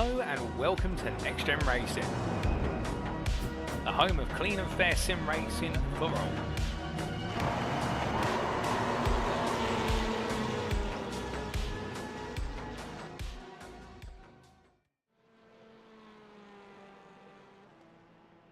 Hello and welcome to NXTGEN Racing, the home of clean and fair sim racing for all.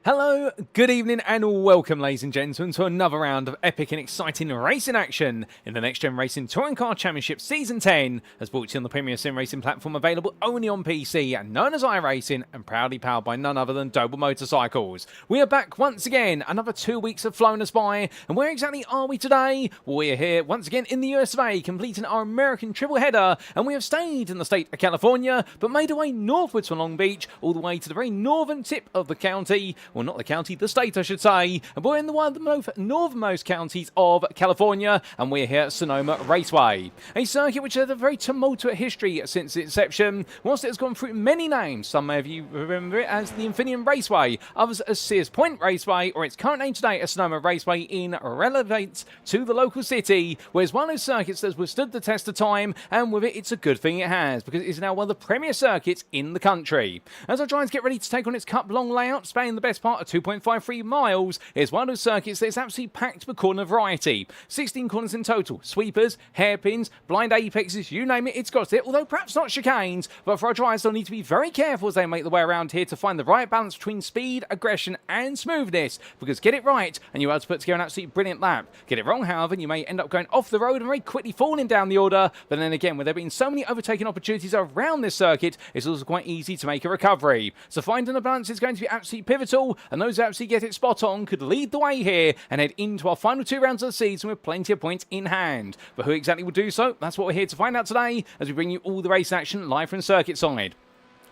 Hello, good evening and welcome ladies and gentlemen to another round of epic and exciting racing action in the NXTGEN Racing Touring Car Championship Season 10 as brought to you on the premier sim racing platform available only on PC and known as iRacing and proudly powered by none other than Doble Motorcycles. We are back once again, another 2 weeks have flown us by, and where exactly are we today? Well, we are here once again in the US of A, completing our American triple header, and we have stayed in the state of California but made our way northwards from Long Beach all the way to the very northern tip of the county. Well, not the county, the state I should say, and we're in one of the most northernmost counties of California, and we're here at Sonoma Raceway, a circuit which has a very tumultuous history since its inception. Whilst it has gone through many names, some of you remember it as the Infineon Raceway, others as Sears Point Raceway, or its current name today as Sonoma Raceway in relevance to the local city, whereas one of those circuits that has withstood the test of time, and with it it's a good thing it has, because it is now one of the premier circuits in the country. As our drivers get ready to take on its cup long layout, spanning the best part of 2.53 miles, is one of those circuits that is absolutely packed with corner variety. 16 corners in total, sweepers, hairpins, blind apexes, you name it, it's got it, although perhaps not chicanes, but for our drivers they'll need to be very careful as they make their way around here to find the right balance between speed, aggression and smoothness, because get it right and you're able to put together an absolutely brilliant lap. Get it wrong, however, and you may end up going off the road and very quickly falling down the order, but then again, with there being so many overtaking opportunities around this circuit, it's also quite easy to make a recovery. So finding the balance is going to be absolutely pivotal, and those who absolutely get it spot on could lead the way here and head into our final 2 rounds of the season with plenty of points in hand. But who exactly will do so? That's what we're here to find out today as we bring you all the race action live from circuit side.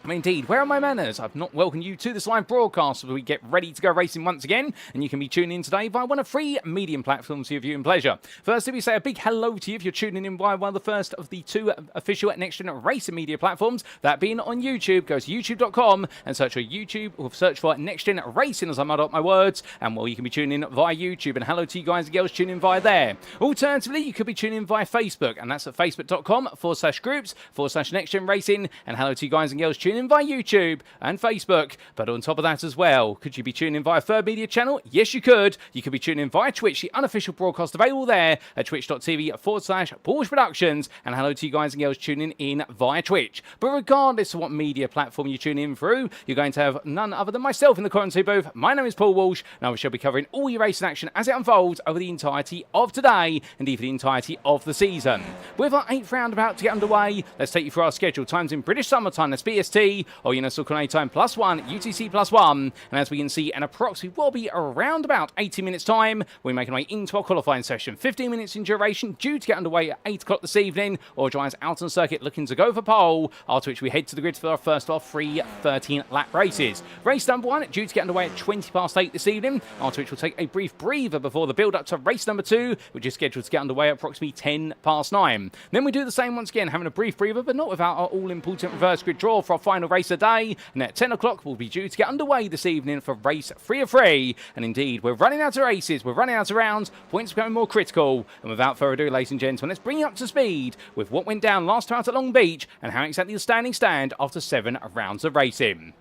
Indeed, where are my manners? I've not welcomed you to this live broadcast as we get ready to go racing once again, and you can be tuning in today via one of 3 medium platforms for your viewing pleasure. Firstly, we say a big hello to you if you're tuning in via one of the first of the 2 official NXTGEN racing media platforms, that being on YouTube. Go to youtube.com and search for YouTube, or search for NXTGEN Racing as I muddle up my words, and well, you can be tuning in via YouTube, and hello to you guys and girls tuning in via there. Alternatively, you could be tuning in via Facebook, and that's at facebook.com/groups/NXTGEN Racing, and hello to you guys and girls tuning in via YouTube and Facebook. But on top of that as well, could you be tuning in via third media channel? Yes, you could. You could be tuning in via Twitch, the unofficial broadcast available there at twitch.tv/Porsche Productions. And hello to you guys and girls tuning in via Twitch. But regardless of what media platform you tune in through, you're going to have none other than myself in the commentary booth. My name is Paul Walsh, and I shall be covering all your racing action as it unfolds over the entirety of today, and even the entirety of the season. With our 8th round about to get underway, let's take you through our schedule. Times in British Summertime, that's BST, or Universal Coordinate Time +1, UTC +1, and as we can see, an approximate will be around about 80 minutes time. We're making our way into our qualifying session. 15 minutes in duration, due to get underway at 8 o'clock this evening, or drivers out on circuit looking to go for pole, after which we head to the grid for our first of 3 13-lap races. Race number 1, due to get underway at 8:20 this evening, after which we'll take a brief breather before the build-up to race number 2, which is scheduled to get underway at approximately 9:10. Then we do the same once again, having a brief breather, but not without our all-important reverse grid draw for our final race of the day, and at 10 o'clock we'll be due to get underway this evening for race 3 of 3, and indeed we're running out of races, we're running out of rounds, points becoming more critical, and without further ado, ladies and gentlemen, let's bring you up to speed with what went down last time out at Long Beach and how exactly the standings stand after 7 rounds of racing.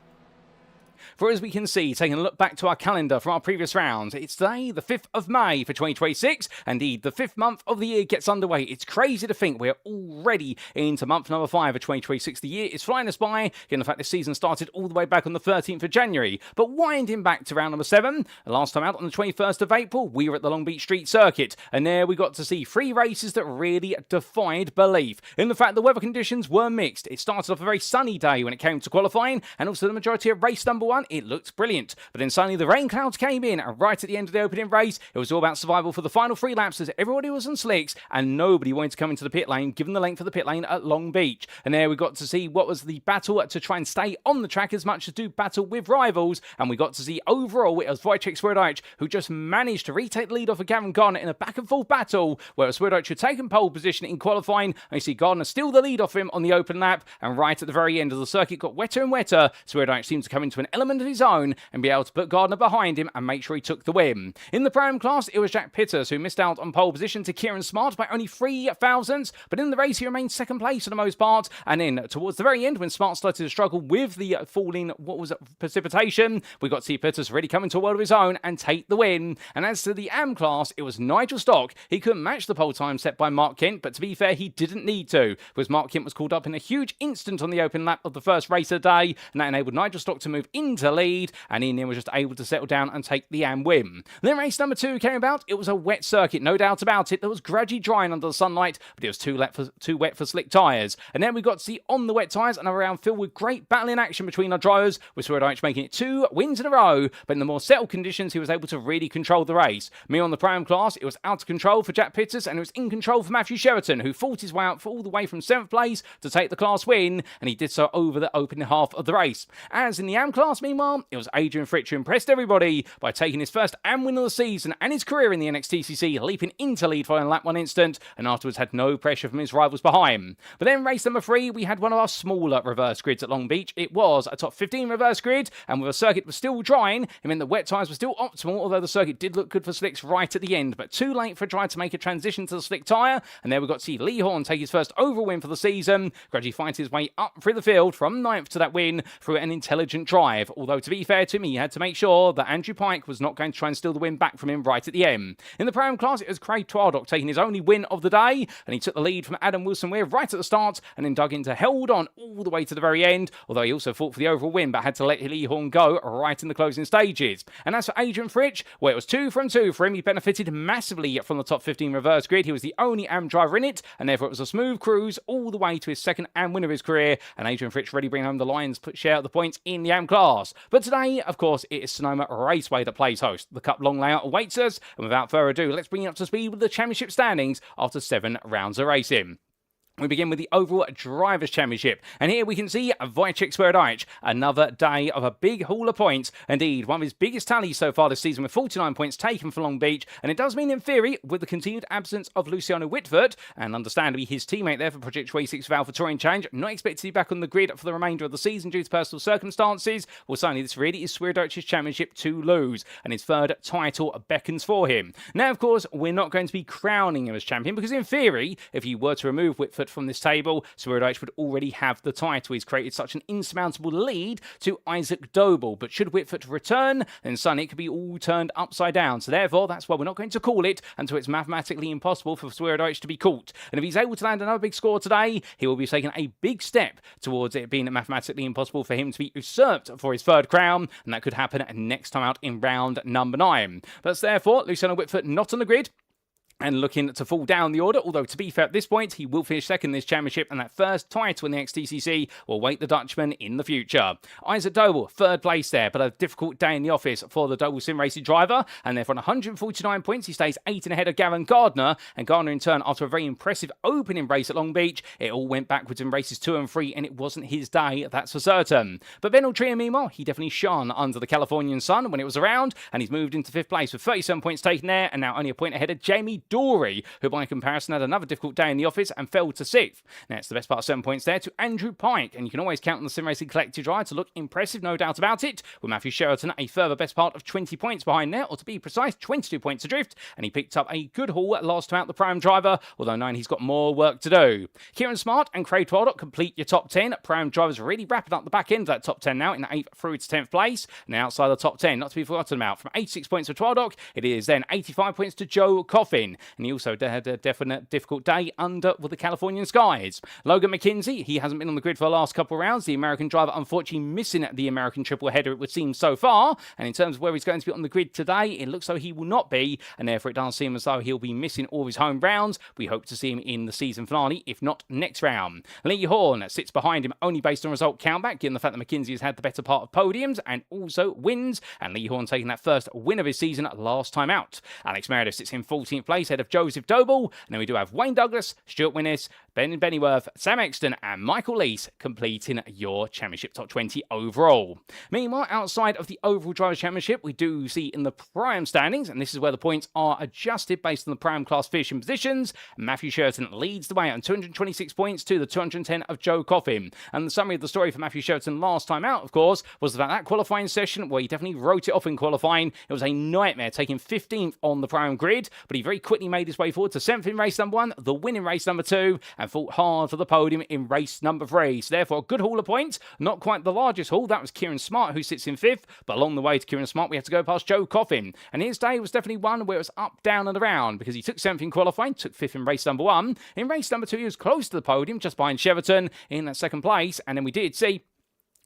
For as we can see, taking a look back to our calendar from our previous rounds, it's today, the 5th of May for 2026. Indeed, the 5th month of the year gets underway. It's crazy to think we're already into month number 5 of 2026. The year is flying us by, given the fact this season started all the way back on the 13th of January. But winding back to round number 7, last time out on the 21st of April, we were at the Long Beach Street Circuit, and there we got to see 3 races that really defied belief. In the fact the weather conditions were mixed. It started off a very sunny day when it came to qualifying, and also the majority of race number 1, it looked brilliant. But then suddenly the rain clouds came in, and right at the end of the opening race, it was all about survival for the final 3 laps as everybody was on slicks, and nobody wanted to come into the pit lane, given the length of the pit lane at Long Beach. And there we got to see what was the battle to try and stay on the track as much as do battle with rivals, and we got to see overall it was Wojciech Swirydowicz who just managed to retake the lead off of Gavin Gardner in a back and forth battle, where Swirydowicz had taken pole position in qualifying, and you see Gardner steal the lead off him on the open lap, and right at the very end as the circuit got wetter and wetter, Swirydowicz seemed to come into an element of his own and be able to put Gardner behind him and make sure he took the win. In the Pro-Am class, it was Jack Pitters who missed out on pole position to Kieran Smart by only 3 thousandths, but in the race he remained second place for the most part, and then towards the very end when Smart started to struggle with the falling, precipitation, we got to see Pitters really come into a world of his own and take the win. And as to the AM class, it was Nigel Stock. He couldn't match the pole time set by Mark Kent, but to be fair, he didn't need to, because Mark Kent was called up in a huge instant on the open lap of the first race of the day, and that enabled Nigel Stock to move into lead, and Ian was just able to settle down and take the AM win. Then race number 2 came about. It was a wet circuit, no doubt about it. It was gradually drying under the sunlight, but it was too wet for slick tyres. And then we got to see on the wet tyres and around filled with great battling action between our drivers, with Swirydowicz making it 2 wins in a row, but in the more settled conditions, he was able to really control the race. Me on the Pro-Am class, it was out of control for Jack Pitters, and it was in control for Matthew Sheraton, who fought his way out all the way from 7th place to take the class win, and he did so over the opening half of the race. As in the AM class, meanwhile, it was Adrian Fritsch who impressed everybody by taking his first AM win of the season and his career in the NXTCC, leaping into lead following lap 1 instant, and afterwards had no pressure from his rivals behind. But then race number 3, we had one of our smaller reverse grids at Long Beach. It was a top 15 reverse grid, and with a circuit was still drying, it meant the wet tyres were still optimal, although the circuit did look good for slicks right at the end, but too late for a driver to make a transition to the slick tyre, and there we got to see Lee Horn take his first overall win for the season, gradually fighting his way up through the field from 9th to that win through an intelligent drive, although to be fair to him, he had to make sure that Andrew Pike was not going to try and steal the win back from him right at the end. In the Pro-Am class, it was Craig Twardock taking his only win of the day, and he took the lead from Adam Wilson-Weir right at the start, and then dug into held on all the way to the very end, although he also fought for the overall win, but had to let Lee Horn go right in the closing stages. And as for Adrian Fritsch, well, it was 2 from 2 for him. He benefited massively from the top 15 reverse grid. He was the only AM driver in it, and therefore it was a smooth cruise all the way to his second AM win of his career, and Adrian Fritsch really bringing home the Lions share of the points in the AM class. But today, of course, it is Sonoma Raceway that plays host. The Cup long layout awaits us, and without further ado, let's bring you up to speed with the championship standings after 7 rounds of racing. We begin with the overall Drivers' Championship, and here we can see Wojciech Swirydowicz, another day of a big haul of points. Indeed, one of his biggest tallies so far this season with 49 points taken for Long Beach, and it does mean in theory, with the continued absence of Luciano Witvoet, and understandably his teammate there for Project 26 Valve for Touring Challenge, not expected to be back on the grid for the remainder of the season due to personal circumstances, well suddenly this really is Swirydowicz's championship to lose, and his 3rd title beckons for him. Now of course, we're not going to be crowning him as champion, because in theory, if you were to remove Witvoet from this table, Swirydowicz would already have the title. He's created such an insurmountable lead to Isaac Doble, but should Witvoet return, then suddenly it could be all turned upside down. So therefore, that's why we're not going to call it until it's mathematically impossible for Swirydowicz to be caught. And if he's able to land another big score today, he will be taking a big step towards it being mathematically impossible for him to be usurped for his 3rd crown, and that could happen next time out in round number 9. But therefore, Luciano Witvoet not on the grid, and looking to fall down the order, although to be fair at this point, he will finish second in this championship, and that first title in the NXTCC will wait the Dutchman in the future. Isaac Doble, 3rd place there, but a difficult day in the office for the Doble Sim Racing driver, and therefore on 149 points, he stays 8 ahead of Gavin Gardner, and Gardner in turn, after a very impressive opening race at Long Beach, it all went backwards in races 2 and 3, and it wasn't his day, that's for certain. But Ben Altria, meanwhile, he definitely shone under the Californian sun when it was around, and he's moved into 5th place with 37 points taken there, and now only a point ahead of Jamie Dory, who by comparison had another difficult day in the office and fell to 6th. Now it's the best part of 7 points there to Andrew Pike, and you can always count on the Sim Racing Collective drive to look impressive, no doubt about it, with Matthew Sheraton a further best part of 20 points behind there, or to be precise, 22 points adrift, and he picked up a good haul last time out the Pro-Am driver, although 9 he's got more work to do. Kieran Smart and Craig Twardock complete your top 10. Pro-Am drivers really wrapping up the back end of that top 10 now in the 8th through to 10th place, and outside the top 10, not to be forgotten about, from 86 points for Twardock, it is then 85 points to Joe Coffin, and he also had a definite difficult day under with the Californian skies. Logan McKenzie, he hasn't been on the grid for the last couple of rounds. The American driver unfortunately missing the American triple header, it would seem so far, and in terms of where he's going to be on the grid today, it looks like he will not be, and therefore it does seem as though he'll be missing all his home rounds. We hope to see him in the season finale, if not next round. Lee Horn sits behind him only based on result countback, given the fact that McKenzie has had the better part of podiums and also wins, and Lee Horn taking that first win of his season last time out. Alex Meredith sits in 14th place place ahead of Joseph Doble. And then we do have Wayne Douglas, Stuart Winnis, Ben Bennyworth, Sam Exton, and Michael Lees completing your championship top 20 overall. Meanwhile, outside of the overall Drivers' Championship, we do see in the Prime standings, and this is where the points are adjusted based on the Prime class finishing positions. Matthew Sheraton leads the way on 226 points to the 210 of Joe Coffin. And the summary of the story for Matthew Sheraton last time out, of course, was about that qualifying session where he definitely wrote it off in qualifying. It was a nightmare, taking 15th on the Prime grid, but he very quickly made his way forward to 7th in race number 1, the win in race number 2, and fought hard for the podium in race number 3. So therefore, a good haul of points. Not quite the largest haul. That was Kieran Smart, who sits in 5th. But along the way to Kieran Smart, we had to go past Joe Coffin. And his day was definitely one where it was up, down, and around, because he took 7th in qualifying, took 5th in race number 1. In race number 2, he was close to the podium, just behind Sheraton in that 2nd place. And then we did see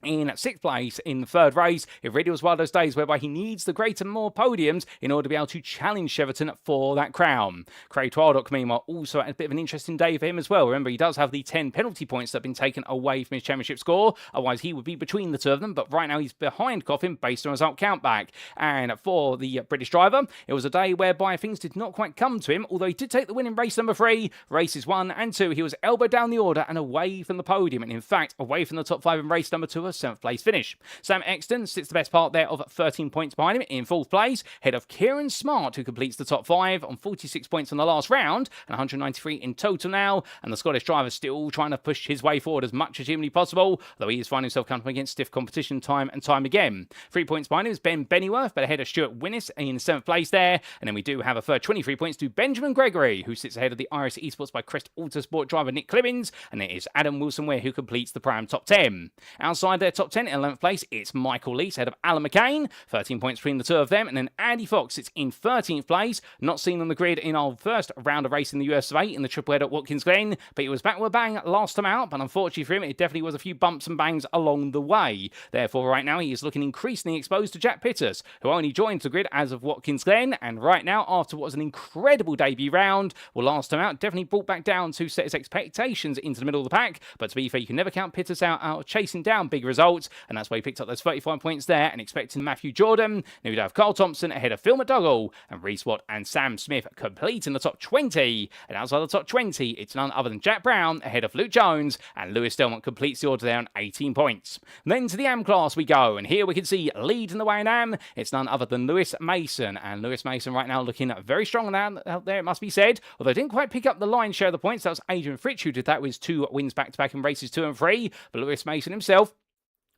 in 6th place in the 3rd race. It really was one of those days whereby he needs the greater more podiums in order to be able to challenge Sheraton for that crown. Craig Twardock, meanwhile, also had a bit of an interesting day for him as well. Remember, he does have the 10 penalty points that have been taken away from his championship score. Otherwise, he would be between the two of them. But right now, he's behind Coffin based on his out count back. And for the British driver, it was a day whereby things did not quite come to him. Although he did take the win in race number 3, races 1 and 2. He was elbowed down the order and away from the podium. And in fact, away from the top 5 in race number 2, a 7th place finish. Sam Exton sits the best part there of 13 points behind him in 4th place, ahead of Kieran Smart, who completes the top 5 on 46 points on the last round and 193 in total now. And the Scottish driver still trying to push his way forward as much as humanly possible, though he is finding himself coming against stiff competition time and time again. 3 points behind him is Ben Bennyworth, but ahead of Stuart Winnis in 7th place there. And then we do have a third 23 points to Benjamin Gregory, who sits ahead of the iRacing Esports by Crest Autosport driver Nick Clemens. And it is Adam Wilson-Ware who completes the Prime top 10. Outside their top 10 in 11th place, it's Michael Lees ahead of Alan McCain, 13 points between the two of them, and then Andy Fox sits in 13th place, not seen on the grid in our first round of racing in the US of A in the triple header at Watkins Glen, but he was back with a bang last time out, but unfortunately for him, it definitely was a few bumps and bangs along the way. Therefore, right now, he is looking increasingly exposed to Jack Pitters, who only joined the grid as of Watkins Glen, and right now, after what was an incredible debut round, well, last time out, definitely brought back down to set his expectations into the middle of the pack, but to be fair, you can never count Pitters out of chasing down big results, and that's why he picked up those 35 points there and expecting Matthew Jordan. Now we'd have Carl Thompson ahead of Phil McDougall and Reese Watt and Sam Smith completing the top 20. And outside the top 20, it's none other than Jack Brown ahead of Luke Jones, and Lewis Delmont completes the order there on 18 points. Then to the AM class we go, and here we can see leading the way in AM. It's none other than Lewis Mason, and Lewis Mason right now looking very strong out there, it must be said. Although didn't quite pick up the lion's share of the points, that was Adrian Fritsch who did that with 2 wins back-to-back in races 2 and 3. But Lewis Mason himself,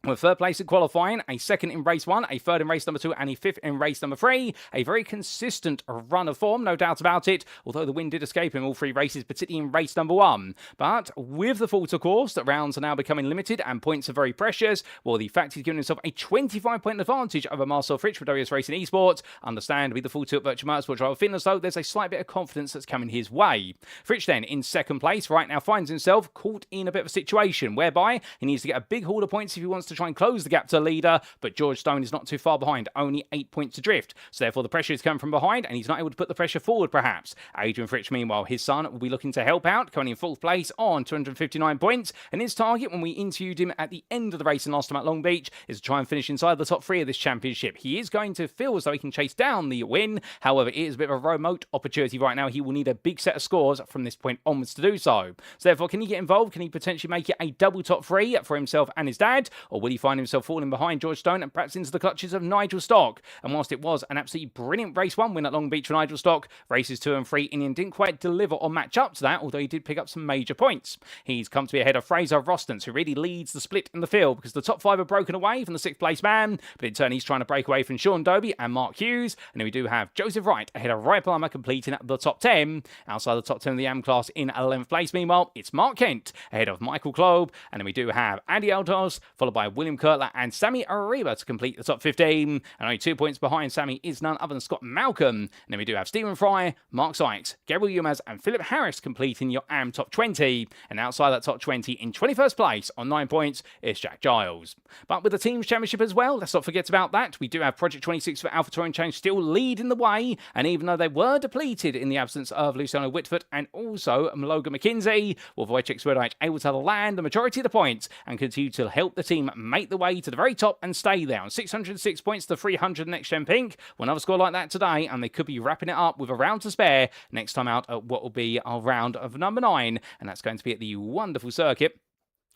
with 3rd place in qualifying, a 2nd in race 1, a 3rd in race number 2, and a 5th in race number 3. A very consistent run of form, no doubt about it, although the win did escape him all 3 races, particularly in race number 1. But with the fault, of course, that rounds are now becoming limited and points are very precious, well, the fact he's given himself a 25-point advantage over Marcel Fritsch for WS Racing Esports, understandably the full tilt virtual motorsport driver Finland, though there's a slight bit of confidence that's coming his way. Fritsch then, in 2nd place, right now finds himself caught in a bit of a situation whereby he needs to get a big haul of points if he wants to try and close the gap to the leader, but George Stone is not too far behind, only 8 points adrift. So therefore the pressure is coming from behind and he's not able to put the pressure forward perhaps. Adrian Fritsch, meanwhile, his son will be looking to help out, coming in 4th place on 259 points, and his target when we interviewed him at the end of the race in last time at Long Beach is to try and finish inside the top 3 of this championship. He is going to feel as though he can chase down the win, however it is a bit of a remote opportunity right now. He will need a big set of scores from this point onwards to do so. So therefore, can he get involved? Can he potentially make it a double top 3 for himself and his dad, or will he find himself falling behind George Stone and perhaps into the clutches of Nigel Stock? And whilst it was an absolutely brilliant race 1 win at Long Beach for Nigel Stock, races 2 and 3 Indian didn't quite deliver or match up to that, although he did pick up some major points. He's come to be ahead of Fraser Rostance, who really leads the split in the field because the top 5 are broken away from the 6th place man, but in turn he's trying to break away from Sean Doby and Mark Hughes. And then we do have Joseph Wright ahead of Ray Palmer completing the top 10. Outside the top 10 of the AM class in 11th place, meanwhile, it's Mark Kent ahead of Michael Kloeb. And then we do have Andy Altos, followed by William Kurtler and Sammy Ariba to complete the top 15. And only 2 points behind Sammy is none other than Scott Malcolm. And then we do have Stephen Fry, Mark Sykes, Gabriel Yilmaz and Philip Harris completing your AM top 20. And outside that top 20 in 21st place on 9 points is Jack Giles. But with the team's championship as well, let's not forget about that. We do have Project 26 for Alpha Touring Change still leading the way. And even though they were depleted in the absence of Luciano Witvoet and also Logan McKinsey, well, Wojciech Swirydowicz able to land the majority of the points and continue to help the team make the way to the very top and stay there on 606 points to 300 NXTGEN Pink. We'll another score like that today, and they could be wrapping it up with a round to spare next time out at what will be our round of number 9, and that's going to be at the wonderful circuit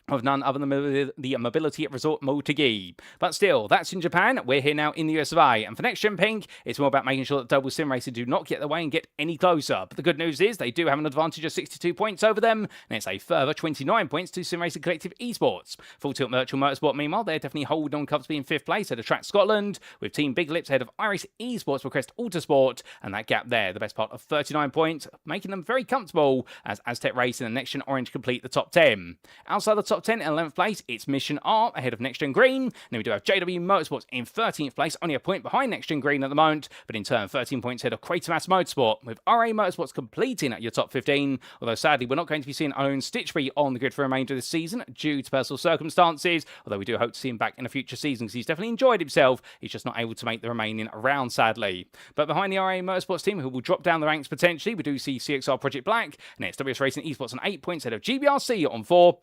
of none other than the Mobility Resort Motegi. But still, that's in Japan. We're here now in the US of A. And for NXTGEN Pink, it's more about making sure that Double Sim Racing do not get away and get any closer. But the good news is they do have an advantage of 62 points over them, and it's a further 29 points to Sim Racing Collective Esports. Full Tilt Virtual Motorsport, meanwhile, they're definitely holding on comfortably in 5th place at Track Scotland, with Team Big Lips ahead of iRacing Esports for Crest Autosport, and that gap there, the best part of 39 points, making them very comfortable as Aztec Racing and NXTGEN Orange complete the top 10. Outside the top 10 in 11th place, it's Mission Art ahead of NXTGEN Green. And then we do have JW Motorsports in 13th place, only a point behind NXTGEN Green at the moment, but in turn 13 points ahead of Quatermass Motorsport, with RA Motorsports completing at your top 15, although sadly we're not going to be seeing Owen Stitchbury on the grid for the remainder of this season due to personal circumstances, although we do hope to see him back in a future season because he's definitely enjoyed himself. He's just not able to make the remaining round, sadly. But behind the RA Motorsports team, who will drop down the ranks potentially, we do see CXR Project Black, and it's WS Racing Esports on 8 points ahead of GBRC on 4.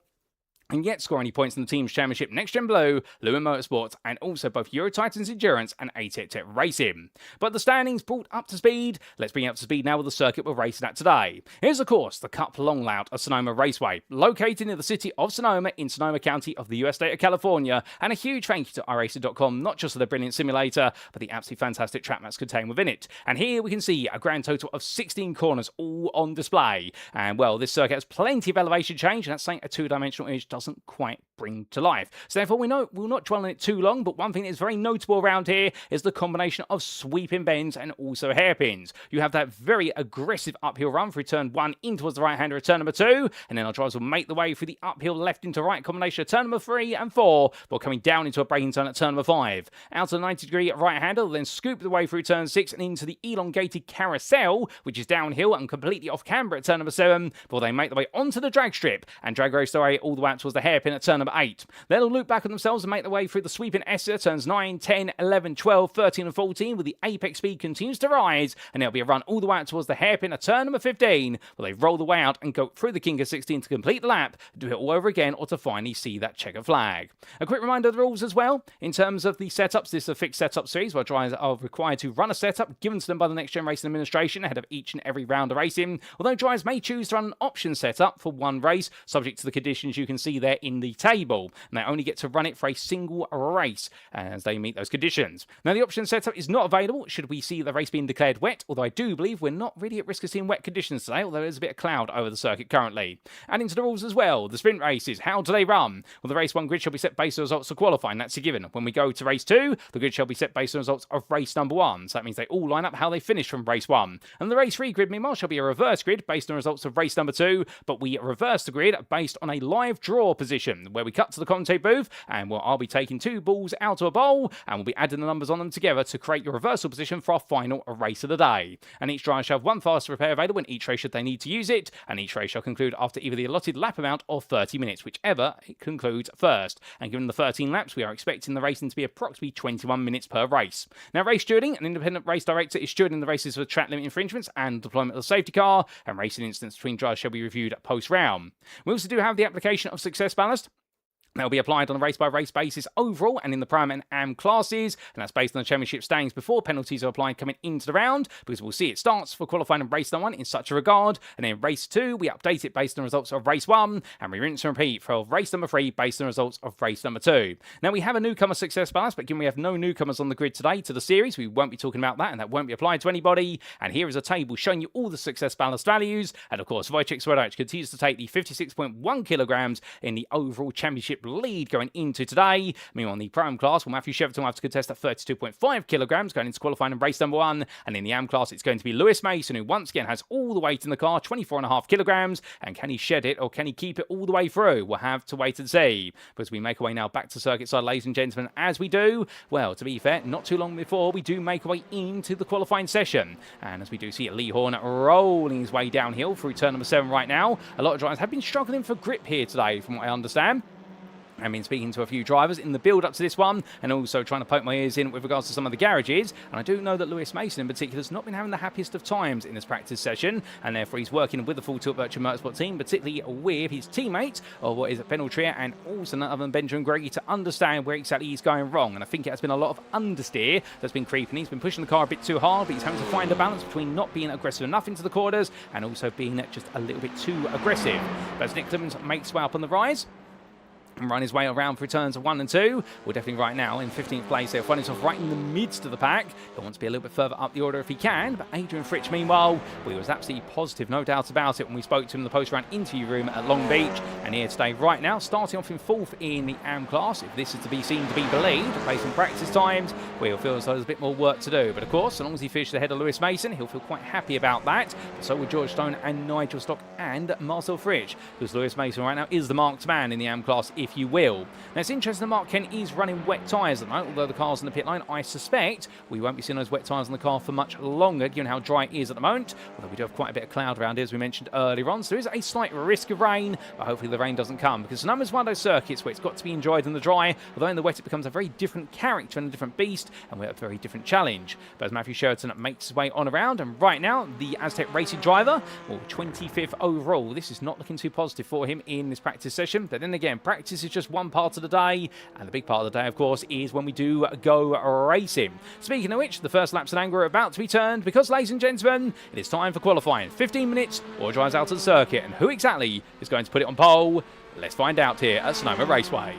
And yet score any points in the team's championship, NXTGEN Blue, Lewin Motorsports, and also both Euro Titans Endurance and ATEC Racing. But the standings brought up to speed. Let's bring you up to speed now with the circuit we're racing at today. Here's, of course, the Cup long layout of Sonoma Raceway, located in the city of Sonoma in Sonoma County of the US state of California. And a huge thank you to iRacing.com, not just for the brilliant simulator, but the absolutely fantastic track mats contained within it. And here we can see a grand total of 16 corners all on display. And, well, this circuit has plenty of elevation change, and that's something a two-dimensional image doesn't quite bring to life. So therefore we'll not dwell on it too long, but one thing that is very notable around here is the combination of sweeping bends and also hairpins. You have that very aggressive uphill run through turn 1 in towards the right hander of turn number 2, and then our drivers will make the way through the uphill left into right combination of turn number 3 and 4, while coming down into a braking turn at turn number 5. Out of the 90-degree right hander, then scoop the way through turn 6 and into the elongated carousel, which is downhill and completely off camber at turn number 7, before they make the way onto the drag strip and drag race their way all the way up towards the hairpin at turn number 8. They'll loop back on themselves and make their way through the sweeping Esther, turns 9, 10, 11, 12, 13 and 14, with the apex speed continues to rise, and there'll be a run all the way out towards the hairpin at turn number 15, where they roll the way out and go through the kink of 16 to complete the lap, do it all over again, or to finally see that checker flag. A quick reminder of the rules as well. In terms of the setups, this is a fixed setup series where drivers are required to run a setup given to them by the NXTGEN Racing Administration ahead of each and every round of racing, although drivers may choose to run an option setup for one race, subject to the conditions you can see there in the table, and they only get to run it for a single race as they meet those conditions. Now, the option setup is not available should we see the race being declared wet, although I do believe we're not really at risk of seeing wet conditions today, although there's a bit of cloud over the circuit currently. Adding to the rules as well, the sprint races, how do they run? Well, the race 1 grid shall be set based on results of qualifying, that's a given. When we go to race 2, the grid shall be set based on results of race number 1, so that means they all line up how they finish from race 1. And the race 3 grid, meanwhile, shall be a reverse grid based on results of race number 2, but we reverse the grid based on a live draw position, where we cut to the commentary booth, and I'll be taking 2 balls out of a bowl, and we'll be adding the numbers on them together to create your reversal position for our final race of the day. And each driver shall have 1 fast repair available in each race should they need to use it, and each race shall conclude after either the allotted lap amount or 30 minutes, whichever it concludes first. And given the 13 laps, we are expecting the racing to be approximately 21 minutes per race. Now, race stewarding, an independent race director is stewarding the races for track limit infringements and deployment of the safety car, and racing incidents between drivers shall be reviewed post-round. We also do have the application of success ballast. They'll be applied on a race-by-race basis overall and in the Prime and AM classes, and that's based on the championship standings before penalties are applied coming into the round, because we'll see it starts for qualifying in race number 1 in such a regard, and then race 2 we update it based on results of race 1, and we rinse and repeat for race number 3 based on results of race number 2. Now, we have a newcomer success balance, but given we have no newcomers on the grid today to the series, we won't be talking about that, and that won't be applied to anybody. And here is a table showing you all the success balance values, and of course Wojciech Swirydowicz continues to take the 56.1 kilograms in the overall championship lead going into today. Meanwhile, in the Prime class, well, Matthew Shepperton will have to contest at 32.5 kilograms going into qualifying in race number 1. And in the AM class, it's going to be Lewis Mason, who once again has all the weight in the car, 24.5 kilograms. And can he shed it or can he keep it all the way through? We'll have to wait and see. But as we make our way now back to circuit side, ladies and gentlemen, as we do, well, to be fair, not too long before we do make our way into the qualifying session. And as we do see Lee Horn rolling his way downhill through turn number 7 right now, a lot of drivers have been struggling for grip here today, from what I understand. I've been speaking to a few drivers in the build-up to this one, and also trying to poke my ears in with regards to some of the garages. And I do know that Lewis Mason in particular has not been having the happiest of times in this practice session, and therefore he's working with the Full Tilt Virtual Motorsport team, particularly with his teammates, or what is it, Ben Altria, and also none other than Benjamin Greggy, to understand where exactly he's going wrong. And I think it has been a lot of understeer that's been creeping. He's been pushing the car a bit too hard, but he's having to find a balance between not being aggressive enough into the corners and also being just a little bit too aggressive. But as Nick Clemens makes his way up on the rise and run his way around for turns 1 and 2. We're definitely right now in 15th place. They'll find himself right in the midst of the pack. He'll want to be a little bit further up the order if he can. But Adrian Fritsch, meanwhile, he was absolutely positive, no doubt about it, when we spoke to him in the post-round interview room at Long Beach. And here today, right now, starting off in 4th in the AM class. If this is to be seen to be believed, based on practice times, we'll feel as though there's a bit more work to do. But of course, so long as he finishes ahead of Lewis Mason, he'll feel quite happy about that. But so will George Stone and Nigel Stock and Marcel Fritsch, because Lewis Mason right now is the marked man in the AM class, if you will. Now, it's interesting that Mark Kent is running wet tyres at the moment, although the car's in the pit line. I suspect we won't be seeing those wet tyres on the car for much longer, given how dry it is at the moment, although we do have quite a bit of cloud around here, as we mentioned earlier on, so there is a slight risk of rain, but hopefully the rain doesn't come, because Sonoma is one of those circuits where it's got to be enjoyed in the dry, although in the wet it becomes a very different character and a different beast, and we're a very different challenge. But as Matthew Sheraton makes his way on around, and right now, the Aztec Racing driver, well, 25th overall, this is not looking too positive for him in this practice session, but then again, practice is just one part of the day, and the big part of the day, of course, is when we do go racing. Speaking of which, the first laps at Anger are about to be turned because, ladies and gentlemen, it is time for qualifying. 15 minutes, or drives out of the circuit. And who exactly is going to put it on pole? Let's find out here at Sonoma Raceway.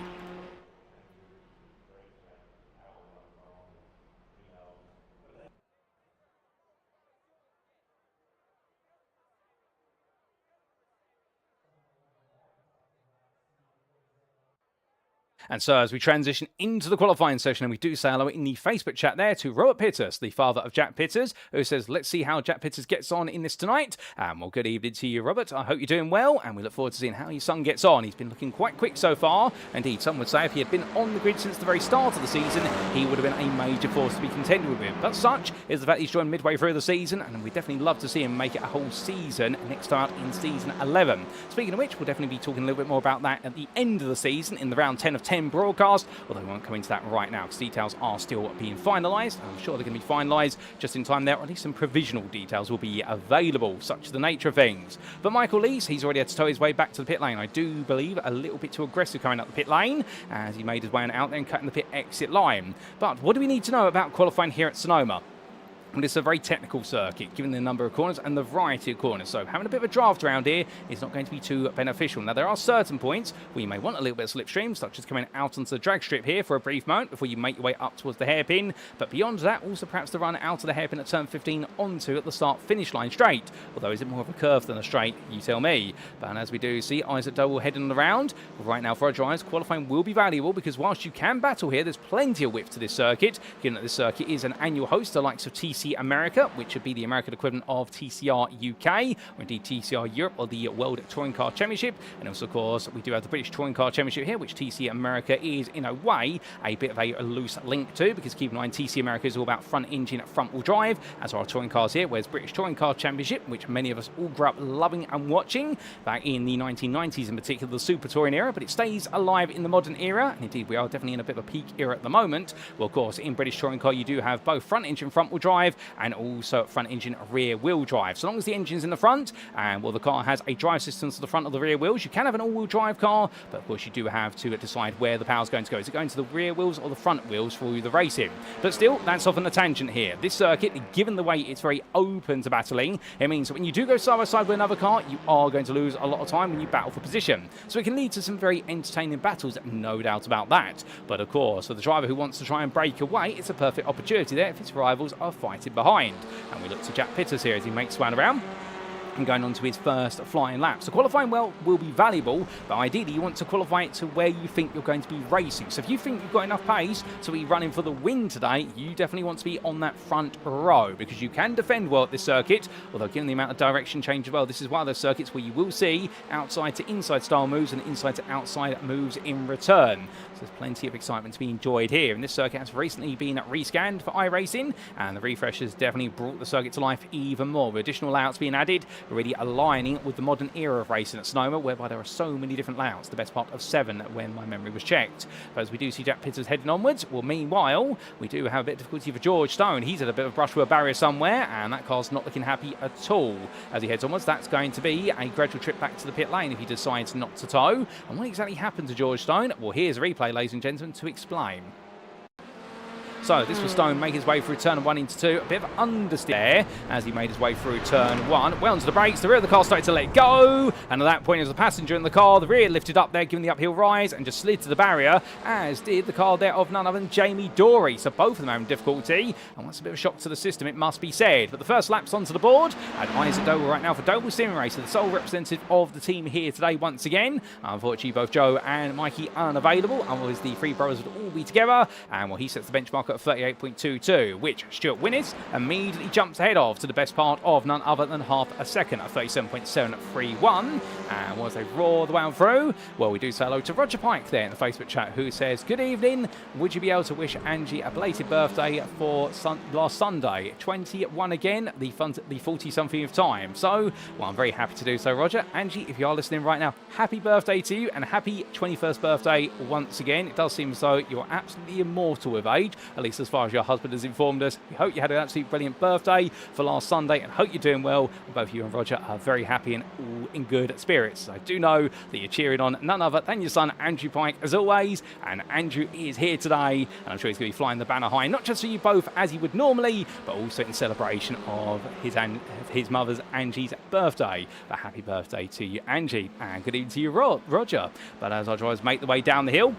And so as we transition into the qualifying session, and we do say hello in the Facebook chat there to Robert Pitters, the father of Jack Pitters, who says, let's see how Jack Pitters gets on in this tonight. Well, good evening to you, Robert. I hope you're doing well, and we look forward to seeing how your son gets on. He's been looking quite quick so far. Indeed, some would say if he had been on the grid since the very start of the season, he would have been a major force to be contended with. But such is the fact he's joined midway through the season, and we'd definitely love to see him make it a whole season next start in season 11. Speaking of which, we'll definitely be talking a little bit more about that at the end of the season in the round 10 of 10 broadcast, although we won't come into that right now because details are still being finalised. I'm sure they're going to be finalised just in time there, or at least some provisional details will be available, such is the nature of things. But Michael Lees, he's already had to tow his way back to the pit lane. I do believe a little bit too aggressive coming up the pit lane as he made his way out there and cutting the pit exit line. But what do we need to know about qualifying here at Sonoma? And it's a very technical circuit, given the number of corners and the variety of corners. So having a bit of a draft around here is not going to be too beneficial. Now, there are certain points where you may want a little bit of slipstream, such as coming out onto the drag strip here for a brief moment before you make your way up towards the hairpin. But beyond that, also perhaps the run out of the hairpin at turn 15 onto at the start-finish line straight. Although, is it more of a curve than a straight? You tell me. But as we do see Isaac Doble heading around, right now for our drivers, qualifying will be valuable because whilst you can battle here, there's plenty of width to this circuit, given that this circuit is an annual host, the likes of TC America, which would be the American equivalent of TCR UK, or indeed TCR Europe, or the World Touring Car Championship. And also, of course, we do have the British Touring Car Championship here, which TC America is, in a way, a bit of a loose link to, because keep in mind, TC America is all about front engine, front wheel drive, as are our touring cars here, whereas British Touring Car Championship, which many of us all grew up loving and watching, back in the 1990s, in particular the Super Touring era, but it stays alive in the modern era, and indeed we are definitely in a bit of a peak era at the moment. Well, of course, in British Touring Car, you do have both front engine, front wheel drive, and also front engine rear wheel drive. So long as the engine's in the front and well the car has a drive system to the front of the rear wheels, you can have an all-wheel drive car, but of course you do have to decide where the power's going to go. Is it going to the rear wheels or the front wheels for the racing? But still, that's off on a tangent here. This circuit, given the way it's very open to battling, it means that when you do go side by side with another car, you are going to lose a lot of time when you battle for position. So it can lead to some very entertaining battles, no doubt about that. But of course, for the driver who wants to try and break away, it's a perfect opportunity there if his rivals are fighting behind. And we look to Jack Pitters here as he makes one around and going on to his first flying lap. So qualifying well will be valuable, but ideally you want to qualify it to where you think you're going to be racing. So if you think you've got enough pace to be running for the win today, you definitely want to be on that front row because you can defend well at this circuit, although given the amount of direction change as well, this is one of those circuits where you will see outside to inside style moves and inside to outside moves in return. So there's plenty of excitement to be enjoyed here. And this circuit has recently been rescanned for iRacing, and the refresh has definitely brought the circuit to life even more, with additional layouts being added really aligning with the modern era of racing at Sonoma, whereby there are so many different layouts, the best part of 7 when my memory was checked. But as we do see Jack Pitters heading onwards, well, meanwhile, we do have a bit of difficulty for George Stone. He's had a bit of brush with a barrier somewhere, and that car's not looking happy at all. As he heads onwards, that's going to be a gradual trip back to the pit lane if he decides not to tow. And what exactly happened to George Stone? Well, here's a replay, ladies and gentlemen, to explain. So this was Stone making his way through turn 1 into 2. A bit of understeer there as he made his way through turn 1. Well onto the brakes. The rear of the car started to let go. And at that point, as a passenger in the car, the rear lifted up there, giving the uphill rise and just slid to the barrier, as did the car there of none other than Jamie Dory. So both of them having difficulty. And that's a bit of a shock to the system, it must be said. But the first lap's onto the board. And Isaac Doble right now for Doble Steering Racer, the sole representative of the team here today once again. Unfortunately, both Joe and Mikey unavailable. Otherwise, the three brothers would all be together. And well, he sets the benchmark at 38.22, which Stuart Winners immediately jumps ahead of to the best part of none other than half a second at 37.731. And as they roar the way on through, well, we do say hello to Roger Pike there in the Facebook chat, who says, good evening, would you be able to wish Angie a belated birthday for last Sunday? 21 again, the 40-something of time. So, well, I'm very happy to do so, Roger. Angie, if you are listening right now, happy birthday to you, and happy 21st birthday once again. It does seem as though you're absolutely immortal with age, at least as far as your husband has informed us. We hope you had an absolutely brilliant birthday for last Sunday, and hope you're doing well. Both you and Roger are very happy and all in good spirits. I do know that you're cheering on none other than your son, Andrew Pike, as always, and Andrew is here today, and I'm sure he's going to be flying the banner high, not just for you both as he would normally, but also in celebration of his mother's, Angie's, birthday. A happy birthday to you, Angie, and good evening to you, Roger. But as our drivers make the way down the hill,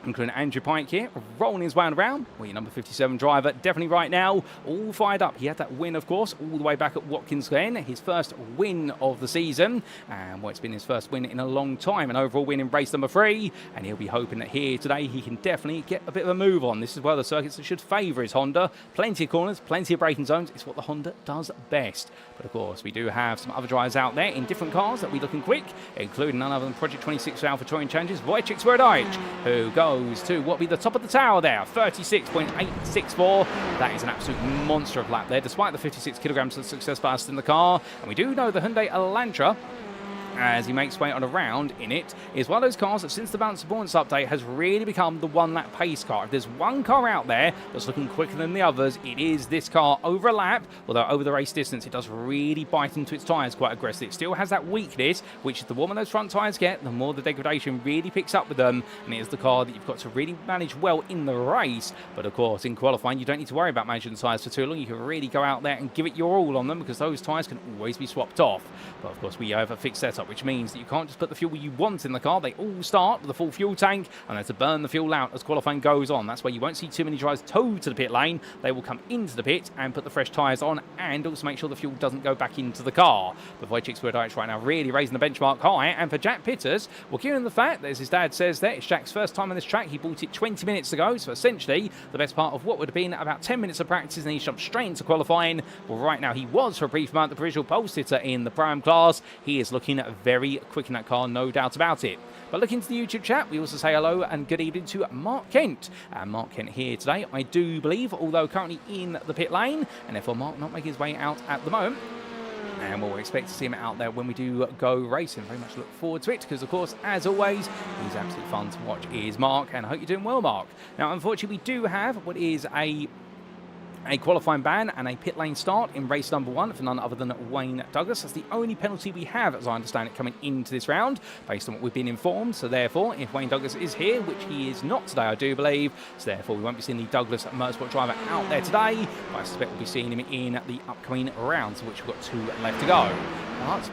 including Andrew Pike here, rolling his way around. Well, your number 57 driver, definitely right now, all fired up. He had that win, of course, all the way back at Watkins Glen, his first win of the season. And well, it's been his first win in a long time, an overall win in race number 3. And he'll be hoping that here today he can definitely get a bit of a move on. This is one of the circuits that should favour his Honda. Plenty of corners, plenty of braking zones. It's what the Honda does best. But of course, we do have some other drivers out there in different cars that we're looking quick, including none other than Project 26 Alpha Touring Challenges, Wojciech Swirydowicz, who goes to what will be the top of the tower there, 36.864. That is an absolute monster of lap there, despite the 56 kilograms of success ballast in the car. And we do know the Hyundai Elantra, as he makes way on around in it, is one of those cars that since the Balance Performance update has really become the one-lap pace car. If there's one car out there that's looking quicker than the others, it is this car over a lap, although over the race distance it does really bite into its tyres quite aggressively. It still has that weakness, which is the warmer those front tyres get, the more the degradation really picks up with them, and it is the car that you've got to really manage well in the race. But of course, in qualifying, you don't need to worry about managing the tyres for too long. You can really go out there and give it your all on them, because those tyres can always be swapped off. But of course, we have a fixed setup, which means that you can't just put the fuel you want in the car. They all start with a full fuel tank, and then to burn the fuel out as qualifying goes on. That's why you won't see too many drivers tow to the pit lane. They will come into the pit and put the fresh tyres on, and also make sure the fuel doesn't go back into the car. But Wojciech Swirydowicz right now really raising the benchmark high, and for Jack Pitters, well, given the fact that, as his dad says there, it's Jack's first time on this track. He bought it 20 minutes ago, so essentially the best part of what would have been about 10 minutes of practice, and he jumped straight into qualifying. Well, right now he was for a brief moment the provisional pole sitter in the Pro-Am class. He is looking very quick in that car, no doubt about it. But look into the YouTube chat. We also say hello and good evening to Mark Kent. And Mark Kent here today, I do believe, although currently in the pit lane, and therefore Mark not making his way out at the moment. And we'll expect to see him out there when we do go racing. Very much look forward to it, because of course, as always, he's absolutely fun to watch, is Mark, and I hope you're doing well, Mark. Now, unfortunately, we do have what is a qualifying ban and a pit lane start in race number 1 for none other than Wayne Douglas. That's the only penalty we have, as I understand it, coming into this round, based on what we've been informed. So therefore, if Wayne Douglas is here, which he is not today, I do believe, so therefore we won't be seeing the Douglas Motorsport driver out there today, but I suspect we'll be seeing him in the upcoming rounds, which we've got 2 left to go. But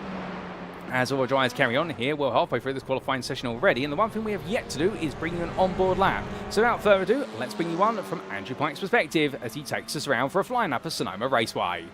as all our drivers carry on here, we're halfway through this qualifying session already, and the one thing we have yet to do is bring you an onboard lap. So without further ado, let's bring you one from Andrew Pike's perspective as he takes us around for a flying lap of Sonoma Raceway.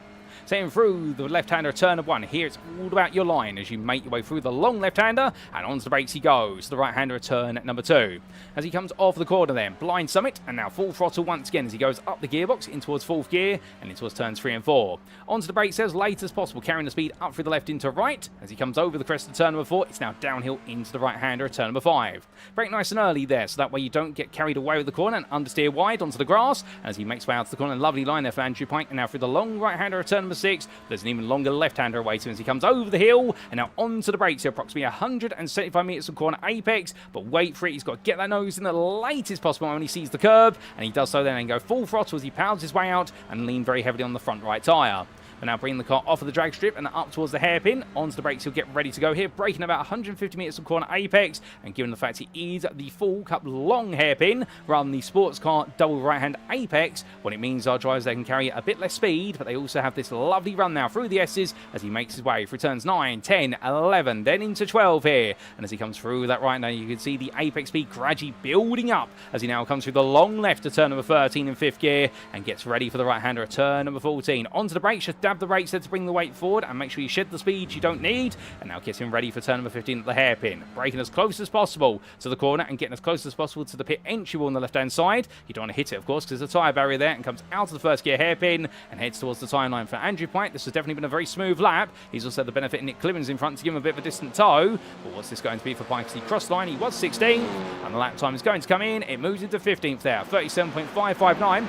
Setting through the left-hander turn of 1. Here it's all about your line as you make your way through the long left-hander, and onto the brakes he goes. The right-hander turn number 2. As he comes off the corner then, blind summit, and now full throttle once again as he goes up the gearbox in towards 4th gear and in towards turns 3 and 4. Onto the brakes as late as possible, carrying the speed up through the left into right. As he comes over the crest of turn number 4, it's now downhill into the right-hander turn number 5. Brake nice and early there, so that way you don't get carried away with the corner, and understeer wide onto the grass. As he makes way out to the corner, lovely line there for Andrew Pike, and now through the long right-hander turn turn number 6. There's an even longer left-hander awaiting as he comes over the hill and now onto the brakes here, approximately 175 metres from corner apex. But wait for it, he's got to get that nose in the latest possible moment when he sees the curb, and he does so then and go full throttle as he pounds his way out and lean very heavily on the front right tyre. But now bringing the car off of the drag strip and up towards the hairpin. Onto the brakes, he'll get ready to go here. Braking about 150 metres from corner apex. And given the fact he is the full cup long hairpin rather than the sports car double right-hand apex, what it means our drivers, they can carry a bit less speed, but they also have this lovely run now through the S's as he makes his way through turns 9, 10, 11, then into 12 here. And as he comes through that right now, you can see the apex speed gradually building up as he now comes through the long left to turn number 13 in 5th gear and gets ready for the right-hander at turn number 14. Onto the brakes, just dab the brakes there to bring the weight forward and make sure you shed the speed you don't need, and now getting ready for turn number 15 at the hairpin. Braking as close as possible to the corner and getting as close as possible to the pit entry wall on the left-hand side. You don't want to hit it, of course, because there's a tyre barrier there, and comes out of the first gear hairpin and heads towards the timeline for Andrew Pike. This has definitely been a very smooth lap. He's also had the benefit of Nick Clemens in front to give him a bit of a distant tow. But what's this going to be for Pike? As he crossed line, he was 16th, and the lap time is going to come in. It moves into 15th there, 37.559.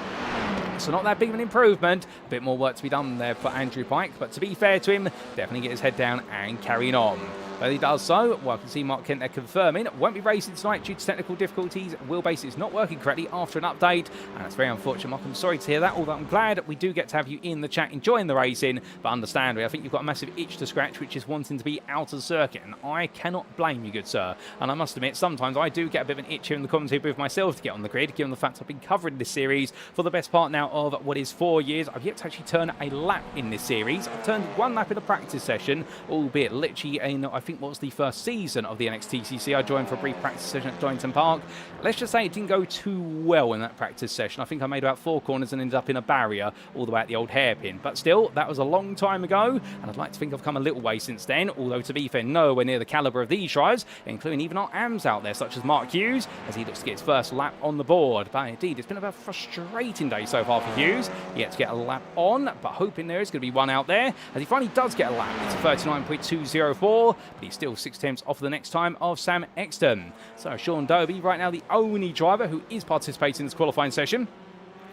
So not that big of an improvement. A bit more work to be done there for Andrew Pike, but to be fair to him, definitely get his head down and carrying on. But he does so. Well, I can see Mark Kent there confirming won't be racing tonight due to technical difficulties. Wheelbase is not working correctly after an update, and that's very unfortunate, Mark. I'm sorry to hear that, although I'm glad we do get to have you in the chat enjoying the racing. But understandably, I think you've got a massive itch to scratch, which is wanting to be out of the circuit, and I cannot blame you, good sir. And I must admit, sometimes I do get a bit of an itch here in the commentary booth myself to get on the grid, given the fact I've been covering this series for the best part now of what is 4 years. I've yet to actually turn a lap in this series. I've turned one lap in a practice session, albeit literally in, I think, what was the first season of the NXTCC. I joined for a brief practice session at Donington Park. Let's just say it didn't go too well in that practice session. I think I made about 4 corners and ended up in a barrier all the way at the old hairpin. But still, that was a long time ago, and I'd like to think I've come a little way since then, although to be fair, nowhere near the calibre of these drivers, including even our AMs out there, such as Mark Hughes, as he looks to get his first lap on the board. But indeed, it's been a very frustrating day so far for Hughes. Yet to get a lap on, but hoping there is going to be one out there, as he finally does get a lap. It's a 39.204, but he's still 6 tenths off the next time of Sam Exton. So Sean Doble, right now the only driver who is participating in this qualifying session,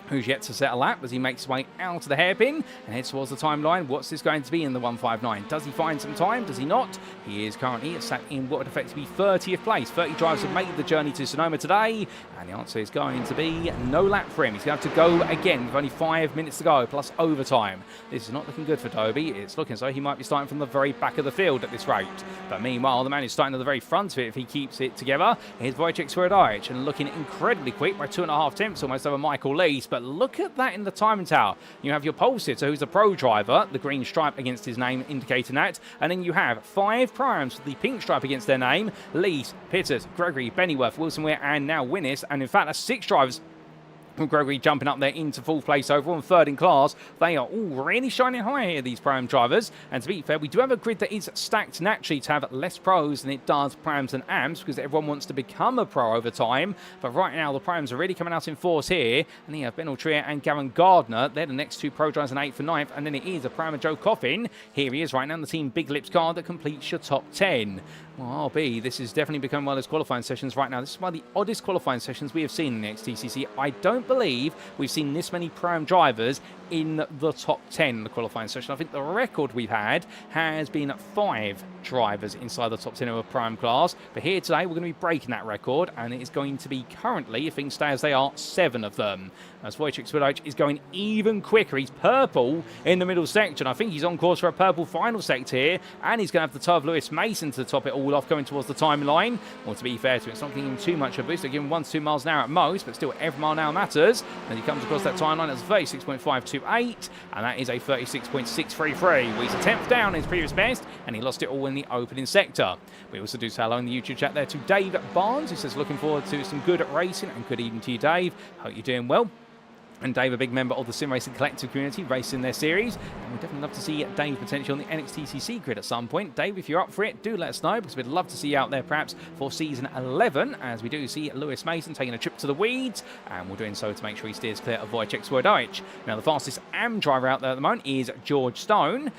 who's yet to set a lap as he makes his way out of the hairpin and heads towards the timeline. What's this going to be in the 159? Does he find some time? Does he not? He is currently sat in what would effectively be 30th place. 30 drivers have made the journey to Sonoma today, and the answer is going to be no lap for him. He's going to have to go again with only 5 minutes to go, plus overtime. This is not looking good for Doble. It's looking as though he might be starting from the very back of the field at this rate. But meanwhile, the man is starting at the very front of it if he keeps it together. Here's Wojciech Swirydowicz, and looking incredibly quick by 2.5 tenths, almost over Michael Lees. But look at that in the timing tower. You have your pole sitter, who's a pro driver, the green stripe against his name indicating that, and then you have 5 primes with the pink stripe against their name: Lees, Pitters, Gregory, Bennyworth, Wilson Weir, and now Winnis. And in fact, that's 6 drivers from Gregory jumping up there into 4th place overall and 3rd in class. They are all really shining high here, these Pro-Am drivers. And to be fair, we do have a grid that is stacked naturally to have less pros than it does Pro-Ams and AMs, because everyone wants to become a pro over time. But right now, the Pro-Ams are really coming out in force here. And you have Ben Altrier and Gavin Gardner. They're the next 2 pro drivers in 8th and 9th. And then it is a Pro-Am and Joe Coffin. Here he is right now in the Team Big Lips car that completes your top 10. Well, RB, this is definitely becoming one of those qualifying sessions right now. This is one of the oddest qualifying sessions we have seen in the XTCC. I don't believe we've seen this many Pro-Am drivers in the top 10 in the qualifying session. I think the record we've had has been 5 drivers inside the top 10 of a Pro-Am class. But here today, we're going to be breaking that record, and it is going to be currently, if things stay as they are, 7 of them. As Wojciech Swirydowicz is going even quicker. He's purple in the middle section. I think he's on course for a purple final sector here, and he's going to have the toe of Lewis Mason to top it all off, going towards the timeline. Well, to be fair to him, it's not giving him too much of a boost. They're giving 1 to 2 miles an hour at most, but still every mile an hour matters. As he comes across that timeline, that's 36.528, and that is a 36.633. Well, he's a 10th down in his previous best, and he lost it all in the opening sector. We also do say hello in the YouTube chat there to Dave Barnes, who says looking forward to some good racing, and good evening to you, Dave. Hope you're doing well. And Dave, a big member of the Sim Racing Collective community, racing their series. And we'd definitely love to see Dave potentially on the NXTCC grid at some point. Dave, if you're up for it, do let us know, because we'd love to see you out there perhaps for season 11, as we do see Lewis Mason taking a trip to the weeds, and we're doing so to make sure he steers clear of Wojciech Swirydowicz. Now, the fastest AM driver out there at the moment is George Stone.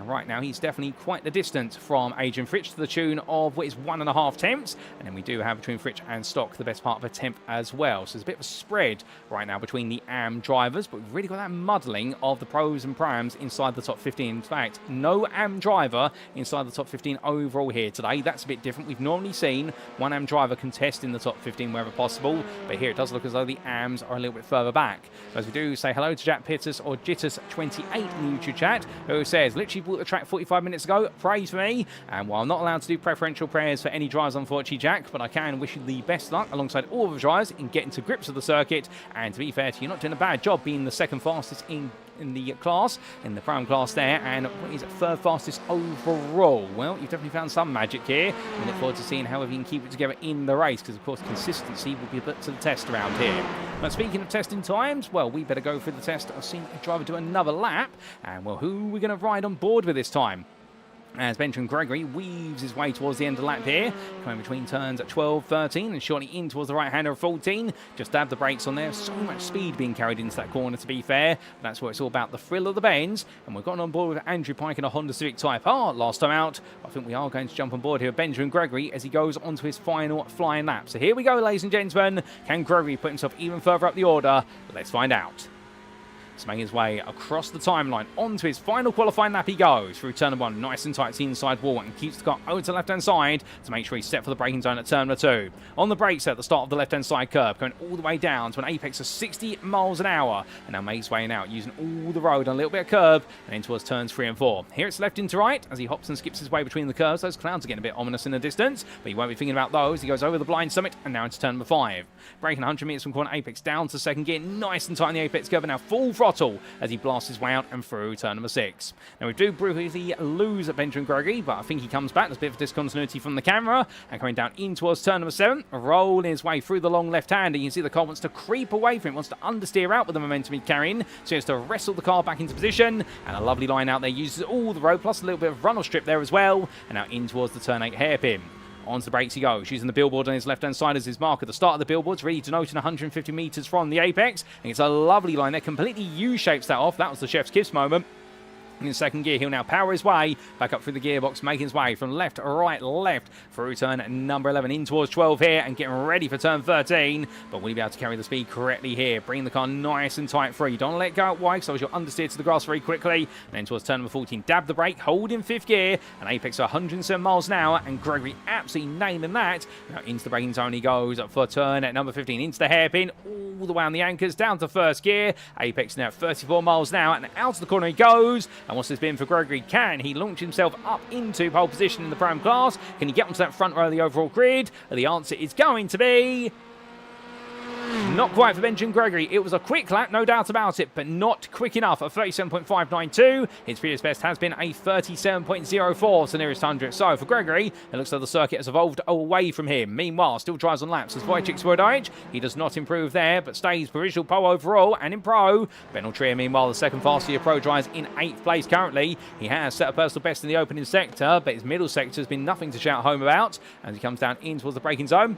right now he's definitely quite the distance from Adrian Fritsch to the tune of what is 1.5 tenths. And then we do have between Fritsch and Stock the best part of a tenth as well. So there's a bit of a spread right now between the AM drivers, but we've really got that muddling of the pros and prams inside the top 15. In fact, no AM driver inside the top 15 overall here today. That's a bit different. We've normally seen one AM driver contest in the top 15 wherever possible, but here it does look as though the AMs are a little bit further back. As we do say hello to Jack Pittus or Jitters28 in the YouTube chat, who says, literally bought the track 45 minutes ago, praise for me. And while I'm not allowed to do preferential prayers for any drivers, unfortunately, Jack, but I can wish you the best luck alongside all of the drivers in getting to grips with the circuit. And to be fair to you, you're not doing a bad job being the second fastest in the class, in the prime class there, and what is it, third fastest overall? Well, you've definitely found some magic here. We look forward to seeing how you can keep it together in the race, because of course consistency will be put to the test around here. But speaking of testing times, well, we better go through the test. I've seen a driver do another lap, and well, who are we going to ride on board with this time? As Benjamin Gregory weaves his way towards the end of the lap here, coming between turns at 12, 13, and shortly in towards the right-hander of 14. Just dab the brakes on there. So much speed being carried into that corner, to be fair. But that's what it's all about, the thrill of the bends. And we've gotten on board with Andrew Pike in a Honda Civic Type R last time out. I think we are going to jump on board here with Benjamin Gregory as he goes onto his final flying lap. So here we go, ladies and gentlemen. Can Gregory put himself even further up the order? Let's find out. Making his way across the timeline onto his final qualifying lap he goes through turn number 1, nice and tight to the inside wall, and keeps the car over to the left hand side to make sure he's set for the braking zone at turn number 2. On the brakes at the start of the left hand side curve, going all the way down to an apex of 60 miles an hour, and now makes his way out using all the road on a little bit of curb and in towards turns 3 and 4. Here it's left into right as he hops and skips his way between the curves. Those clouds are getting a bit ominous in the distance, but he won't be thinking about those. He goes over the blind summit and now into turn number 5. Braking 100 meters from corner apex down to second gear, nice and tight in the apex curve, and now full throttle as he blasts his way out and through turn number 6. Now we do briefly lose at Benjamin Gregory, but I think he comes back. There's a bit of discontinuity from the camera, and coming down in towards turn number 7, rolling his way through the long left-hander. You can see the car wants to creep away from him, wants to understeer out with the momentum he's carrying, so he has to wrestle the car back into position, and a lovely line out there, uses all the road, plus a little bit of runoff strip there as well, and now in towards the turn 8 hairpin. Onto the brakes he goes, using the billboard on his left-hand side as his marker. The start of the billboard's really denoting 150 metres from the apex. And it's a lovely line there, completely U-shapes that off. That was the chef's kiss moment. In second gear, he'll now power his way back up through the gearbox, making his way from left, right, left through turn number 11 in towards 12 here and getting ready for turn 13. But will he be able to carry the speed correctly here? Bring the car nice and tight free. Don't let go out wide, because you'll understeer to the grass very quickly. And then towards turn number 14, dab the brake, hold in 5th gear, and apex of 107 miles an hour. And Gregory absolutely nailing that. Now into the braking zone he goes for turn at number 15, into the hairpin, all the way on the anchors, down to 1st gear. Apex now at 34 miles an hour, and out of the corner he goes. And what's this been for Gregory? Can he launch himself up into pole position in the Prime class? Can he get onto that front row of the overall grid? The answer is going to be not quite for Benjamin Gregory. It was a quick lap, no doubt about it, but not quick enough. A 37.592. His previous best has been a 37.04 to nearest 100. So for Gregory, it looks like the circuit has evolved away from him. Meanwhile, still drives on laps as Wojciech Swirydowicz. He does not improve there, but stays provisional pole overall and in pro. Ben Altrier, meanwhile, the second fastest year pro, drives in 8th place currently. He has set a personal best in the opening sector, but his middle sector has been nothing to shout home about as he comes down in towards the braking zone.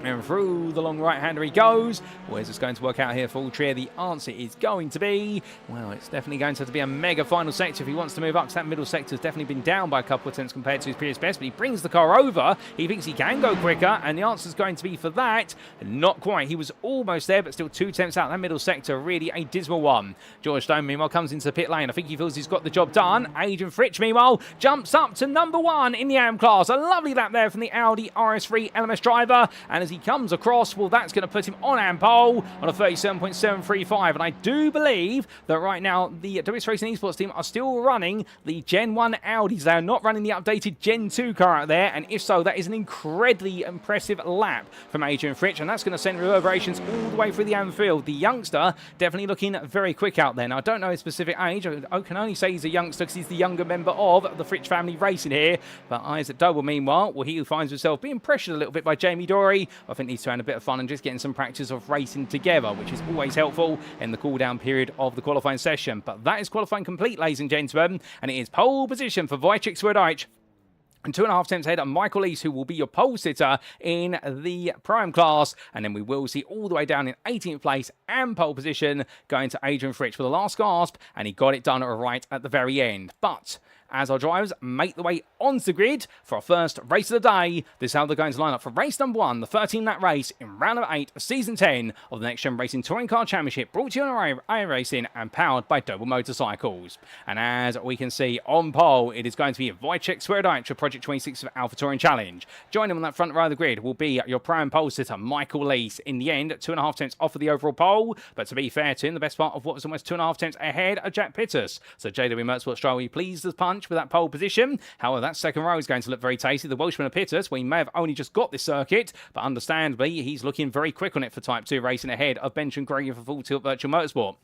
And through the long right-hander he goes. Where's this going to work out here for Altrier? The answer is going to be, well, it's definitely going to have to be a mega final sector if he wants to move up, because that middle sector has definitely been down by a couple of tenths compared to his previous best, but he brings the car over. He thinks he can go quicker, and the answer is going to be for that. Not quite. He was almost there, but still 2 tenths out. That middle sector, really a dismal one. George Stone, meanwhile, comes into the pit lane. I think he feels he's got the job done. Adrian Fritsch, meanwhile, jumps up to number 1 in the AM class. A lovely lap there from the Audi RS3 LMS driver, and as he comes across, well, that's going to put him on AM pole on a 37.735. And I do believe that right now the WS Racing Esports team are still running the Gen 1 Audis. They are not running the updated Gen 2 car out there, and if so, that is an incredibly impressive lap from Adrian Fritsch, and that's going to send reverberations all the way through the AM field. The youngster definitely looking very quick out there. Now, I don't know his specific age. I can only say he's a youngster because he's the younger member of the Fritsch family racing here. But Isaac Doble, meanwhile, well, he finds himself being pressured a little bit by Jamie Dory. I think he's having a bit of fun and just getting some practice of racing together, which is always helpful in the cool-down period of the qualifying session. But that is qualifying complete, ladies and gentlemen, and it is pole position for Wojciech Swirydowicz. And 2.5 tenths ahead of Michael East, who will be your pole sitter in the Prime class. And then we will see all the way down in 18th place and pole position going to Adrian Fritsch for the last gasp. And he got it done right at the very end. But as our drivers make the way onto the grid for our first race of the day. This is how they're going to line up for race number 1, the 13-lap race in round number 8 of season 10 of the NXTGEN Racing Touring Car Championship, brought to you on iRacing and powered by Doble Motorcycles. And as we can see on pole, it is going to be Wojciech Swirydowicz for Project 26 of Alpha Touring Challenge. Joining him on that front row of the grid will be your prime pole sitter, Michael Lees. In the end, 2.5 tenths off of the overall pole, but to be fair to him, the best part of what was almost 2.5 tenths ahead of Jack Pittus. So JW Motorsports driver will be pleased as punch with that pole position. However, that second row is going to look very tasty. The Welshman of Pittus, well, he may have only just got this circuit, but understandably, he's looking very quick on it for Type 2 racing ahead of Benjamin Gregory for Full Tilt Virtual Motorsport.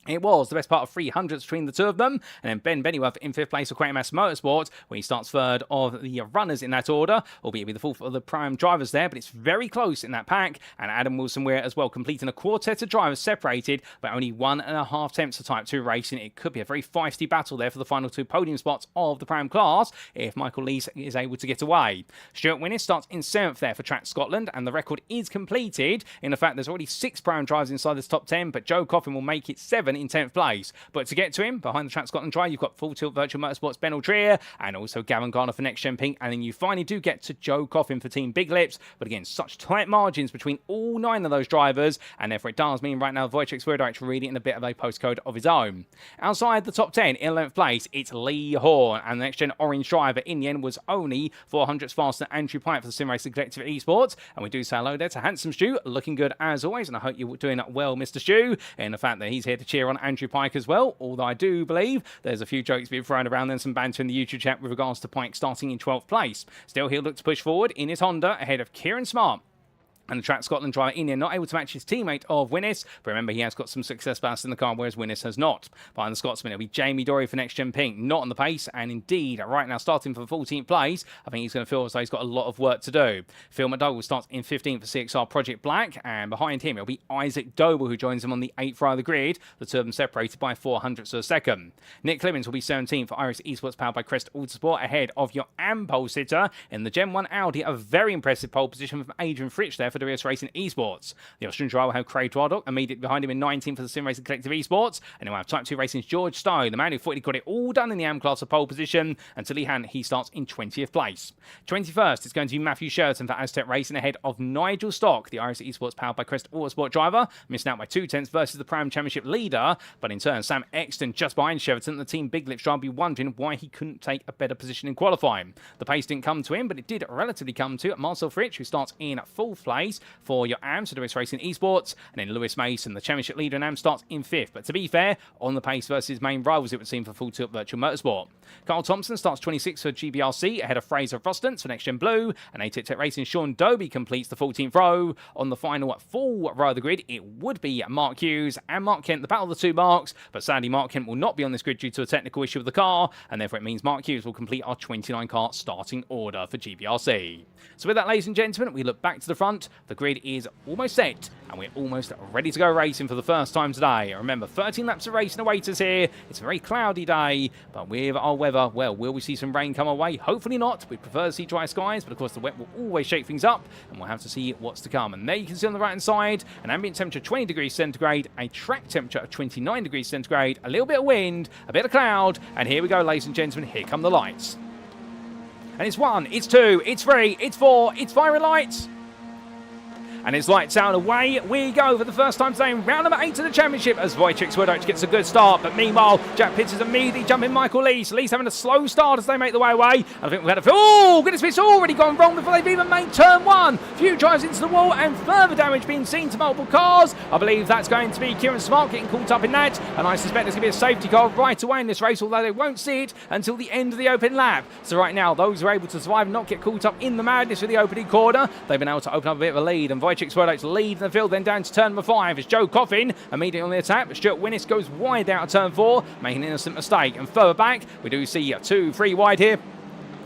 It was the best part of 300s between the two of them. And then Ben Bennyworth in 5th place for Quantum Mass Motorsport, where he starts 3rd of the runners in that order, albeit be the 4th of the prime drivers there, but it's very close in that pack. And Adam Wilson Weir as well, completing a quartet of drivers separated by only 1.5 tenths of Type 2 racing. It could be a very feisty battle there for the final 2 podium spots of the prime class if Michael Lees is able to get away. Stuart Winnis starts in 7th there for Track Scotland, and the record is completed in the fact there's already 6 prime drivers inside this top 10, but Joe Coffin will make it 7 in 10th place. But to get to him, behind the Track Scotland drive, you've got Full Tilt Virtual Motorsports Ben Aldrea, and also Gavin Garner for NXTGEN Pink, and then you finally do get to Joe Coffin for Team Big Lips. But again, such tight margins between all 9 of those drivers, and therefore it does mean right now Wojciech Swirydowicz really in a bit of a postcode of his own. Outside the top 10, in 11th place, it's Lee Horn, and the NXTGEN orange driver in the end was only 400ths faster than Andrew Pike for the Sim Racing Collective Esports. And we do say hello there to Handsome Stu, looking good as always, and I hope you're doing well, Mr. Stu, in the fact that he's here to cheer on Andrew Pike as well, although I do believe there's a few jokes being thrown around and some banter in the YouTube chat with regards to Pike starting in 12th place. Still, he'll look to push forward in his Honda ahead of Kieran Smart. And the Track Scotland driver in here not able to match his teammate of Winnis, but remember he has got some success ballast in the car, whereas Winnis has not. Behind the Scotsman, it'll be Jamie Dory for NXTGEN Pink, not on the pace, and indeed, right now starting for 14th place, I think he's going to feel as though he's got a lot of work to do. Phil McDougall starts in 15th for CXR Project Black, and behind him it'll be Isaac Doble, who joins him on the 8th row of the grid, the two of them separated by 400ths of a second. Nick Clemens will be 17th for iRacing Esports powered by Crest Autosport, ahead of your AM pole sitter in the Gen 1 Audi, a very impressive pole position from Adrian Fritsch there for the WS Racing Esports. The Austrian driver will have Craig Dwardock immediately behind him in 19th for the Sim Racing Collective Esports, and he'll have Type 2 Racing's George Stowe, the man who thought he got it all done in the AM class of pole position, until he starts in 20th place. 21st is going to be Matthew Sheraton for Aztec Racing ahead of Nigel Stock, the iRacing Esports powered by Crest Autosport driver, missing out by 2 tenths versus the Prime Championship leader, but in turn Sam Exton just behind Sheraton. The Team Big Lips driver will be wondering why he couldn't take a better position in qualifying. The pace didn't come to him, but it did relatively come to Marcel Fritsch, who starts in 4th place for your AM, so WS Racing Esports, and then Lewis Mason, the championship leader in AM, starts in 5th. But to be fair, on the pace versus main rivals, it would seem for Full Tilt Virtual Motorsport. Carl Thompson starts 26th for GBRC ahead of Fraser Frostance for NXTGEN Blue, and A-Tech Tech Racing Sean Doby completes the 14th row. On the final full row of the grid, it would be Mark Hughes and Mark Kent, the battle of the 2 marks, but sadly Mark Kent will not be on this grid due to a technical issue with the car, and therefore it means Mark Hughes will complete our 29 car starting order for GBRC. So with that, ladies and gentlemen, we look back to the front. The grid is almost set, and we're almost ready to go racing for the first time today. Remember, 13 laps of racing await us here. It's a very cloudy day, but with our weather, well, will we see some rain come our way? Hopefully not. We'd prefer to see dry skies, but of course the wet will always shake things up, and we'll have to see what's to come. And there you can see on the right-hand side, an ambient temperature 20 degrees centigrade, a track temperature of 29 degrees centigrade, a little bit of wind, a bit of cloud, and here we go, ladies and gentlemen, here come the lights. And it's 1, it's 2, it's 3, it's 4, it's fire lights. And it's lights out, away we go for the first time today in round number 8 of the championship as Wojciech Swirydowicz gets a good start. But meanwhile, Jack Pitts is immediately jumping Michael Lees. Lees having a slow start as they make the way away. And I think we've had a... Oh, goodness, it's already gone wrong before they've even made turn 1. Few drives into the wall and further damage being seen to multiple cars. I believe that's going to be Kieran Smart getting caught up in that. And I suspect there's going to be a safety car right away in this race, although they won't see it until the end of the open lap. So right now, those who are able to survive and not get caught up in the madness of the opening corner, they've been able to open up a bit of a lead. And Wojciech Swirydowicz leads in the field, then down to turn number 5 is Joe Coffin immediately on the attack, but Stuart Winnis goes wide out of turn 4, making an innocent mistake. And further back, we do see 2, 3 wide here.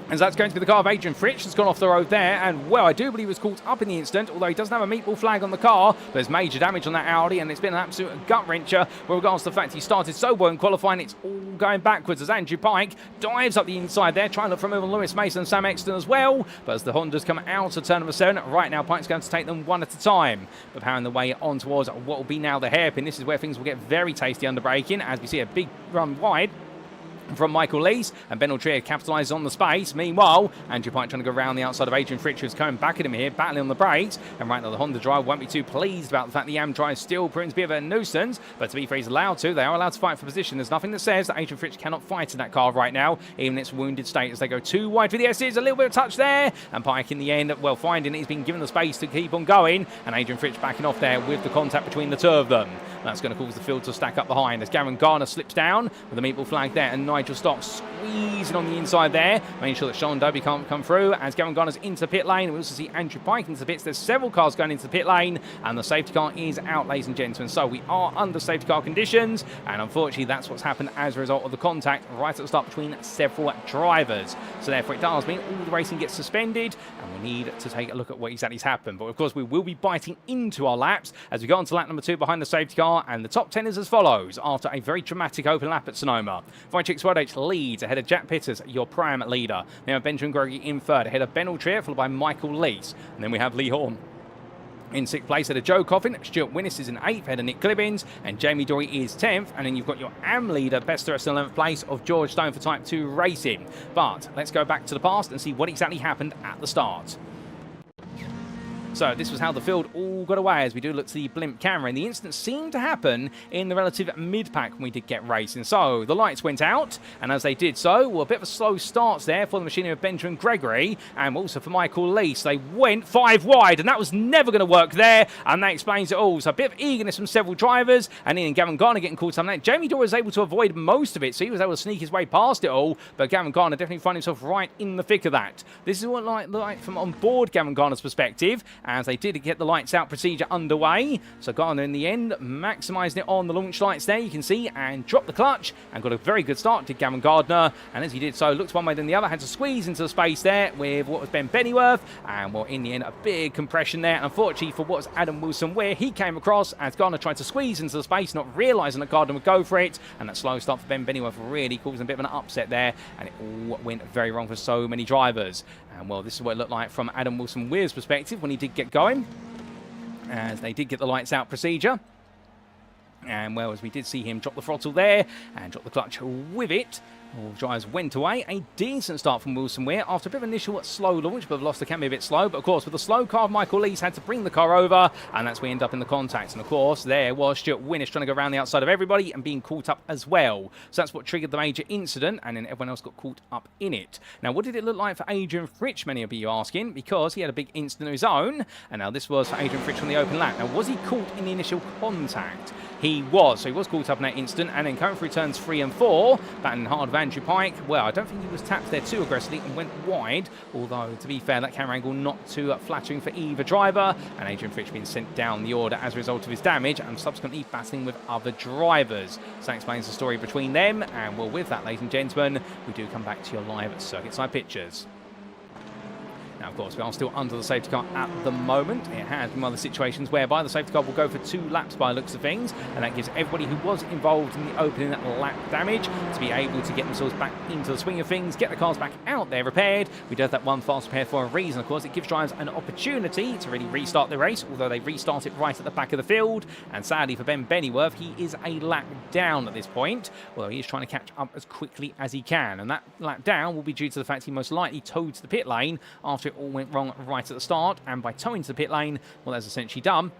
And so that's going to be the car of Adrian Fritsch that's gone off the road there. And, well, I do believe he was caught up in the incident, although he doesn't have a meatball flag on the car. But there's major damage on that Audi, and it's been an absolute gut-wrencher with regards to the fact he started so well in qualifying. It's all going backwards as Andrew Pike dives up the inside there, trying to look for a move on Lewis Mason and Sam Exton as well. But as the Hondas come out of turn number 7, right now Pike's going to take them one at a time. But powering the way on towards what will be now the hairpin. This is where things will get very tasty under braking, as we see a big run wide. from Michael Lees, and Ben Aldrea capitalises on the space. Meanwhile, Andrew Pike trying to go around the outside of Adrian Fritsch, who's coming back at him here, battling on the brakes. And right now the Honda driver won't be too pleased about the fact the Yam drive still proving to be a bit of a nuisance, but to be fair, he's allowed to. They are allowed to fight for position. There's nothing that says that Adrian Fritsch cannot fight in that car right now, even in its wounded state, as they go too wide for the S's. A little bit of touch there, and Pike in the end, well, finding it, he's been given the space to keep on going, and Adrian Fritsch backing off there with the contact between the two of them. That's going to cause the field to stack up behind as Gavin Garner slips down with a meatball flag there, and Nigel Stocks squeezing on the inside there, making sure that Sean Doby can't come through as Gavin Garner's into the pit lane. We also see Andrew Pike into the pits. There's several cars going into the pit lane, and the safety car is out, ladies and gentlemen. So we are under safety car conditions, and unfortunately that's what's happened as a result of the contact right at the start between several drivers. So therefore it does mean all the racing gets suspended, and we need to take a look at what exactly has happened. But of course we will be biting into our laps as we go on to lap number 2 behind the safety car, and the top 10 is as follows after a very dramatic open lap at Sonoma. Wojciech Swirydowicz leads ahead of Jack Pitters, your prime leader. Then we have Benjamin Gregory in third, ahead of Ben Aldrea, followed by Michael Lees. And then we have Lee Horn in 6th place, ahead of Joe Coffin. Stuart Winnis is in 8th, ahead of Nick Clibbins, and Jamie Dory is 10th. And then you've got your AM leader, Bester, in 11th place, of George Stone for Type 2 Racing. But let's go back to the past and see what exactly happened at the start. So this was how the field all got away as we do look to the blimp camera. And the incident seemed to happen in the relative mid-pack when we did get racing. So the lights went out, and as they did so, well, a bit of a slow start there for the machinery of Benjamin Gregory, and also for Michael Lees. They went 5 wide, and that was never going to work there, and that explains it all. So a bit of eagerness from several drivers, and then Gavin Garner getting caught up on that. Jamie Dorr was able to avoid most of it, so he was able to sneak his way past it all, but Gavin Garner definitely found himself right in the thick of that. This is what it looked like from on board Gavin Garner's perspective, as they did get the lights out procedure underway. So Garner in the end maximising it on the launch lights there, you can see, and dropped the clutch and got a very good start to Gavin Gardner, and as he did so, looked one way then the other, had to squeeze into the space there with what was Ben Pennyworth, and well, in the end a big compression there. And unfortunately for what was Adam Wilson, where he came across as Gardner tried to squeeze into the space, not realising that Gardner would go for it, and that slow start for Ben Pennyworth really caused a bit of an upset there, and it all went very wrong for so many drivers. And well, this is what it looked like from Adam Wilson Weir's perspective when he did get going, as they did get the lights out procedure. And well, as we did see him drop the throttle there and drop the clutch with it, all drivers went away. A decent start from Wilson Weir after a bit of initial slow launch, but Veloster can be a bit slow. But of course, with the slow car, Michael Lees had to bring the car over, and that's where we end up in the contacts. And of course, there was Stuart Winnis trying to go around the outside of everybody and being caught up as well. So that's what triggered the major incident, and then everyone else got caught up in it. Now, what did it look like for Adrian Fritsch, many of you asking? Because he had a big incident of his own, and now this was for Adrian Fritsch on the open lap. Now, was he caught in the initial contact? He was. So he was caught up in that instant, and then coming through turns 3 and 4, batting hard with Andrew Pike. Well, I don't think he was tapped there too aggressively and went wide, although, to be fair, that camera angle not too flattering for either driver, and Adrian Fritsch being sent down the order as a result of his damage and subsequently battling with other drivers. So that explains the story between them, and well, with that, ladies and gentlemen, we do come back to your live circuit side pictures. Now, of course, we are still under the safety car at the moment. It has been one of the situations whereby the safety car will go for 2 laps by the looks of things, and that gives everybody who was involved in the opening lap damage to be able to get themselves back into the swing of things, get the cars back out there repaired. We do have that one fast repair for a reason, of course. It gives drivers an opportunity to really restart the race, although they restart it right at the back of the field. And sadly for Ben Pennyworth, he is a lap down at this point, although he is trying to catch up as quickly as he can. And that lap down will be due to the fact he most likely towed to the pit lane after it all went wrong right at the start, and by towing to the pit lane, well, that's essentially done.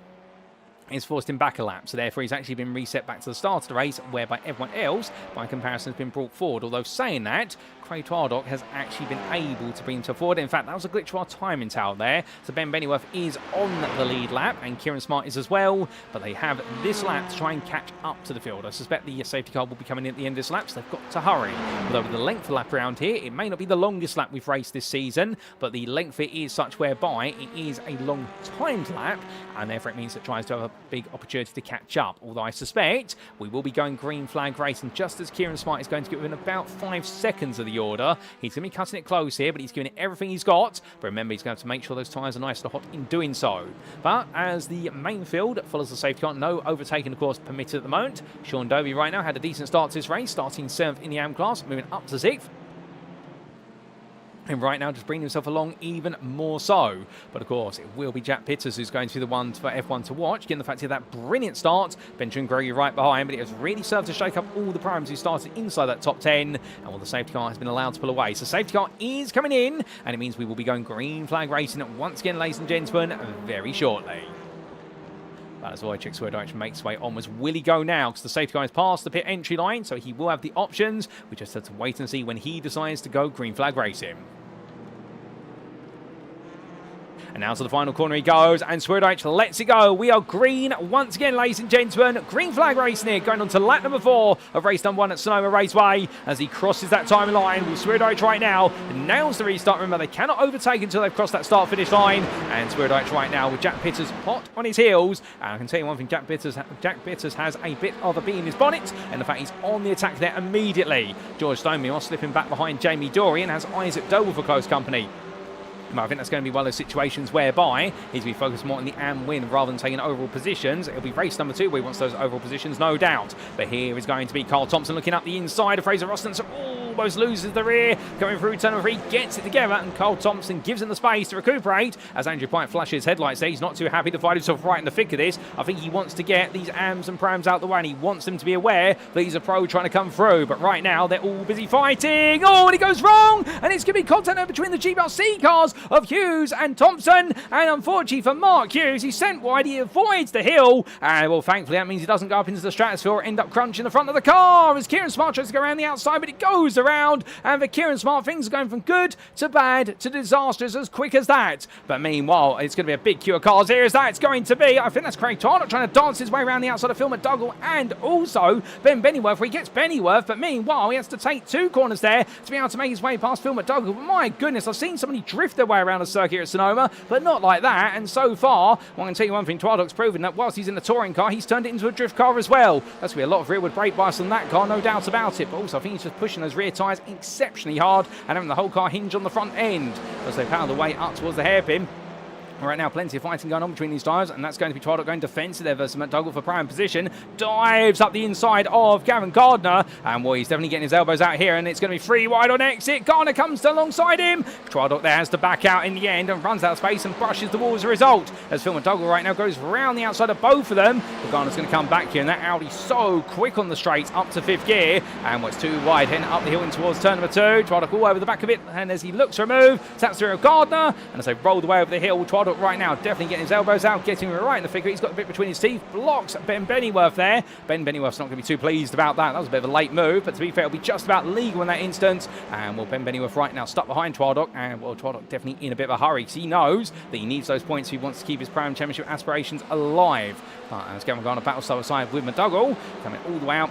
It's forced him back a lap, so therefore he's actually been reset back to the start of the race, whereby everyone else, by comparison, has been brought forward. Although saying that, Craig Twardock has actually been able to bring himself forward. In fact, that was a glitch for our timing tower there. So Ben Pennyworth is on the lead lap, and Kieran Smart is as well, but they have this lap to try and catch up to the field. I suspect the safety car will be coming in at the end of this lap, so they've got to hurry. Although with the length of the lap around here, it may not be the longest lap we've raced this season, but the length it is such whereby it is a long timed lap, and therefore it means that drivers do have a big opportunity to catch up. Although I suspect we will be going green flag racing just as Kieran Smart is going to get within about 5 seconds of the order. He's going to be cutting it close here, but he's giving it everything he's got. But remember, he's going to have to make sure those tyres are nice and hot in doing so. But as the main field follows the safety car, no overtaking, of course, permitted at the moment. Sean Doby right now had a decent start to this race, starting 7th in the AM class, moving up to 6th. And right now, just bringing himself along even more so. But of course, it will be Jack Pitters who's going to be the one for F1 to watch, given the fact of that brilliant start. Benjamin Gregory right behind, but it has really served to shake up all the primes who started inside that top 10. And well, the safety car has been allowed to pull away. So safety car is coming in, and it means we will be going green flag racing once again, ladies and gentlemen, very shortly. But as Wojciech Swirydowicz makes way onwards, will he go now? Because the safety car is past the pit entry line, so he will have the options. We just have to wait and see when he decides to go green flag racing. And now to the final corner he goes, and Swirydowicz lets it go. We are green once again, ladies and gentlemen. Green flag racing here, going on to lap number 4 of race number 1 at Sonoma Raceway. As he crosses that time line, with Swirydowicz right now nails the restart. Remember, they cannot overtake until they've crossed that start-finish line. And Swirydowicz right now with Jack Pitters hot on his heels. And I can tell you one thing, Jack Pitters has a bit of a bee in his bonnet, and the fact he's on the attack there immediately. George Stoney slipping back behind Jamie Dory and has Isaac Doble for close company. I think that's going to be one of those situations whereby he's going to be focused more on the win rather than taking overall positions. It'll be race number 2 where he wants those overall positions, no doubt. But here is going to be Carl Thompson looking up the inside of Fraser Roston. So almost loses the rear. Going through turn number 3, gets it together, and Carl Thompson gives him the space to recuperate. As Andrew Pike flashes headlights there, he's not too happy to find himself right in the thick of this. I think he wants to get these AMs and Prams out the way, and he wants them to be aware that he's a pro trying to come through. But right now, they're all busy fighting. Oh, and it goes wrong! And it's going to be contact between the GBRC cars of Hughes and Thompson, and unfortunately for Mark Hughes, he's sent wide, he avoids the hill, and well, thankfully that means he doesn't go up into the stratosphere or end up crunching the front of the car as Kieran Smart tries to go around the outside, but it goes around, and for Kieran Smart, things are going from good to bad to disastrous as quick as that. But meanwhile, it's going to be a big queue of cars here as that's going to be. I think that's Craig Tarnock trying to dance his way around the outside of Phil McDougall, and also Ben Bennyworth, where he gets Bennyworth, but meanwhile, he has to take 2 corners there to be able to make his way past Phil McDougall. But my goodness, I've seen somebody drift their way around the circuit at Sonoma, but not like that. And so far, well, I can tell you one thing, Twardock's proven that whilst he's in a touring car, he's turned it into a drift car as well. That's going to be a lot of rearward brake bias on that car, no doubt about it. But also, I think he's just pushing those rear tyres exceptionally hard and having the whole car hinge on the front end as they power the way up towards the hairpin. Right now, plenty of fighting going on between these tyres, and that's going to be Twardock going defensive there versus McDougall for prime position. Dives up the inside of Gavin Gardner, and well, he's definitely getting his elbows out here, and it's going to be 3 wide on exit. Gardner comes alongside him. Twardock there has to back out in the end and runs out of space and brushes the wall as a result. As Phil McDougall right now goes round the outside of both of them, but Gardner's going to come back here, and that Audi so quick on the straight up to 5th gear, and what's 2 wide heading up the hill in towards turn number 2. Twardock all over the back of it, and as he looks for a move, taps through Gardner, and as they roll the way over the hill, Twardock right now definitely getting his elbows out, getting right in the figure. He's got a bit between his teeth, blocks Ben Bennyworth there. Ben Bennyworth's not going to be too pleased about that. That was a bit of a late move, but to be fair, it'll be just about legal in that instance. And well, Ben Bennyworth right now stuck behind Twardock, and well, Twardock definitely in a bit of a hurry because he knows that he needs those points if he wants to keep his Pro-Am Championship aspirations alive. But as Gavin Gardner battles side by side with McDougall, coming all the way out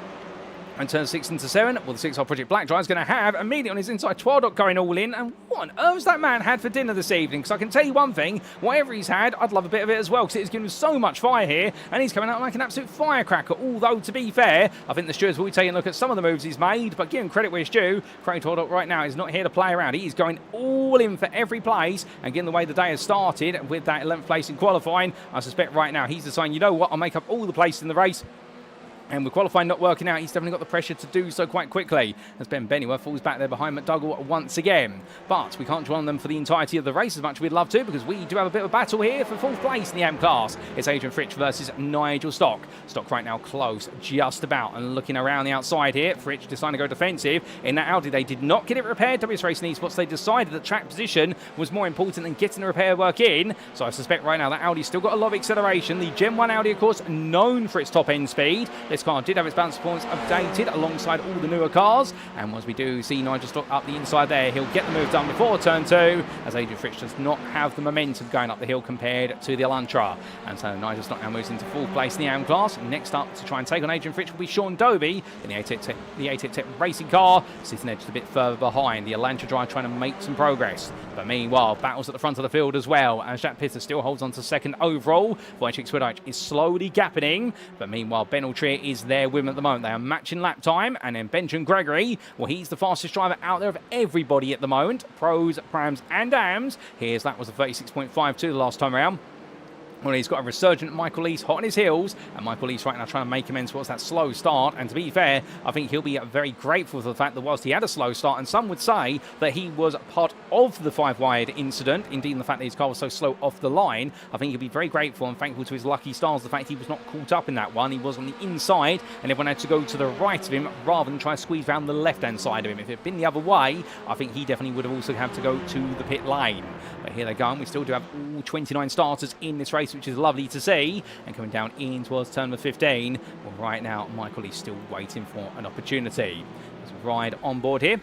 and turn 6 into 7, well, the 6-hole Project Black Drive is going to have immediately on his inside Twardock going all in. And what on earth's that man had for dinner this evening? Because I can tell you one thing, whatever he's had, I'd love a bit of it as well, because it's given him so much fire here, and he's coming out like an absolute firecracker. Although, to be fair, I think the stewards will be taking a look at some of the moves he's made, but give him credit where it's due. Craig Twardock right now is not here to play around. He's going all in for every place, and given the way the day has started with that 11th place in qualifying, I suspect right now he's deciding, you know what, I'll make up all the places in the race. And with qualifying not working out, he's definitely got the pressure to do so quite quickly, as Ben Bennyworth falls back there behind McDougall once again. But we can't dwell on them for the entirety of the race as much as we'd love to, because we do have a bit of a battle here for 4th place in the AM class. It's Adrian Fritsch versus Nigel Stock. Stock right now close, just about, and looking around the outside here. Fritsch deciding to go defensive. In that Audi, they did not get it repaired. WS Racing Esports, they decided that track position was more important than getting the repair work in. So I suspect right now that Audi's still got a lot of acceleration. The Gen 1 Audi, of course, known for its top-end speed. This car did have its balance points updated alongside all the newer cars, and once we do see Nigel Stock up the inside there, he'll get the move done before turn 2, as Adrian Fritsch does not have the momentum going up the hill compared to the Elantra. And so Nigel Stock now moves into 4th place in the AM class. Next up to try and take on Adrian Fritsch will be Sean Doby in the A-Tech Tech racing car, sitting there just a bit further behind. The Elantra drive trying to make some progress. But meanwhile, battles at the front of the field as well, as Jack Pitters still holds on to 2nd overall. Wojciech Swirydowicz is slowly gapping, but meanwhile Ben Altrier is there with him at the moment. They are matching lap time, and then Benjamin Gregory, well, he's the fastest driver out there of everybody at the moment, pros, prams and AMs. That was a 36.52 the last time around. Well, he's got a resurgent Michael East hot on his heels, and Michael East right now trying to make amends towards that slow start. And to be fair, I think he'll be very grateful for the fact that whilst he had a slow start, and some would say that he was part of the 5-wide incident, indeed the fact that his car was so slow off the line, I think he'll be very grateful and thankful to his lucky stars, the fact he was not caught up in that one. He was on the inside, and everyone had to go to the right of him rather than try to squeeze around the left-hand side of him. If it had been the other way, I think he definitely would have also had to go to the pit lane. But here they go, and we still do have all 29 starters in this race, which is lovely to see. And coming down in towards turn number 15, well, right now Michael is still waiting for an opportunity. Let's ride on board here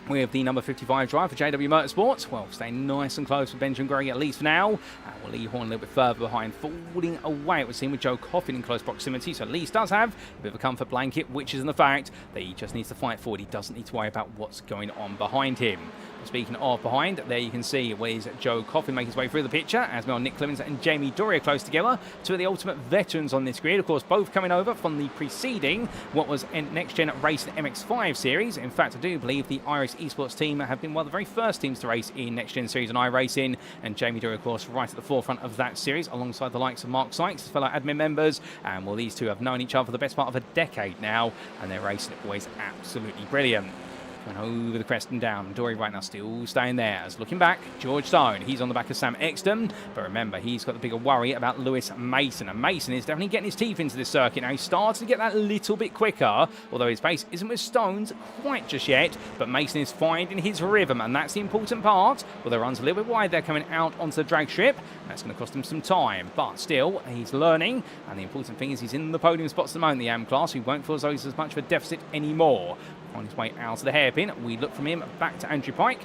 with the number 55 drive for JW Motorsports. Well, staying nice and close with Benjamin Gregg, at least for now. And we'll Lee Horn a little bit further behind, falling away, it would seem, with Joe Coffin in close proximity. So at least does have a bit of a comfort blanket, which is in the fact that he just needs to fight forward. He doesn't need to worry about what's going on behind him. Speaking of behind, there you can see where's Joe Coffin making his way through the picture, as well Nick Clemens and Jamie Doria close together. Two of the ultimate veterans on this grid, of course, both coming over from the preceding, what was NXTGEN Racing MX5 series. In fact, I do believe the iRacing esports team have been one of the very first teams to race in NXTGEN series and iRacing, and Jamie Doria, of course, right at the forefront of that series, alongside the likes of Mark Sykes, his fellow admin members. And well, these two have known each other for the best part of a decade now, and their racing always absolutely brilliant. Over the crest and down. Dory right now still staying there. As looking back, George Stone. He's on the back of Sam Exton. But remember, he's got the bigger worry about Lewis Mason. And Mason is definitely getting his teeth into this circuit. Now, he's starting to get that a little bit quicker, although his pace isn't with Stone's quite just yet. But Mason is finding his rhythm, and that's the important part. Well, the run's a little bit wide. They're coming out onto the drag strip. That's going to cost him some time. But still, he's learning. And the important thing is he's in the podium spots at the moment, the AM class. He won't feel as though he's as much of a deficit anymore. On his way out of the hairpin, we look from him back to Andrew Pike,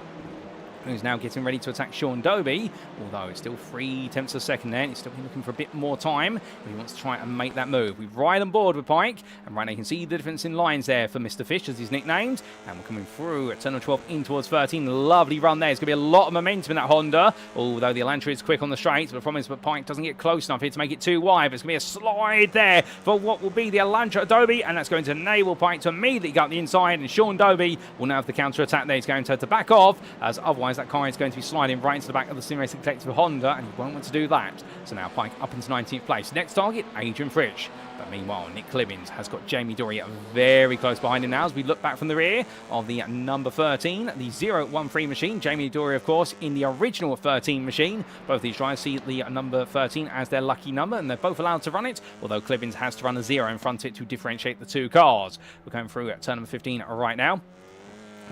who's now getting ready to attack Sean Doby, although it's still 3/10 of a second there, and he's still looking for a bit more time if he wants to try and make that move. We ride on board with Pike, and right now you can see the difference in lines there for Mr. Fish, as he's nicknamed, and we're coming through at turn 12 in towards 13. Lovely run there. It's going to be a lot of momentum in that Honda, although the Elantra is quick on the straights, but the problem is that Pike doesn't get close enough here to make it too wide. But it's going to be a slide there for what will be the Elantra Doby, and that's going to enable Pike to immediately go up the inside, and Sean Doby will now have the counter-attack there. He's going to have to back off, as otherwise that car is going to be sliding right into the back of the Sim Racing Collective Honda, and he won't want to do that. So now Pike up into 19th place. Next target, Adrian Fritsch. But meanwhile, Nick Clemens has got Jamie Doria very close behind him now, as we look back from the rear of the number 13, the 013 machine. Jamie Doria, of course, in the original 13 machine. Both these drivers see the number 13 as their lucky number, and they're both allowed to run it, although Clemens has to run a 0 in front of it to differentiate the two cars. We're going through at turn number 15 right now,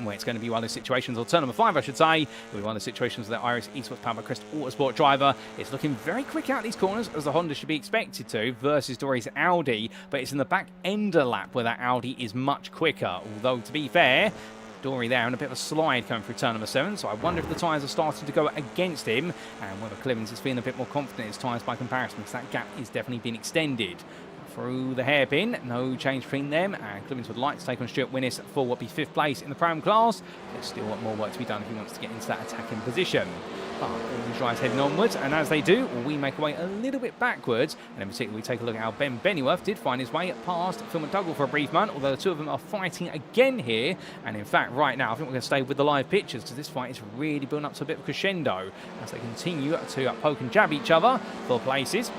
where it's going to be one of those situations, or turn number 5 I should say, will be one of the situations that iRacing esports powered by Crest Autosport driver is looking very quick out these corners, as the Honda should be expected to, versus Dory's Audi, but it's in the back ender lap where that Audi is much quicker, although to be fair, Dory there and a bit of a slide coming through turn number 7, so I wonder if the tyres are starting to go against him, and whether Clemens is feeling a bit more confident in his tyres by comparison, because that gap is definitely been extended. Through the hairpin, no change between them, and Clemens would like to take on Stuart Winnis for what would be 5th place in the Pram class. There's still more work to be done if he wants to get into that attacking position. But all these drivers heading onwards, and as they do, we make our way a little bit backwards, and in particular we take a look at how Ben Bennyworth did find his way past Phil McDougall for a brief moment, although the two of them are fighting again here, and in fact right now I think we're going to stay with the live pictures, because this fight is really building up to a bit of a crescendo as they continue to poke and jab each other for places.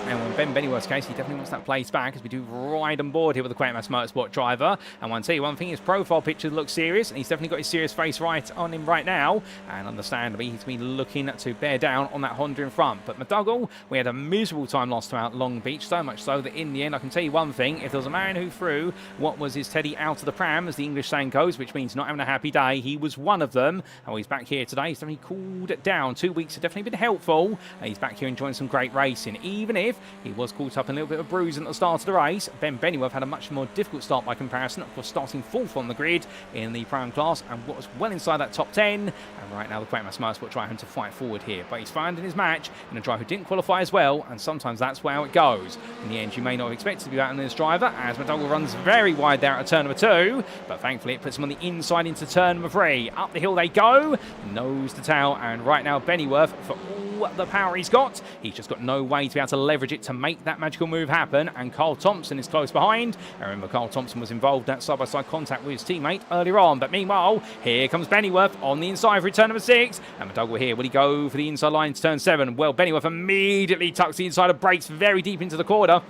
And in Ben Bennyworth's case, he definitely wants that place back, as we do ride on board here with the Quatermass Motorsport driver. And I'll tell you one thing, his profile picture looks serious, and he's definitely got his serious face right on him right now. And understandably, he's been looking to bear down on that Honda in front. But McDougall, we had a miserable time lost to out Long Beach, so much so that in the end, I can tell you one thing, if there was a man who threw what was his teddy out of the pram, as the English saying goes, which means not having a happy day, he was one of them. And he's back here today. He's definitely cooled it down. 2 weeks have definitely been helpful. And he's back here enjoying some great racing, even if he was caught up in a little bit of bruising at the start of the race. Ben Bennyworth had a much more difficult start by comparison, of course starting 4th on the grid in the Pram class, and was well inside that top 10. And right now the Quatermass Motorsport driver having to fight forward here, but he's found in his match in a driver who didn't qualify as well, and sometimes that's how it goes. In the end, you may not have expected to be battling this driver, as McDougall runs very wide there at turn number 2, but thankfully it puts him on the inside into turn number 3. Up the hill they go, nose to tail, and right now Bennyworth, for all the power he's got, he's just got no way to be able to leverage leverage it to make that magical move happen, and Carl Thompson is close behind. And remember, Carl Thompson was involved in that side-by-side contact with his teammate earlier on. But meanwhile, here comes Bennyworth on the inside for turn number 6. And McDougall here, will he go for the inside line to turn 7? Well, Bennyworth immediately tucks the inside of brakes very deep into the corner.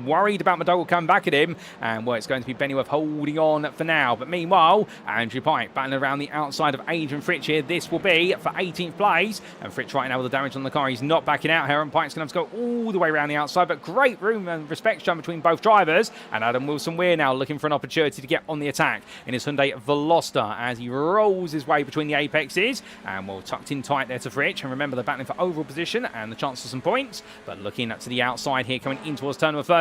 Worried about McDougall coming back at him, and well, it's going to be Bennyworth holding on for now. But meanwhile, Andrew Pike battling around the outside of Adrian Fritsch here. This will be for 18th place, and Fritsch right now with the damage on the car, he's not backing out here, and Pike's going to have to go all the way around the outside, but great room and respect shown between both drivers. And Adam Wilson-Weir now looking for an opportunity to get on the attack in his Hyundai Veloster as he rolls his way between the apexes, and well, tucked in tight there to Fritsch. And remember, they're battling for overall position and the chance for some points, but looking to the outside here, coming in towards turn number 13,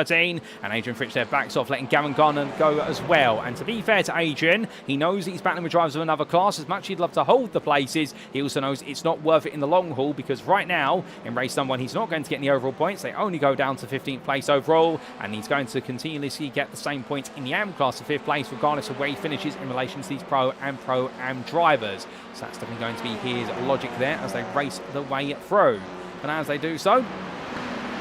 and Adrian Fritsch there backs off, letting Gavin Garner go as well. And to be fair to Adrian, he knows that he's battling with drivers of another class. As much as he'd love to hold the places, he also knows it's not worth it in the long haul, because right now in race number 1 he's not going to get any overall points. They only go down to 15th place overall, and he's going to continuously get the same points in the AM class of 5th place regardless of where he finishes in relation to these Pro-Am drivers. So that's definitely going to be his logic there as they race the way through. And as they do so,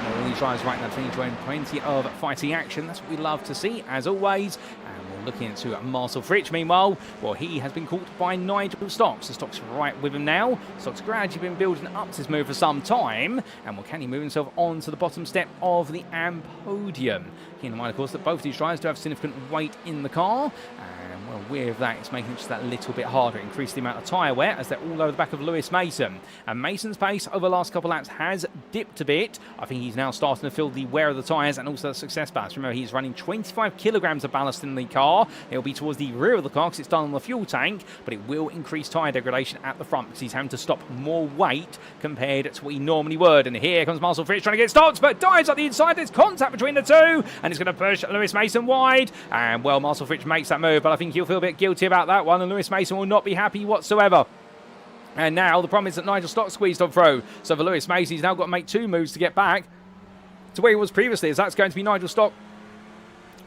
all these drivers right now enjoying plenty of fighting action. That's what we love to see, as always. And we're looking into Marcel Fritsch. Meanwhile, well, he has been caught by Nigel Stocks. The Stocks right with him now. Stocks gradually been building up to this move for some time. And well, can he move himself onto the bottom step of the AM podium? Keep in mind, of course, that both these drivers do have significant weight in the car. And well, with that, it's making it just that little bit harder. Increase the amount of tyre wear as they're all over the back of Lewis Mason. And Mason's pace over the last couple of laps has dipped a bit. I think he's now starting to feel the wear of the tyres and also the success ballast. Remember, he's running 25 kilograms of ballast in the car. It'll be towards the rear of the car because it's done on the fuel tank, but it will increase tyre degradation at the front because he's having to stop more weight compared to what he normally would. And here comes Marcel Fritsch trying to get stopped, but dives up the inside. There's contact between the two, and it's going to push Lewis Mason wide. And well, Marcel Fritsch makes that move, but I think he'll feel a bit guilty about that one, and Lewis Mason will not be happy whatsoever. And now the problem is that Nigel Stock squeezed on through. So for Lewis Mason, he's now got to make 2 moves to get back to where he was previously, as that's going to be Nigel Stock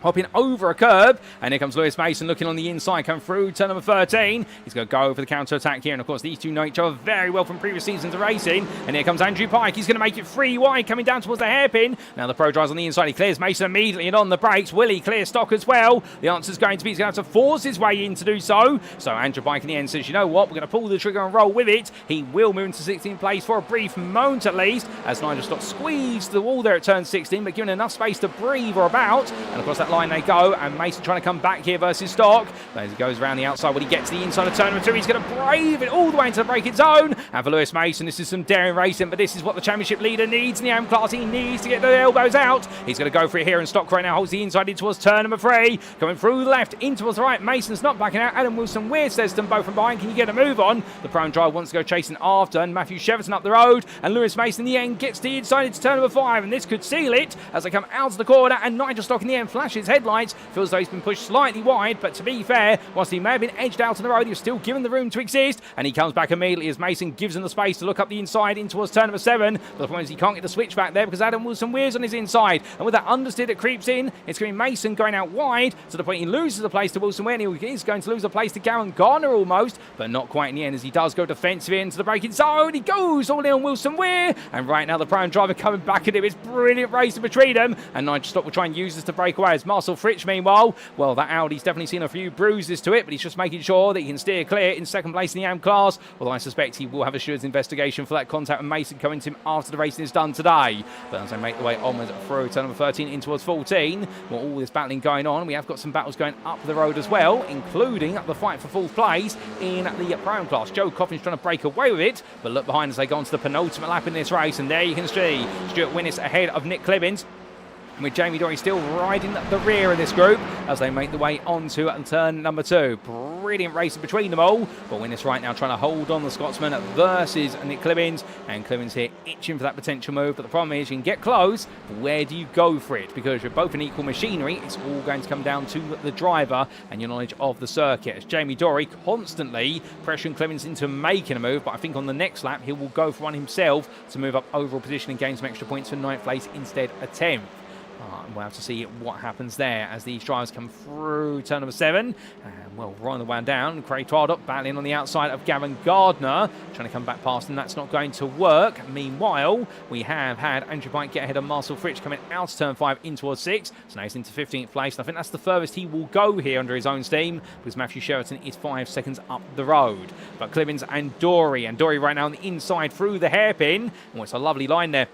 hopping over a curb. And here comes Lewis Mason looking on the inside, come through turn number 13. He's going to go for the counter-attack here. And, of course, these two know each other very well from previous seasons of racing. And here comes Andrew Pike. He's going to make it 3 wide, coming down towards the hairpin. Now the pro drives on the inside. He clears Mason immediately and on the brakes. Will he clear Stock as well? The answer is going to be he's going to have to force his way in to do so. So Andrew Pike in the end says, you know what, we're going to pull the trigger and roll with it. He will move into 16th place for a brief moment at least, as Nigel Stock squeezed the wall there at turn 16, but given enough space to breathe or about. And, of course, that line they go. And Mason trying to come back here versus Stock. As he goes around the outside, when he gets to the inside of turn number 2, he's going to brave it all the way into the braking zone. And for Lewis Mason, this is some daring racing, but this is what the championship leader needs in the AM class. He needs to get the elbows out. He's going to go for it here, and Stock right now holds the inside in towards turn number 3. Coming through the left, in towards the right. Mason's not backing out. Adam Wilson-Weir says to them both from behind, can you get a move on? The pro and driver wants to go chasing after, and Matthew Cheverton up the road. And Lewis Mason in the end gets to the inside into turn number 5, and this could seal it as they come out of the corner. And Nigel Stock in the end flashes headlights. Feels though he's been pushed slightly wide, but to be fair, whilst he may have been edged out on the road, he was still given the room to exist, and he comes back immediately as Mason gives him the space to look up the inside in towards turn number 7. But the point is he can't get the switch back there because Adam Wilson-Weir's on his inside, and with that understeer that creeps in, it's going to be Mason going out wide to the point he loses the place to Wilson-Weir. He is going to lose the place to Gavin Garner almost, but not quite in the end as he does go defensive into the braking zone. He goes all in on Wilson-Weir, and right now the pro and driver coming back at him. It's brilliant racing between them, and Nigel Stock will try and use this to break away as Marcel Fritsch, meanwhile, well, that Audi's definitely seen a few bruises to it, but he's just making sure that he can steer clear in second place in the AM class, although I suspect he will have a Stewards investigation for that contact with Mason coming to him after the racing is done today. But as they make the way onwards through turn number 13 in towards 14, well, all this battling going on, we have got some battles going up the road as well, including the fight for 4th place in the Pro class. Joe Coffin's trying to break away with it, but look behind as they go on to the penultimate lap in this race, and there you can see Stuart Winnis ahead of Nick Clibbins, with Jamie Dory still riding the rear of this group as they make the way onto turn number 2. Brilliant racing between them all, but Winnis right now trying to hold on the Scotsman versus Nick Clibbins, and Clibbins here itching for that potential move, but the problem is you can get close, but where do you go for it? Because you're both in equal machinery, it's all going to come down to the driver and your knowledge of the circuit. As Jamie Dory constantly pressuring Clibbins into making a move, but I think on the next lap he will go for one himself to move up overall position and gain some extra points for 9th place instead of 10th. We'll have to see what happens there as these drivers come through turn number 7. And well, right on the way down, Craig Twardock battling on the outside of Gavin Gardner, trying to come back past him. That's not going to work. Meanwhile, we have had Andrew Pike get ahead of Marcel Fritsch coming out of turn 5 in towards 6. So now he's into 15th place. And I think that's the furthest he will go here under his own steam, because Matthew Sheraton is 5 seconds up the road. But Clibbins and Dory right now on the inside through the hairpin. Oh, it's a lovely line there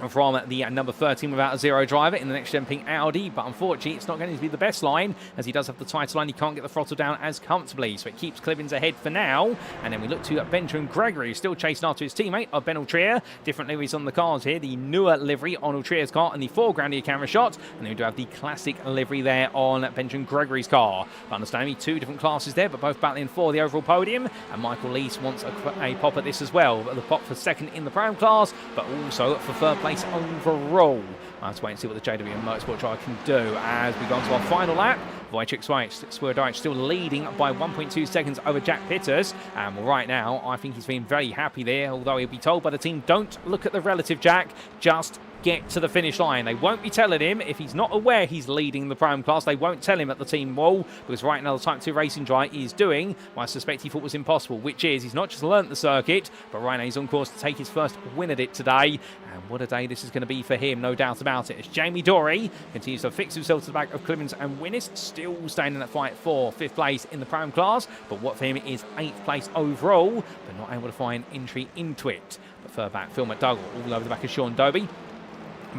from the number 13 without a 0 driver in the NXTGEN pink Audi, but unfortunately it's not going to be the best line, as he does have the title line. He can't get the throttle down as comfortably, so it keeps Clibbins ahead for now. And then we look to Benjamin Gregory, who's still chasing after his teammate of Ben Altrier. Different liveries on the cars here, the newer livery on Altrier's car and the foreground of your camera shot, and then we do have the classic livery there on Benjamin Gregory's car. But understandably, 2 different classes there, but both battling for the overall podium, and Michael Lees wants a pop at this as well. The pop for second in the Prime class, but also for third place overall. I'll have to wait and see what the JW Motorsport driver can do as we go on to our final lap. Wojciech Swirydowicz still leading by 1.2 seconds over Jack Pitters. And right now, I think he's been very happy there, although he'll be told by the team, don't look at the relative, Jack, just get to the finish line. They won't be telling him if he's not aware he's leading the Prime class. They won't tell him at the team wall, because right now the Type 2 racing driver is doing what I suspect he thought was impossible, which is he's not just learnt the circuit, but right now he's on course to take his first win at it today. And what a day this is going to be for him, no doubt about it. As Jamie Dory continues to fix himself to the back of Clibbins and Winnis, still staying in that fight for 5th place in the Prime class, but what for him is 8th place overall, but not able to find entry into it. But further back, Phil McDougall all over the back of Sean Doby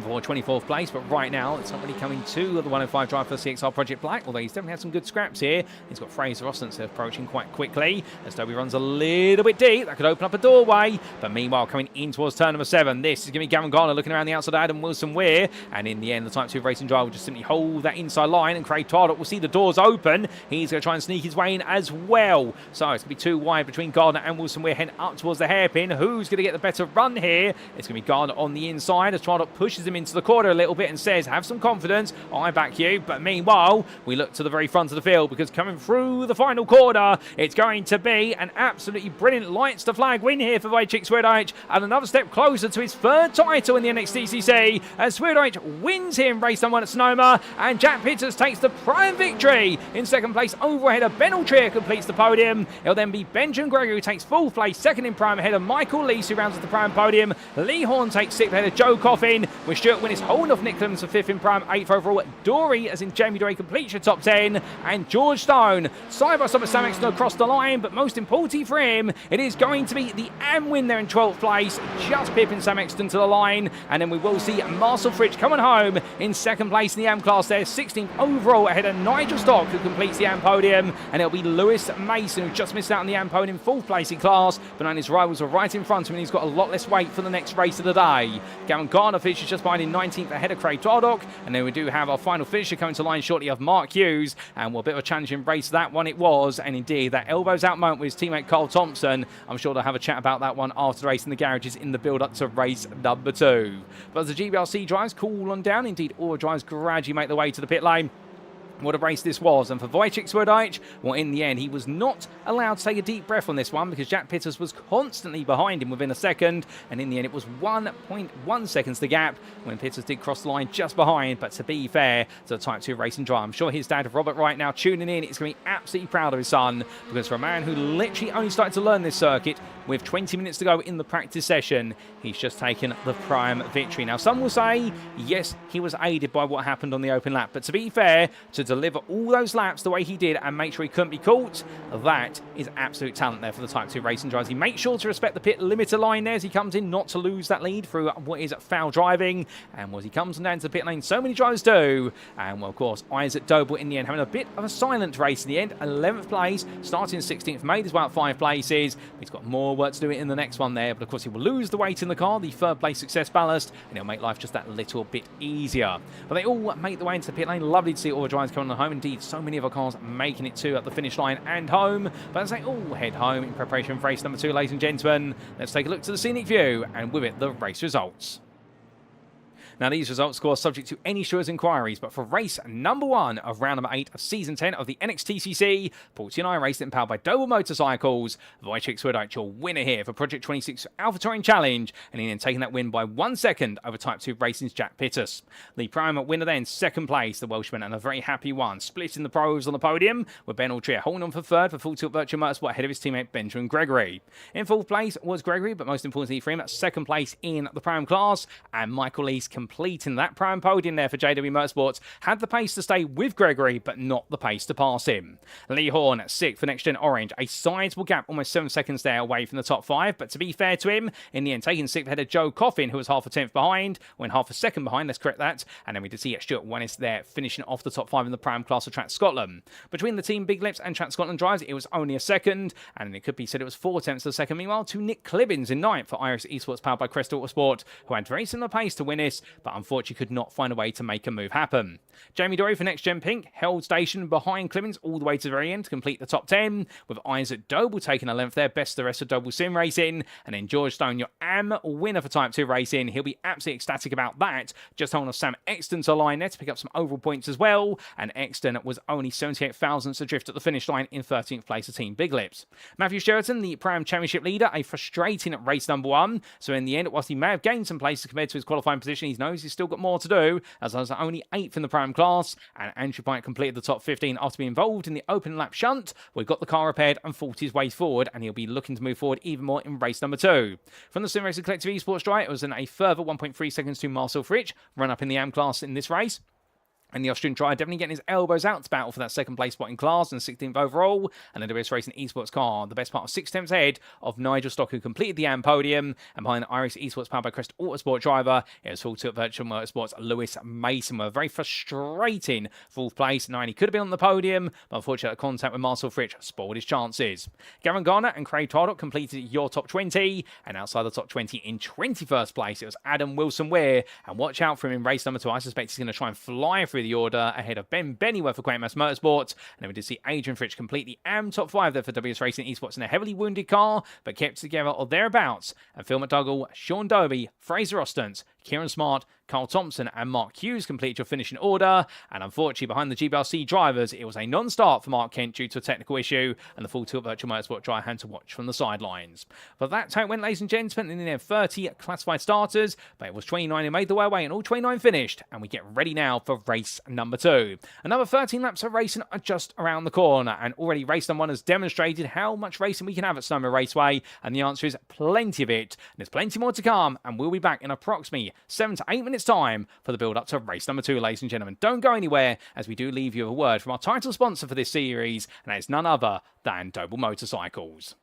for 24th place, but right now it's not really coming to the 105 drive for the CXR Project Black, although he's definitely had some good scraps here. He's got Fraser Rossens approaching quite quickly as Doby runs a little bit deep. That could open up a doorway, but meanwhile coming in towards turn number 7, this is going to be Gavin Gardner looking around the outside of Adam Wilson-Weir, and in the end the Type 2 racing driver will just simply hold that inside line, and Craig Twardock will see the doors open. He's going to try and sneak his way in as well, so it's going to be 2 wide between Gardner and Wilson-Weir heading up towards the hairpin. Who's going to get the better run here? It's going to be Gardner on the inside as Twardock pushes him into the corner a little bit and says, have some confidence, I back you. But meanwhile, we look to the very front of the field, because coming through the final corner, it's going to be an absolutely brilliant lights to flag win here for Wojciech Swirydowicz, and another step closer to his 3rd title in the NXTCC, as Swirydowicz wins here in race number 1 at Sonoma, and Jack Pitters takes the Prime victory. In 2nd place, overhead of Ben Altrier completes the podium. It'll then be Benjamin Gregory who takes 4th place, 2nd in Prime, ahead of Michael Lees, who rounds the Prime podium. Lee Horn takes 6th ahead of Joe Coffin, with Stuart Winnis holding off Nick Clemens for 5th in Prime, 8th overall. Dory, as in Jamie Dory, completes your top 10, and George Stone side by side with Sam Exton across the line, but most importantly for him, it is going to be the AM win there in 12th place, just pipping Sam Exton to the line. And then we will see Marcel Fritsch coming home in 2nd place in the AM class there, 16th overall, ahead of Nigel Stock, who completes the AM podium, and it'll be Lewis Mason, who just missed out on the AM podium, 4th place in class, but none of his rivals are right in front of him, and he's got a lot less weight for the next race of the day. Gavin Gardner finishes just behind in 19th ahead of Craig Twardock, and then we do have our final finisher coming to line shortly of Mark Hughes, and well, a bit of a challenging race that one it was, and indeed that elbows out moment with his teammate Carl Thompson. I'm sure they'll have a chat about that one after the race in the garages in the build up to race number 2. But as the GBRC drives cool on down, indeed all drives gradually make their way to the pit lane. What a race this was, and for Wojciech Swirydowicz, well, in the end, he was not allowed to take a deep breath on this one, because Jack Pitters was constantly behind him within a second, and in the end, it was 1.1 seconds the gap when Pitters did cross the line just behind. But to be fair to the Type 2 racing driver, I'm sure his dad, Robert, right now tuning in, is going to be absolutely proud of his son, because for a man who literally only started to learn this circuit with 20 minutes to go in the practice session, he's just taken the Prime victory. Now, some will say, yes, he was aided by what happened on the open lap, but to be fair, to deliver all those laps the way he did and make sure he couldn't be caught, that is absolute talent there for the Type 2 racing drivers. He makes sure to respect the pit limiter line there as he comes in, not to lose that lead through what is foul driving, and as he comes down to the pit lane, so many drivers do. And well, of course, Isaac Doble in the end having a bit of a silent race in the end, 11th place, starting 16th, made his way up 5 places. He's got more work to do in the next one there, but of course he will lose the weight in the car, the 3rd place success ballast, and it'll make life just that little bit easier. But they all make the way into the pit lane. Lovely to see all the drivers coming on home. Indeed, so many of our cars making it to at the finish line and home. But as they all head home in preparation for race number 2, ladies and gentlemen, let's take a look to the scenic view and with it the race results. Now, these results, of course, subject to any insurers' inquiries, but for race number 1 of round number 8 of season 10 of the NXTCC, brought to you on iRacing, powered by Doble Motorcycles, Wojciech Swirydowicz, your winner here for Project 26 Alpha Touring Challenge, and he then taking that win by 1 second over Type 2 Racing's Jack Pittus. The prime winner then, second place, the Welshman, and a very happy one, splitting the pros on the podium, with Ben Altrier holding on for third for Full Tilt Virtual Motorsport ahead of his teammate Benjamin Gregory. In fourth place was Gregory, but most importantly for him, second place in the prime class, and Michael Lees completing that prime podium there for JW Motorsports, had the pace to stay with Gregory, but not the pace to pass him. Lee Horn, 6th for NXTGEN Orange, a sizable gap, almost 7 seconds there away from the top 5, but to be fair to him, in the end, taking 6th ahead of Joe Coffin, who was half a 10th behind, went half a second behind, let's correct that, and then we did see Stuart Wennis there finishing off the top 5 in the prime class of Track Scotland. Between the Team Big Lips and Track Scotland drives, it was only a second, and it could be said it was 4 tenths of a second, meanwhile to Nick Clibbins in 9th for iRacing Esports powered by Crest Autosport, who had very similar pace to Winnis, but unfortunately could not find a way to make a move happen. Jamie Dory for NXTGEN Pink held station behind Clibbins all the way to the very end to complete the top 10, with Isaac Doble taking a length there, best of the rest of Doble Sim Racing, and then George Stone, your AM winner for Type 2 Racing. He'll be absolutely ecstatic about that, just holding off Sam Exton to line there to pick up some overall points as well, and Exton was only 78 thousandths adrift at the finish line in 13th place of Team Big Lips. Matthew Sheraton, the Pram Championship leader, a frustrating race number 1, so in the end, whilst he may have gained some places compared to his qualifying position, he knows he's still got more to do, as I was only 8th in the Pram class, and Andrew Pike completed the top 15 after being involved in the open lap shunt, where he got the car repaired and fought his way forward, and he'll be looking to move forward even more in race number 2. From the Sim Racing Collective Esports drive, it was in a further 1.3 seconds to Marcel Fritsch, run up in the AM class in this race. And the Austrian driver definitely getting his elbows out to battle for that second place spot in class and 16th overall. And then the WS Racing Esports car, the best part of 6 attempts ahead of Nigel Stock, who completed the AM podium. And behind the iRacing Esports powered by Crest Autosport driver, it was Full Tilt Virtual Motorsports Lewis Mason with a very frustrating 4th place. 9, he could have been on the podium, but unfortunately, contact with Marcel Fritsch spoiled his chances. Gavin Garner and Craig Tardock completed your top 20. And outside the top 20 in 21st place, it was Adam Wilson Weir. And watch out for him in race number 2. I suspect he's going to try and fly through the order ahead of Ben Bennyworth for Great Mass Motorsports. And then we did see Adrian Fritsch complete the AM top 5 there for WS Racing Esports in a heavily wounded car, but kept together or thereabouts. And Phil McDougall, Sean Dobie, Fraser Ostens, Kieran Smart, Carl Thompson and Mark Hughes completed your finishing order, and unfortunately behind the GBRC drivers it was a non-start for Mark Kent due to a technical issue, and the Full Tilt Virtual Motorsport driver had to watch from the sidelines. But that's how it went, ladies and gentlemen. In the end, 30 classified starters, but it was 29 who made the way away and all 29 finished, and we get ready now for race number 2. Another 13 laps of racing are just around the corner, and already race number 1 has demonstrated how much racing we can have at Sonoma Raceway, and the answer is plenty of it, and there's plenty more to come, and we'll be back in approximately 7 to 8 minutes time for the build up to race number 2, ladies and gentlemen. Don't go anywhere, as we do leave you with a word from our title sponsor for this series, and that is none other than Doble Motorcycles.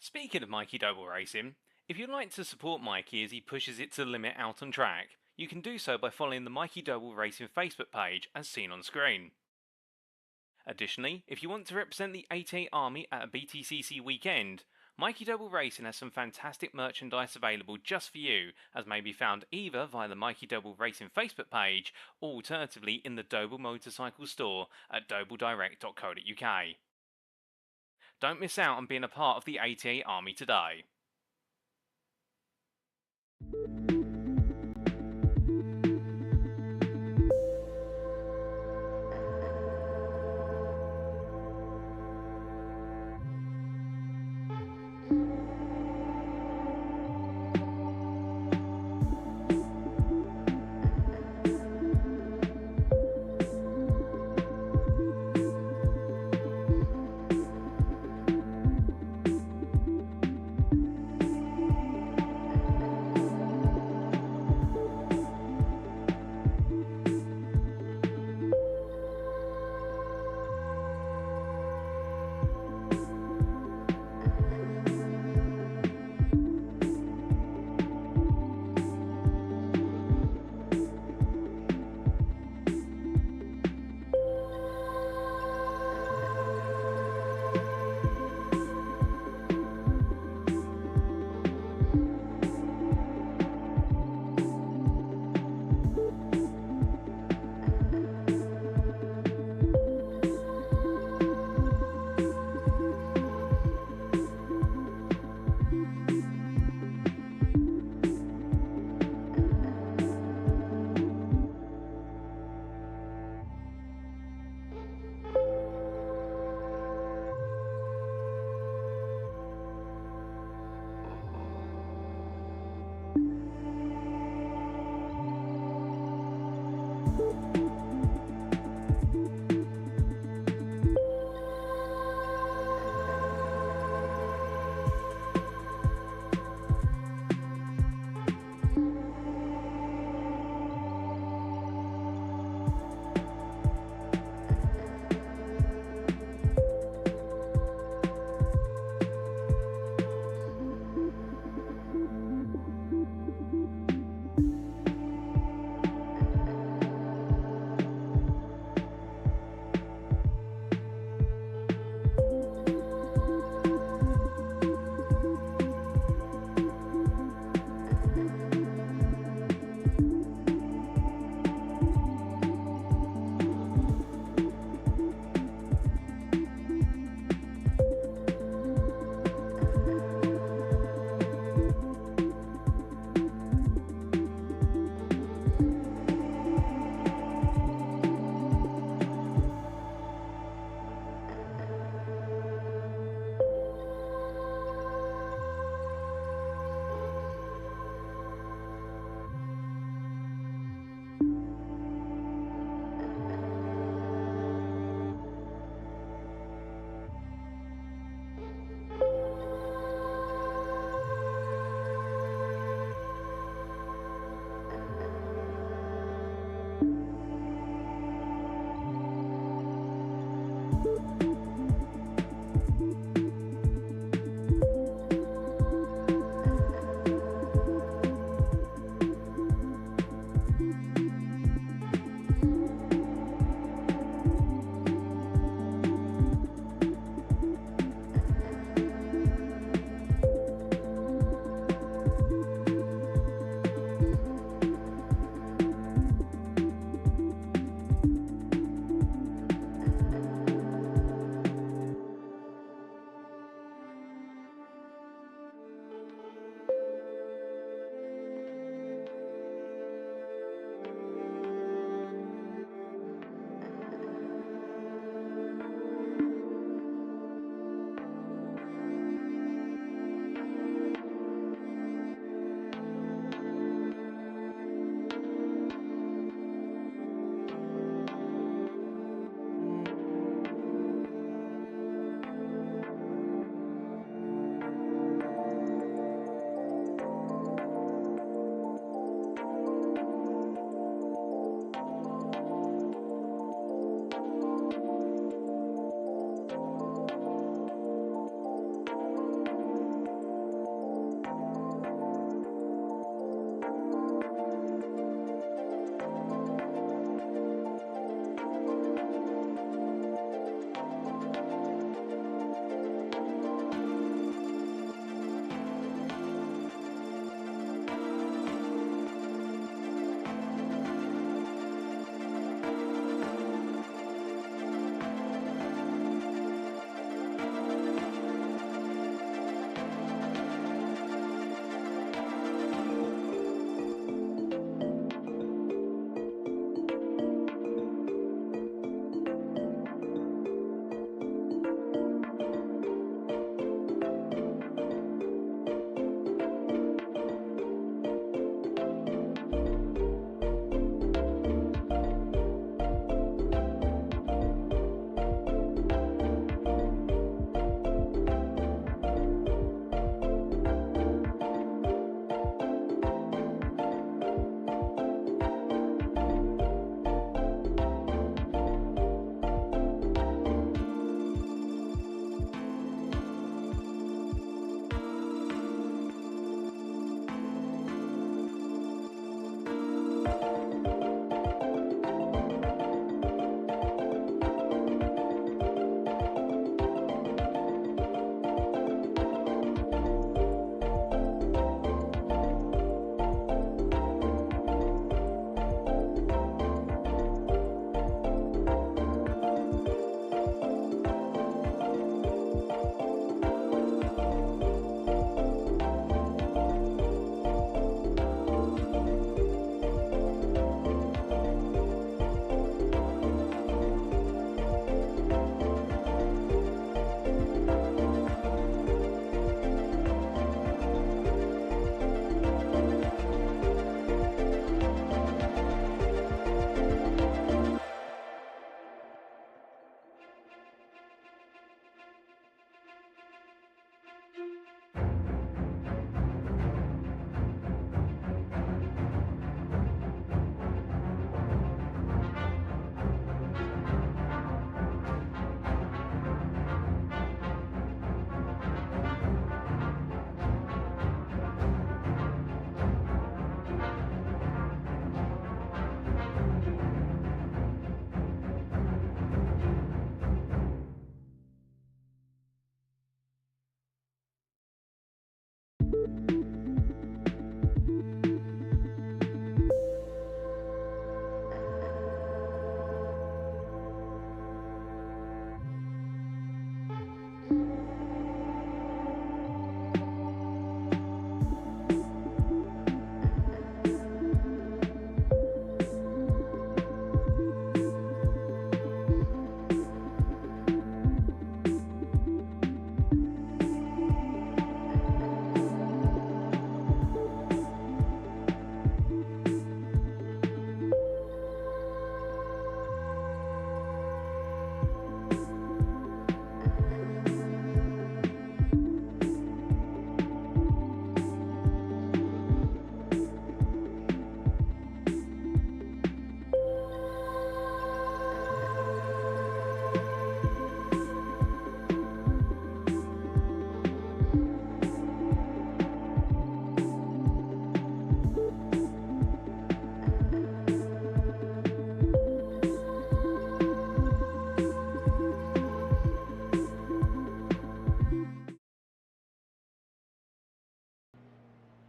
Speaking of Mikey Doble Racing, if you'd like to support Mikey as he pushes it to the limit out on track, you can do so by following the Mikey Doble Racing Facebook page as seen on screen. Additionally, if you want to represent the 88 Army at a BTCC weekend, Mikey Doble Racing has some fantastic merchandise available just for you, as may be found either via the Mikey Doble Racing Facebook page or alternatively in the Doble Motorcycles store at dobledirect.co.uk. Don't miss out on being a part of the 88 Army today.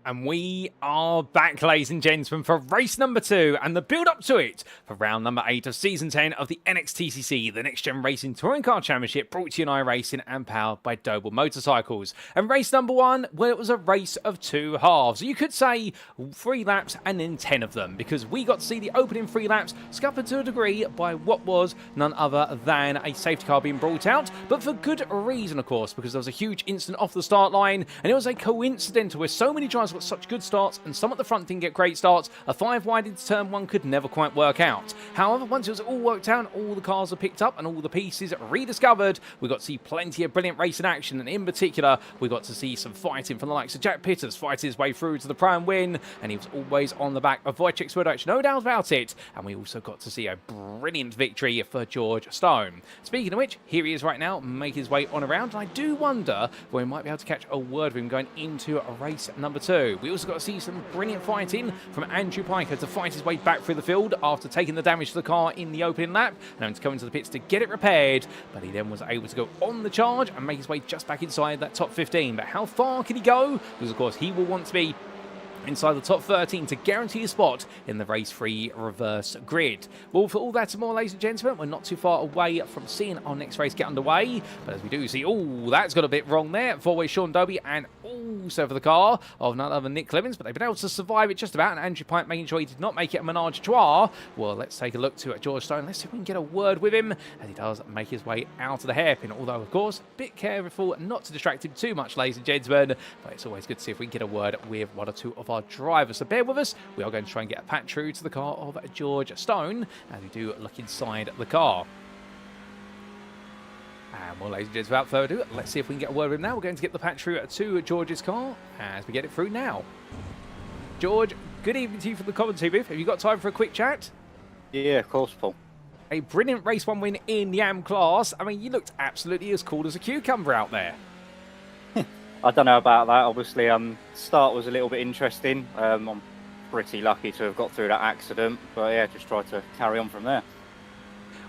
And we are back, ladies and gentlemen, for race number 2 and the build-up to it for round number 8 of Season 10 of the NXTCC, the Next Gen Racing Touring Car Championship, brought to you on iRacing and powered by Doble Motorcycles. And race number 1, well, it was a race of 2 halves. You could say 3 laps and then 10 of them, because we got to see the opening 3 laps scuppered to a degree by what was none other than a safety car being brought out, but for good reason, of course, because there was a huge incident off the start line, and it was a coincidental where so many drivers got such good starts and some at the front didn't get great starts. A 5 wide into turn 1 could never quite work out. However, once it was all worked out, all the cars were picked up and all the pieces rediscovered, we got to see plenty of brilliant racing action, and in particular we got to see some fighting from the likes of Jack Pitters fighting his way through to the prime win, and he was always on the back of Wojciech Swirydowicz, no doubt about it. And we also got to see a brilliant victory for George Stone. Speaking of which, here he is right now, making his way on around, and I do wonder where we might be able to catch a word with him going into race number 2. We also got to see some brilliant fighting from Andrew Piker to fight his way back through the field after taking the damage to the car in the opening lap and having to come into the pits to get it repaired, but he then was able to go on the charge and make his way just back inside that top 15. But how far can he go? Because of course he will want to be inside the top 13 to guarantee a spot in the race 3 reverse grid. Well, for all that and more, ladies and gentlemen, we're not too far away from seeing our next race get underway, but as we do see, oh, that's got a bit wrong there for Wojciech Doble, and also for the car of none other than Nick Clemens, but they've been able to survive it just about, and Andrew Pike making sure he did not make it a menage a trois. Well, let's take a look to George Stone. Let's see if we can get a word with him as he does make his way out of the hairpin, although of course a bit careful not to distract him too much, ladies and gentlemen, but it's always good to see if we can get a word with 1 or 2 of our drivers. So bear with us, we are going to try and get a pat true to the car of George Stone as we do look inside the car. And well, ladies and gents, without further ado, let's see if we can get a word with him now. We're going to get the patch through to George's car as we get it through now. George, good evening to you from the commentary booth. Have you got time for a quick chat? Yeah, of course, Paul. A brilliant race 1 win in the AM class. I mean, you looked absolutely as cool as a cucumber out there. I don't know about that. Obviously, start was a little bit interesting. I'm pretty lucky to have got through that accident, but yeah, just tried to carry on from there.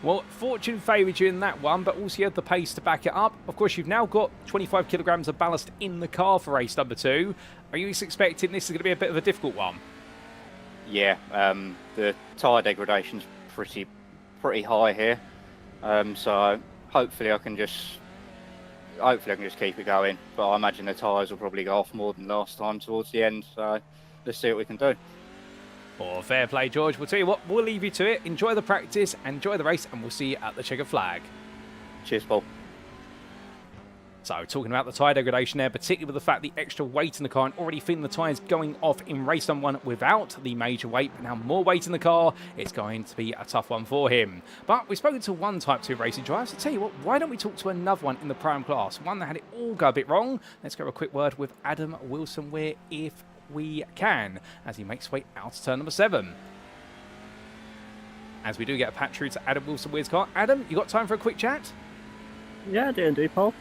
Well, fortune favoured you in that one, but also you had the pace to back it up. Of course, you've now got 25 kilograms of ballast in the car for race number 2. Are you expecting this is going to be a bit of a difficult one? Yeah, the tyre degradation's pretty high here, so hopefully I can just keep it going. But I imagine the tyres will probably go off more than last time towards the end, so let's see what we can do. Oh, fair play, George. We'll tell you what, we'll leave you to it. Enjoy the practice, enjoy the race, and we'll see you at the checkered flag. Cheers, Paul. So, talking about the tyre degradation there, particularly with the fact the extra weight in the car and already feeling the tyres going off in race number 1 without the major weight, but now more weight in the car, it's going to be a tough one for him. But we've spoken to one Type 2 racing driver, so tell you what, why don't we talk to another one in the prime class, one that had it all go a bit wrong. Let's go a quick word with Adam Wilson Weir if we can, as he makes his way out to turn number 7. As we do get a patch through to Adam Wilson Weir's car. Adam, you got time for a quick chat? Yeah, I do indeed, Paul.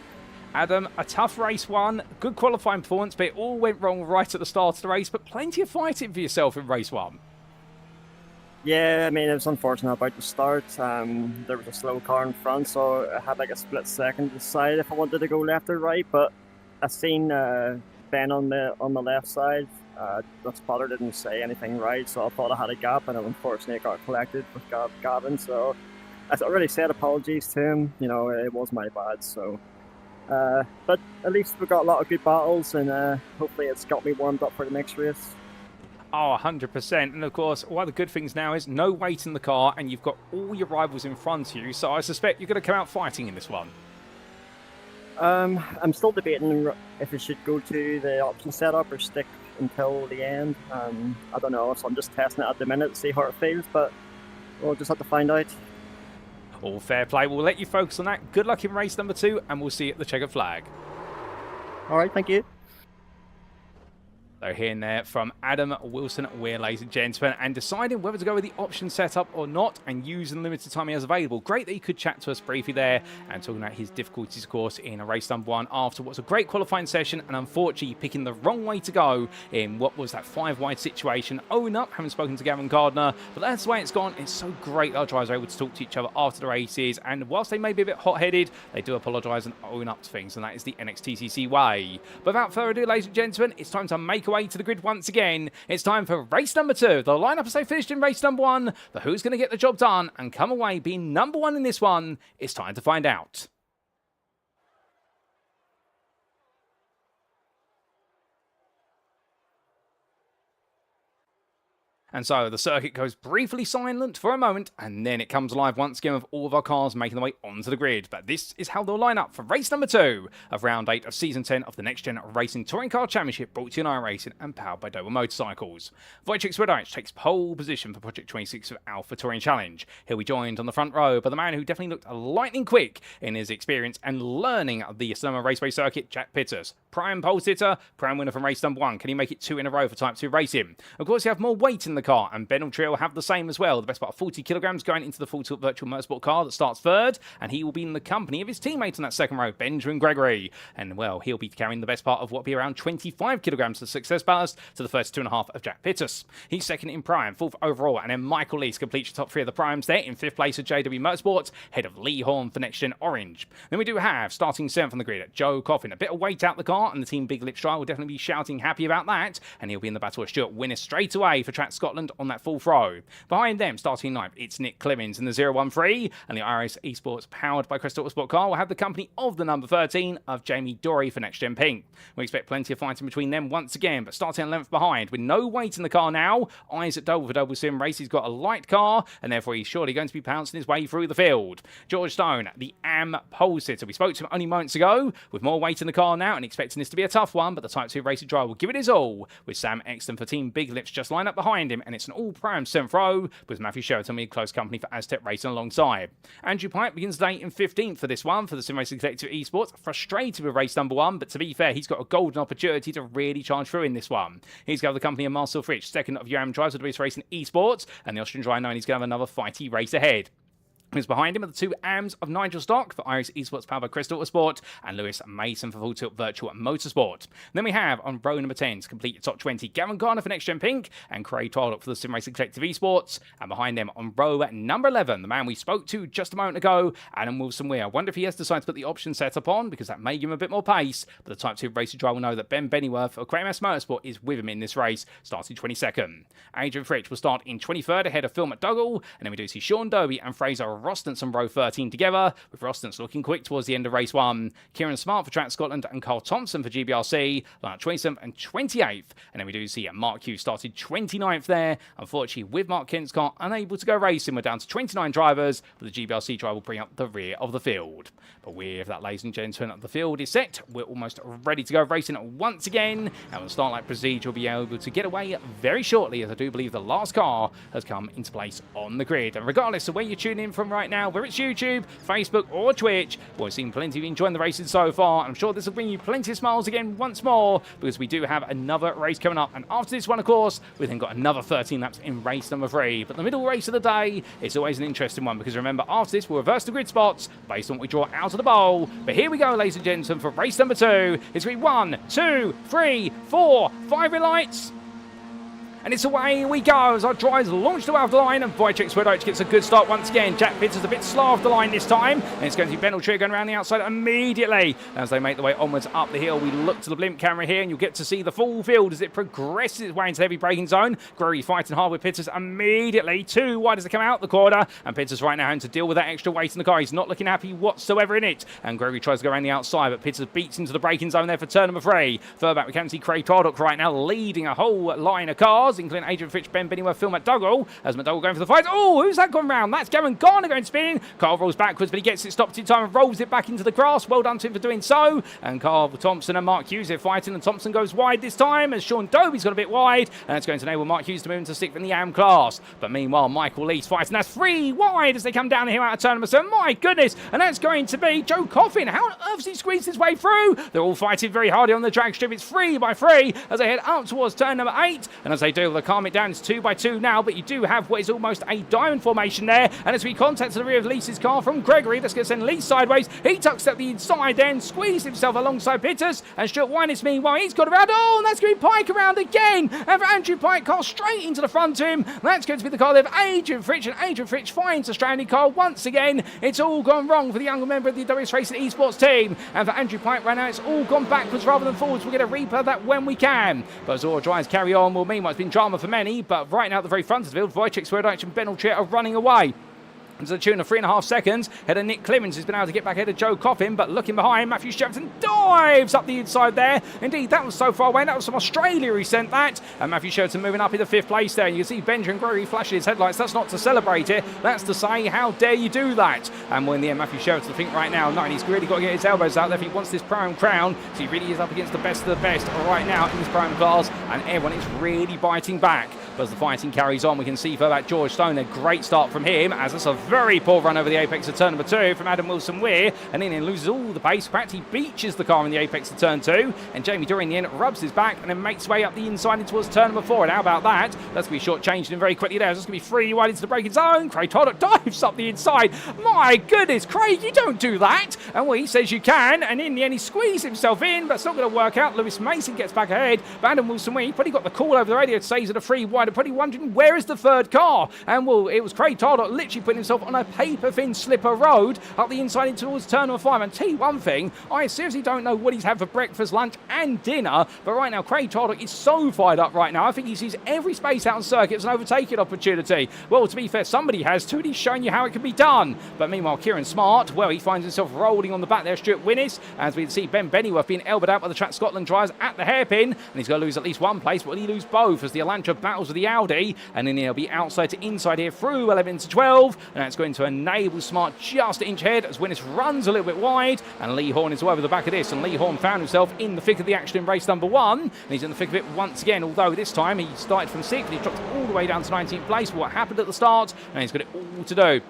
Adam, a tough race 1, good qualifying performance, but it all went wrong right at the start of the race, but plenty of fighting for yourself in race 1. Yeah, I mean, it was unfortunate about the start. There was a slow car in front, so I had like a split second to decide if I wanted to go left or right, but I seen Ben on the left side. The spotter didn't say anything right, so I thought I had a gap, and unfortunately it got collected with Gavin, so I already said apologies to him. You know, it was my bad, so... but at least we got a lot of good battles, and hopefully it's got me warmed up for the next race. Oh, 100%. And of course, one of the good things now is no weight in the car, and you've got all your rivals in front of you, so I suspect you're going to come out fighting in this one. I'm still debating if it should go to the option setup or stick until the end. I don't know, so I'm just testing it at the minute to see how it feels, but we'll just have to find out. All fair play. We'll let you focus on that. Good luck in race number 2, and we'll see you at the checkered flag. All right, thank you. So hearing there from Adam Wilson Weir, ladies and gentlemen, and deciding whether to go with the option setup or not and using the limited time he has available. Great that he could chat to us briefly there and talking about his difficulties, of course, in a race number 1 after what was a great qualifying session, and unfortunately picking the wrong way to go in what was that 5 wide situation. Own up, having spoken to Gavin Gardner, but that's the way it's gone. It's so great that our drivers are able to talk to each other after the races, and whilst they may be a bit hot-headed, they do apologise and own up to things, and that is the NXTCC way. But without further ado, ladies and gentlemen, it's time to make away to the grid once again. It's time for race number 2. The lineup has finished in race number 1, but who's going to get the job done and come away being number 1 in this one? It's time to find out. And so the circuit goes briefly silent for a moment, and then it comes alive once again with all of our cars making their way onto the grid. But this is how they'll line up for race number 2 of round 8 of season 10 of the NXTGEN Racing Touring Car Championship, brought to you on iRacing and powered by Doble Motorcycles. Wojciech Swirydowicz takes pole position for Project 26 of Alpha Touring Challenge. He'll be joined on the front row by the man who definitely looked lightning quick in his experience and learning the Sonoma Raceway circuit, Jack Pitters. Prime pole sitter, prime winner from race number 1. Can he make it 2 in a row for Type 2 racing? Of course, you have more weight in the car, and Ben Ultria will have the same as well. The best part of 40 kilograms going into the full tilt virtual motorsport car that starts third, and he will be in the company of his teammate on that second row, Benjamin Gregory. And well, he'll be carrying the best part of what will be around 25 kilograms of success ballast to the first 2.5 of Jack Pitters. He's second in prime, 4th overall, and then Michael Lees completes the top 3 of the primes there. In 5th place of JW Motorsports, head of Lee Horn for NXTGEN Orange. Then we do have, starting 7th on the grid, Joe Coffin. A bit of weight out the car, and the team Big Lip Stride will definitely be shouting happy about that, and he'll be in the battle with Stuart Winner straight away for Track Scotland on that 4th row. Behind them, starting 9th, it's Nick Clemens in the 013, and the Iris Esports, powered by Crystal Autosport car, will have the company of the number 13 of Jamie Dory for NXTGEN Pink. We expect plenty of fighting between them once again, but starting a length behind, with no weight in the car now, Isaac Doble for Double Sim Race. He's got a light car, and therefore he's surely going to be pouncing his way through the field. George Stone, the AM pole sitter. We spoke to him only moments ago, with more weight in the car now, and expecting this to be a tough one, but the Type 2 racing driver will give it his all, with Sam Exton for Team Big Lips just lined up behind him, and it's an all-prime 7th row, with Matthew Sheraton in close company for Aztec Racing alongside. Andrew Pike begins the day in 15th for this one for the Sim Racing Collective Esports. Frustrated with race number 1, but to be fair, he's got a golden opportunity to really charge through in this one. He's going to have the company of Marcel Fritsch, second of Yoram Drives with the Racing Esports, and the Austrian driver knowing he's going to have another fighty race ahead. Who's behind him are the 2 AMs of Nigel Stock for Iris Esports powered by Crystal Autosport, and Lewis Mason for Full Tilt Virtual Motorsport. Then we have on row number 10 to complete your top 20, Gavin Garner for NXTGEN Pink and Craig Twardock for the Sim Racing Collective Esports. And behind them on row number 11, the man we spoke to just a moment ago, Adam Wilson-Weir. I wonder if he has decided to put the option setup on, because that may give him a bit more pace, but the Type 2 racing driver will know that Ben Bennyworth of KMS Motorsport is with him in this race, starting 22nd. Adrian Fritsch will start in 23rd ahead of Phil McDougall, and then we do see Sean Dobie and Fraser Rostance on row 13 together, with Rostance looking quick towards the end of race 1. Kieran Smart for Track Scotland and Carl Thompson for GBRC, line 27th and 28th. And then we do see Mark Hughes started 29th there. Unfortunately, with Mark Kent's car unable to go racing, we're down to 29 drivers, but the GBRC driver will bring up the rear of the field. But with that, ladies and gentlemen, the field is set. We're almost ready to go racing once again, and the start like procedure will be able to get away very shortly, as I do believe the last car has come into place on the grid. And regardless of where you're tuning in from right now, whether it's YouTube, Facebook or Twitch, well, we've seen plenty of you enjoying the racing so far. I'm sure this will bring you plenty of smiles again once more, because we do have another race coming up, and after this one, of course, we've then got another 13 laps in race number 3. But the middle race of the day is always an interesting one, because remember, after this we'll reverse the grid spots based on what we draw out of the bowl. But here we go, ladies and gentlemen, for race number 2. It's going to be 1, 2, 3, 4, 5 red lights. And it's away we go as our drivers launch to out the line, and Wojciech Swirydowicz gets a good start once again. Jack Pitters a bit slow off the line this time, and it's going to be Ben Ultria going around the outside immediately. As they make their way onwards up the hill, we look to the blimp camera here, and you'll get to see the full field as it progresses its way into the heavy braking zone. Gregory fighting hard with Pitters immediately. 2 wide as they come out the corner, and Pitters right now having to deal with that extra weight in the car. He's not looking happy whatsoever in it, and Gregory tries to go around the outside, but Pitters beats into the braking zone there for turn number 3. Further back, we can see Craig Twardock right now leading a whole line of cars, including Adrian Fitch, Ben Bennyworth, Phil McDougall, as McDougall going for the fight. Oh, who's that gone round? That's Gavin Garner going spinning. Carl rolls backwards, but he gets it stopped in time and rolls it back into the grass. Well done to him for doing so. And Carl Thompson and Mark Hughes are fighting, and Thompson goes wide this time as Sean Dobie's got a bit wide, and that's going to enable Mark Hughes to move into 6th in the AM class. But meanwhile, Michael Lee's fighting. That's 3 wide as they come down the hill out of turn number 7. My goodness, and that's going to be Joe Coffin. How on earth has he squeezed his way through? They're all fighting very hard on the drag strip. It's 3 by 3 as they head up towards turn number 8, and as they do, still. They'll calm it down. It's 2x2 now, but you do have what is almost a diamond formation there. And as we contact to the rear of Lee's car from Gregory, that's going to send Lee sideways. He tucks up the inside then, squeezed himself alongside Pitters, and Stuart Winans meanwhile, he's got around. Oh, and that's going to be Pike around again. And for Andrew Pike, car straight into the front to him. That's going to be the car there of Adrian Fritsch, and Adrian Fritsch finds a stranded car once again. It's all gone wrong for the younger member of the WS Racing Esports team. And for Andrew Pike right now, it's all gone backwards rather than forwards. We're going to replay that when we can. But as all drives carry on, well, meanwhile, it's been drama for many, but right now at the very front of the field, Wojciech Swirydowicz and Ben Altrier are running away. To the tune of 3.5 seconds. Head of Nick Clemens has been able to get back ahead of Joe Coffin, but looking behind, Matthew Shepton dives up the inside there. Indeed, that was so far away. That was from Australia he sent that. And Matthew Shepton moving up into 5th place there. You can see Benjamin Gregory flashing his headlights. That's not to celebrate it. That's to say, how dare you do that? And when the end, Matthew Shepton, I think right now, he's really got to get his elbows out there if he wants this Pro-Am crown. So he really is up against the best of the best right now in this Pro-Am class. And everyone is really biting back. But as the fighting carries on, we can see for that George Stone, a great start from him, as it's a very poor run over the apex of turn number 2 from Adam Wilson-Weir, and then he loses all the pace. In fact, he beaches the car in the apex of turn 2, and Jamie Dorey in the end rubs his back and then makes his way up the inside in towards turn number 4. And how about that? That's going to be short-changed him very quickly there. It's going to be free wide into the braking zone. Craig Toddock dives up the inside. My goodness, Craig, you don't do that. And well, he says you can, and in the end, he squeezes himself in, but it's not going to work out. Lewis Mason gets back ahead, but Adam Wilson-Weir, he probably got the call over the radio to say he's at a free wide, and probably wondering where is the third car. And well, it was Craig Toddock literally putting himself on a paper-thin slipper road up the inside into towards turn number 5. And tell you one thing, I seriously don't know what he's had for breakfast, lunch and dinner, but right now Craig Toddock is so fired up right now. I think he sees every space out on circuit as an overtaking opportunity. Well, to be fair, somebody has to, and he's showing you how it can be done. But meanwhile, Kieran Smart, well, he finds himself rolling on the back there. Stuart Winnis, as we can see Ben Bennyworth being elbowed out by the Track Scotland drivers at the hairpin, and he's going to lose at least one place, but will he lose both as the Elantra battles with the Audi? And then he'll be outside to inside here through 11 to 12, and that's going to enable Smart just to inch ahead as Winnis runs a little bit wide, and Lee Horn is over the back of this, and Lee Horn found himself in the thick of the action in race number 1, and he's in the thick of it once again, although this time he started from 6th, he dropped all the way down to 19th place. What happened at the start, and he's got it all to do.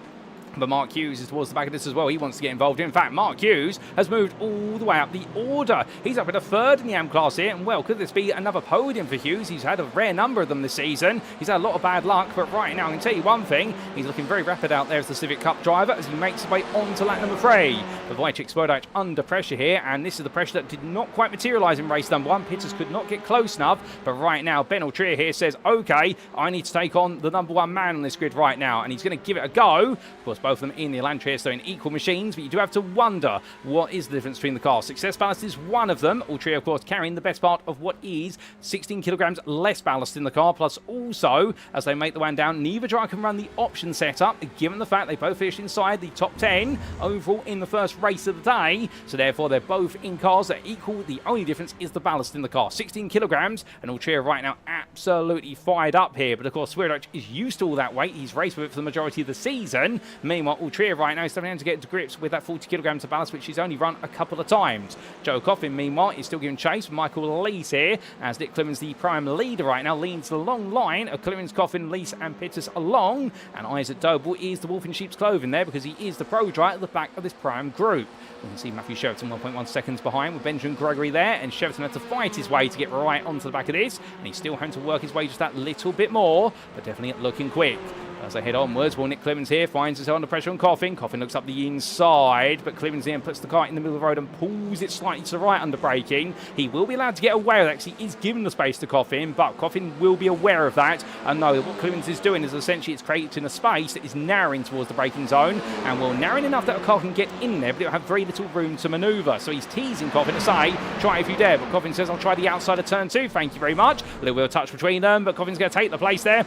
But Mark Hughes is towards the back of this as well. He wants to get involved. In fact, Mark Hughes has moved all the way up the order. He's up at a 3rd in the AM class here. And well, could this be another podium for Hughes? He's had a rare number of them this season. He's had a lot of bad luck. But right now, I can tell you one thing. He's looking very rapid out there as the Civic Cup driver as he makes his way on to lap number 3. But Wojciech Swirydowicz under pressure here. And this is the pressure that did not quite materialise in race number 1. Pitters could not get close enough. But right now, Ben Altrier here says, OK, I need to take on the number 1 man on this grid right now. And he's going to give it a go. Of course, both of them in the Elantra, so in equal machines, but you do have to wonder what is the difference between the cars. Success ballast is one of them. Altrier, of course, carrying the best part of what is 16 kilograms less ballast in the car, plus also, as they make the way down, neither driver can run the option setup, given the fact they both finished inside the top 10 overall in the first race of the day, so therefore they're both in cars that are equal. The only difference is the ballast in the car. 16 kilograms, and Altrier right now absolutely fired up here, but of course Swirydowicz is used to all that weight. He's raced with it for the majority of the season. Meanwhile, Altrier right now is starting to get to grips with that 40 kilograms of ballast, which he's only run a couple of times. Joe Coffin, meanwhile, is still giving chase. Michael Lees here, as Nick Clemens, the prime leader right now, leads the long line of Clemens, Coffin, Lees and Pitters along, and Isaac Doble is the wolf in sheep's clothing there because he is the pro driver at the back of this prime group. You can see Matthew Shepton 1.1 seconds behind with Benjamin Gregory there, and Shepton had to fight his way to get right onto the back of this, and he's still having to work his way just that little bit more, but definitely looking quick. As they head onwards, well, Nick Clemens here finds himself under pressure on Coffin. Coffin looks up the inside, but Clemens then puts the car in the middle of the road and pulls it slightly to the right under braking. He will be allowed to get away with it. Actually, he's given the space to Coffin, but Coffin will be aware of that and know that what Clemens is doing is essentially it's creating a space that is narrowing towards the braking zone, and well, narrowing enough that a car can get in there, but it'll have very little room to manoeuvre. So he's teasing Coffin to say, try if you dare, but Coffin says, I'll try the outside of turn 2, thank you very much. A little bit of touch between them, but Coffin's going to take the place there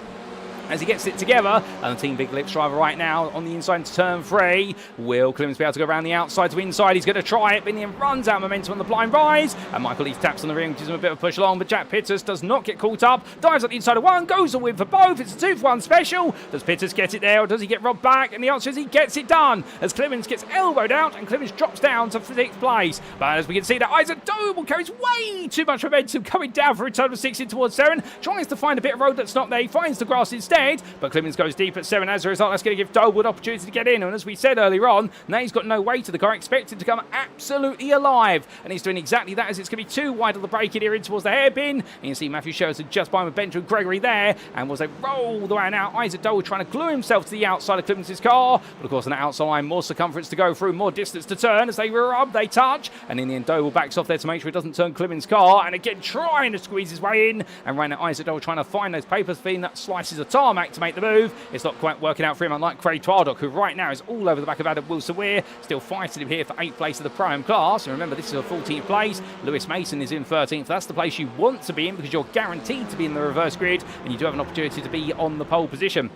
as he gets it together. And the Team Big Lips driver right now on the inside into turn 3. Will Clemens be able to go around the outside to inside? He's going to try it, but in the end runs out of momentum on the blind rise, and Michael Lees taps on the ring, gives him a bit of a push along, but Jack Pitters does not get caught up, dives at the inside of 1, goes a win for both. It's a 2-for-1 special. Does Pitters get it there, or does he get robbed back? And the answer is he gets it done, as Clemens gets elbowed out, and Clemens drops down to 6th place. But as we can see that Isaac Doble carries way too much momentum coming down for a total of 6 in towards 7, tries to find a bit of road that's not there. He finds the grass instead, instead, but Clemens goes deep at 7 as a result. That's going to give Doble an opportunity to get in, and as we said earlier on, now he's got no weight to the car, expected to come absolutely alive, and he's doing exactly that as it's going to be too wide on the break in here in towards the hairpin. And you can see Matthew Sheridan just behind with Benjamin Gregory there, and was a roll the way out. Isaac Doble trying to glue himself to the outside of Clemens' car, but of course on the outside line, more circumference to go through, more distance to turn as they rub, they touch, and in the end Doble backs off there to make sure he doesn't turn Clemens' car, and again trying to squeeze his way in, and right now Isaac Doble trying to find those paper thin slices of tarmac to make the move. It's not quite working out for him, unlike Craig Twardock, who right now is all over the back of Adam Wilson-Weir, still fighting him here for 8th place of the Pro-Am class. And remember, this is a 14th place. Lewis Mason is in 13th. That's the place you want to be in because you're guaranteed to be in the reverse grid, and you do have an opportunity to be on the pole position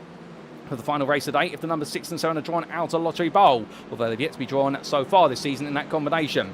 for the final race today if the numbers 6 and 7 are drawn out of Lottery Bowl, although they've yet to be drawn so far this season in that combination.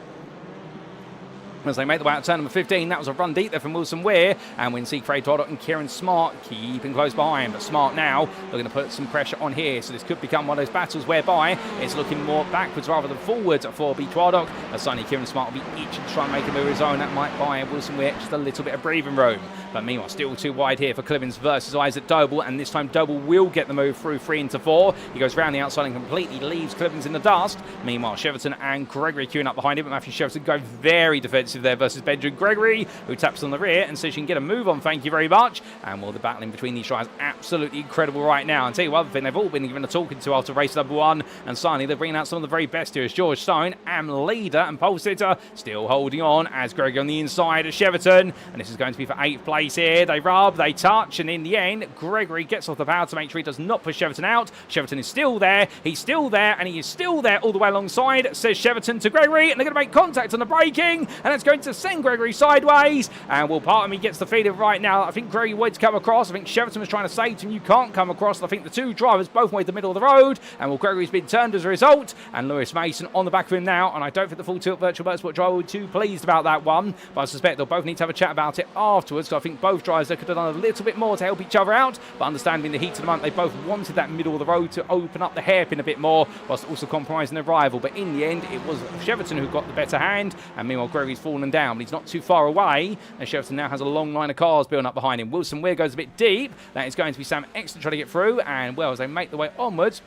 As they make the way out to turn number 15, that was a run deep there from Wilson-Weir, and we can see Craig Twardock and Kieran Smart keeping close behind, but Smart now looking to put some pressure on here, so this could become one of those battles whereby it's looking more backwards rather than forwards for B. Twardock, as suddenly Kieran Smart will be itching to try and make a move of his own. That might buy Wilson-Weir just a little bit of breathing room, but meanwhile still too wide here for Clemens versus Isaac Doble, and this time Doble will get the move through 3 into 4. He goes round the outside and completely leaves Clemens in the dust. Meanwhile Sheridan and Gregory queuing up behind him, but Matthew Sheridan going very defensive there versus Benjamin Gregory, who taps on the rear and says she can get a move on, thank you very much. And well, the battling between these drivers absolutely incredible right now. And tell you one thing, they've all been given a talking to after race number 1, and finally they're bringing out some of the very best here as George Stone, leader and pole sitter, still holding on as Gregory on the inside of Sheridan, and this is going to be for 8th place here. They rub, they touch, and in the end Gregory gets off the power to make sure he does not push Sheridan out. Sheridan is still there, he's still there, and he is still there all the way alongside, says Sheridan to Gregory, and they're going to make contact on the braking, and it's going to send Gregory sideways. And well, part of me gets the feeling right now, I think Gregory wanted to come across. I think Sheridan was trying to say to him, you can't come across. I think the two drivers both went the middle of the road, and well, Gregory's been turned as a result, and Lewis Mason on the back of him now, and I don't think the Full Tilt Virtual Motorsport driver will be too pleased about that one, but I suspect they'll both need to have a chat about it afterwards, because I think both drivers could have done a little bit more to help each other out, but understanding the heat of the moment, they both wanted that middle of the road to open up the hairpin a bit more, whilst also compromising their rival, but in the end it was Sheridan who got the better hand, and meanwhile Gregory's fallen down, but he's not too far away, and Sheridan now has a long line of cars building up behind him. Wilson-Weir goes a bit deep, that is going to be Sam Exton trying to get through, and well, as they make the way onwards,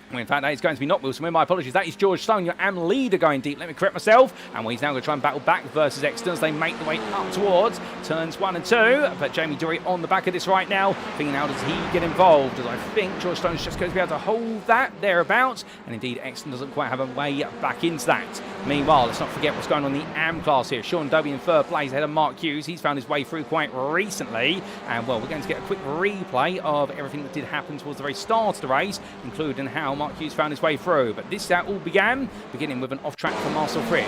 well, in fact, that is going to be not Wilson-Weir, my apologies, that is George Stone, your AM leader going deep, let me correct myself, and well, he's now going to try and battle back versus Exton as they make the way up towards turns 1 and 2, but Jamie Dury on the back of this right now, thinking how does he get involved, as I think George Stone's just going to be able to hold that thereabouts, and indeed Exton doesn't quite have a way back into that. Meanwhile, let's not forget what's going on in the AM class here. Sean Doby in 3rd place ahead of Mark Hughes, he's found his way through quite recently, and well, we're going to get a quick replay of everything that did happen towards the very start of the race, including how Mark Hughes found his way through, but this all beginning with an off-track from Marcel Fritsch.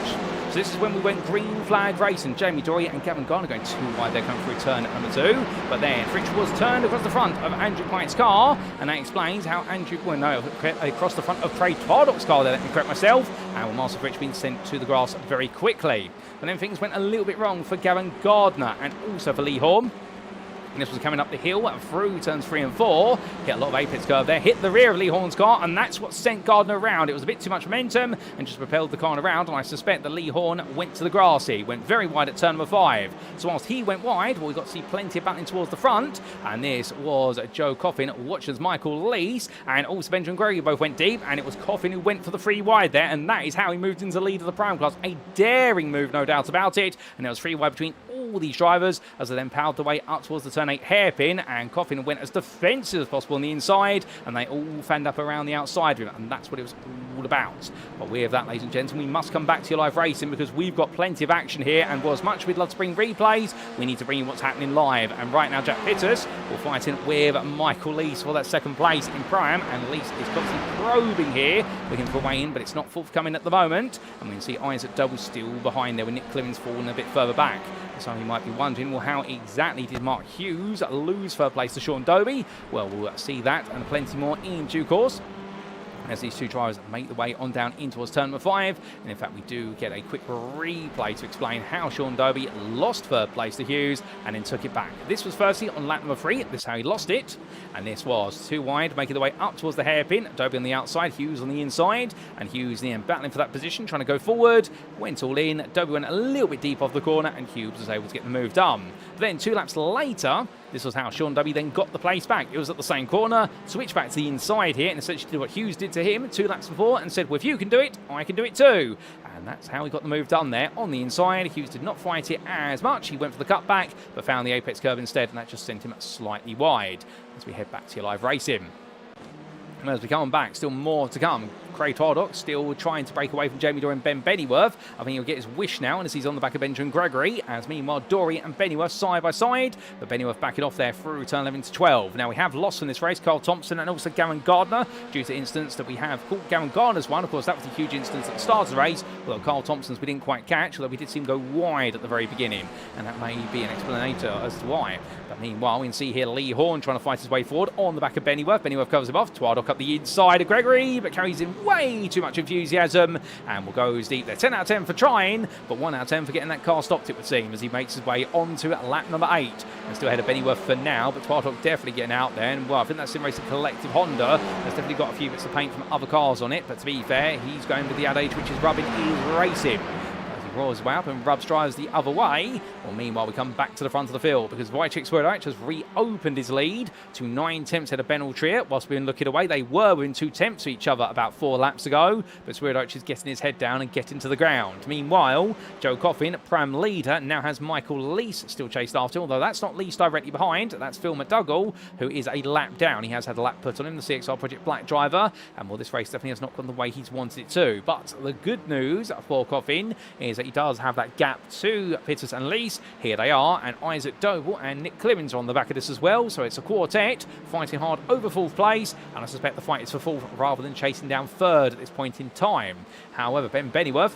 So this is when we went green flag racing. Jamie Dory and Gavin Garner going too wide there coming through turn number 2, but then Fritsch was turned across the front of Andrew Pite's car, and that explains how across the front of Craig Twardock's car there, let me correct myself, and well, Marcel Fritsch being sent to the grass very quickly. But then things went a little bit wrong for Gavin Gardner and also for Lee Horn. And this was coming up the hill through turns 3 and 4. Hit a lot of apex curve there, hit the rear of Lee Horn's car, and that's what sent Gardner around. It was a bit too much momentum and just propelled the car around, and I suspect that Lee Horn went to the grassy, went very wide at turn number 5. So whilst he went wide, well, we got to see plenty of battling towards the front, and this was Joe Coffin, watches Michael Lees, and also Benjamin Gregory both went deep, and it was Coffin who went for the 3 wide there, and that is how he moved into the lead of the Pro-Am class. A daring move, no doubt about it, and there was 3 wide between all these drivers as they then powered the way up towards the turn 8 hairpin, and Coffin went as defensive as possible on the inside, and they all fanned up around the outside of him, and that's what it was all about. But with that, ladies and gentlemen, we must come back to your live racing because we've got plenty of action here, and well, as much as we'd love to bring replays, we need to bring you what's happening live. And right now, Jack Pitters will fight in with Michael Lees for that 2nd place in Pro-Am, and Lees is constantly probing here, looking for a way in, but it's not forthcoming at the moment, and we can see Isaac Doble still behind there with Nick Clemens falling a bit further back. So you might be wondering, well, how exactly did Mark Hughes lose 3rd place to Sean Doby? Well, we'll see that and plenty more in due course, as these 2 drivers make the way on down in towards turn number 5. And in fact, we do get a quick replay to explain how Sean Doby lost 3rd place to Hughes and then took it back. This was firstly on lap number 3. This is how he lost it. And this was 2 wide, making the way up towards the hairpin. Doby on the outside, Hughes on the inside. And Hughes in the end battling for that position, trying to go forward. Went all in. Doby went a little bit deep off the corner, and Hughes was able to get the move done. But then 2 laps later, this was how Sean W then got the place back. It was at the same corner, switched back to the inside here, and essentially did what Hughes did to him 2 laps before and said, well, if you can do it, I can do it too. And that's how he got the move done there on the inside. Hughes did not fight it as much. He went for the cutback, but found the apex curve instead, and that just sent him slightly wide as we head back to your live racing. And as we come back, still more to come. Craig Twardock still trying to break away from Jamie Dory and Ben Bennyworth. I think he'll get his wish now, and as he's on the back of Benjamin Gregory, as meanwhile Dory and Bennyworth side by side, but Bennyworth backing off there through turn 11 to 12. Now we have lost in this race Carl Thompson and also Gavin Gardner due to instance that we have caught Gavin Gardner's one. Of course, that was a huge instance at the start of the race, although Carl Thompson's we didn't quite catch, although we did see him go wide at the very beginning, and that may be an explanator as to why. But meanwhile, we can see here Lee Horn trying to fight his way forward on the back of Bennyworth. Bennyworth covers him off. Twardock up the inside of Gregory, but carries in way too much enthusiasm, and will go deep there. 10 out of 10 for trying, but 1 out of 10 for getting that car stopped, it would seem, as he makes his way onto lap number 8. And still ahead of Bennyworth for now, but Twardock definitely getting out there. And well, I think that Sim Racing Collective Honda has definitely got a few bits of paint from other cars on it, but to be fair, he's going with the adage which is rubbing is racing. Roars way up and Rubs drives the other way. Well, meanwhile, we come back to the front of the field because Wojciech Swirydowicz has reopened his lead to 9 tenths ahead of Ben Altrier. Whilst we've been looking away, they were within 2 tenths of each other about 4 laps ago, but Swirydowicz is getting his head down and getting to the ground. Meanwhile, Joe Coffin, Pram leader, now has Michael Lease still chased after, although that's not Lease directly behind. That's Phil McDougall, who is a lap down. He has had a lap put on him, the CXR Project Black driver, and well, this race definitely has not gone the way he's wanted it to. But the good news for Coffin is that he does have that gap to Pitters and Lease. Here they are, and Isaac Doble and Nick Clemens are on the back of this as well, so it's a quartet fighting hard over 4th place, and I suspect the fight is for 4th rather than chasing down 3rd at this point in time. However, Ben Bennyworth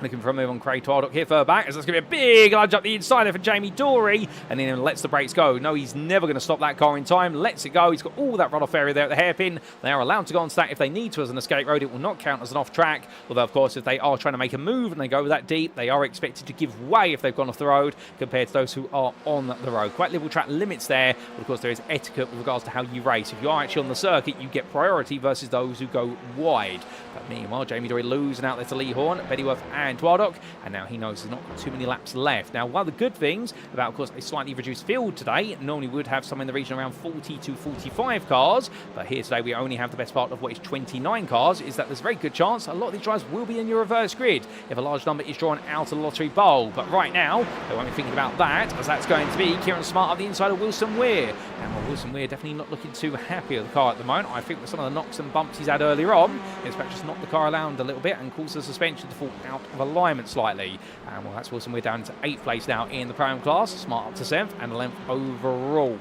looking for a move on Craig Twardock here further back, as that's going to be a big lunge up the inside there for Jamie Dory, and then lets the brakes go. No, he's never going to stop that car in time. Lets it go. He's got all that runoff area there at the hairpin. They are allowed to go on that if they need to as an escape road. It will not count as an off track, although of course if they are trying to make a move and they go that deep, they are expected to give way if they've gone off the road compared to those who are on the road. Quite liberal track limits there, but of course there is etiquette with regards to how you race. If you are actually on the circuit, you get priority versus those who go wide. But meanwhile, Jamie Dory losing out there to Lee Horn, Bennyworth and Twardock, and now he knows there's not got too many laps left. Now, one of the good things about, of course, a slightly reduced field today, normally we would have some in the region around 40 to 45 cars, but here today we only have the best part of what is 29 cars, is that there's a very good chance a lot of these drivers will be in your reverse grid if a large number is drawn out of the lottery bowl. But right now, they won't be thinking about that, as that's going to be Kieran Smart up the inside of Wilson Weir. And well, Wilson Weir definitely not looking too happy with the car at the moment. I think with some of the knocks and bumps he's had earlier on, it's perhaps just knocked the car around a little bit and caused the suspension to fall out of alignment slightly. And well, that's Wilson Weir down to 8th place now in the Pro-Am class, Smart up to 7th, and a length overall.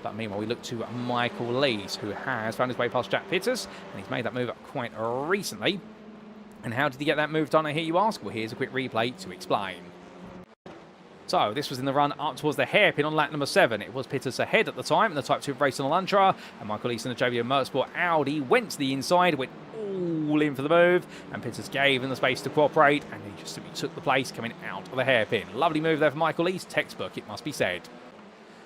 But meanwhile, we look to Michael Lees, who has found his way past Jack Pitters, and he's made that move up quite recently. And how did he get that move done, I hear you ask? Well, here's a quick replay to explain. So this was in the run up towards the hairpin on lap number 7. It was Pitters ahead at the time in the Type 2 race on Elantra, and Michael Lees in the JBO Motorsport Audi went to the inside, went all in for the move, and Pitters gave him the space to cooperate, and he just simply took the place coming out of the hairpin. Lovely move there for Michael Lees, textbook it must be said.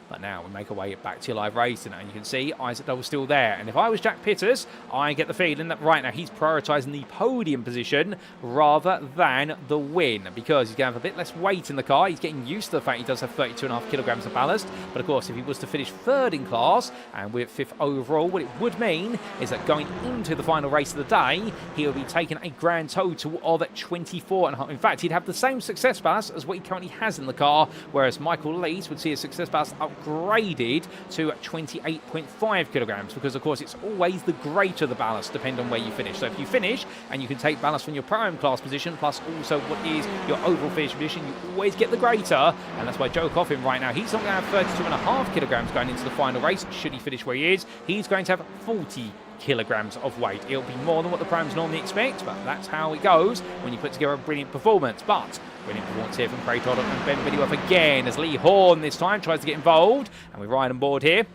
But now we make our way back to your live racing, and you can see Isaac Doble still there. And if I was Jack Pitters, I get the feeling that right now he's prioritising the podium position rather than the win, because he's going to have a bit less weight in the car. He's getting used to the fact he does have 32.5 kilograms of ballast. But of course, if he was to finish 3rd in class and we're 5th overall, what it would mean is that going into the final race of the day, he will be taking a grand total of 24.5. In fact, he'd have the same success ballast as what he currently has in the car, whereas Michael Lees would see his success ballast upgraded to 28.5 kilograms, because of course it's always the greater the ballast depending on where you finish. So if you finish and you can take ballast from your Pro-Am class position plus also what is your overall finish position, you always get the greater, and that's why Joe Coffin right now, he's not going to have 32.5 kilograms going into the final race. Should he finish where he is, he's going to have 40 kilograms of weight. It'll be more than what the Pro-Ams normally expect, but that's how it goes when you put together a brilliant performance. But brilliant performance here from Craig Twardock and Ben Bennyworth again, as Lee Horn this time tries to get involved, and we ride on board here.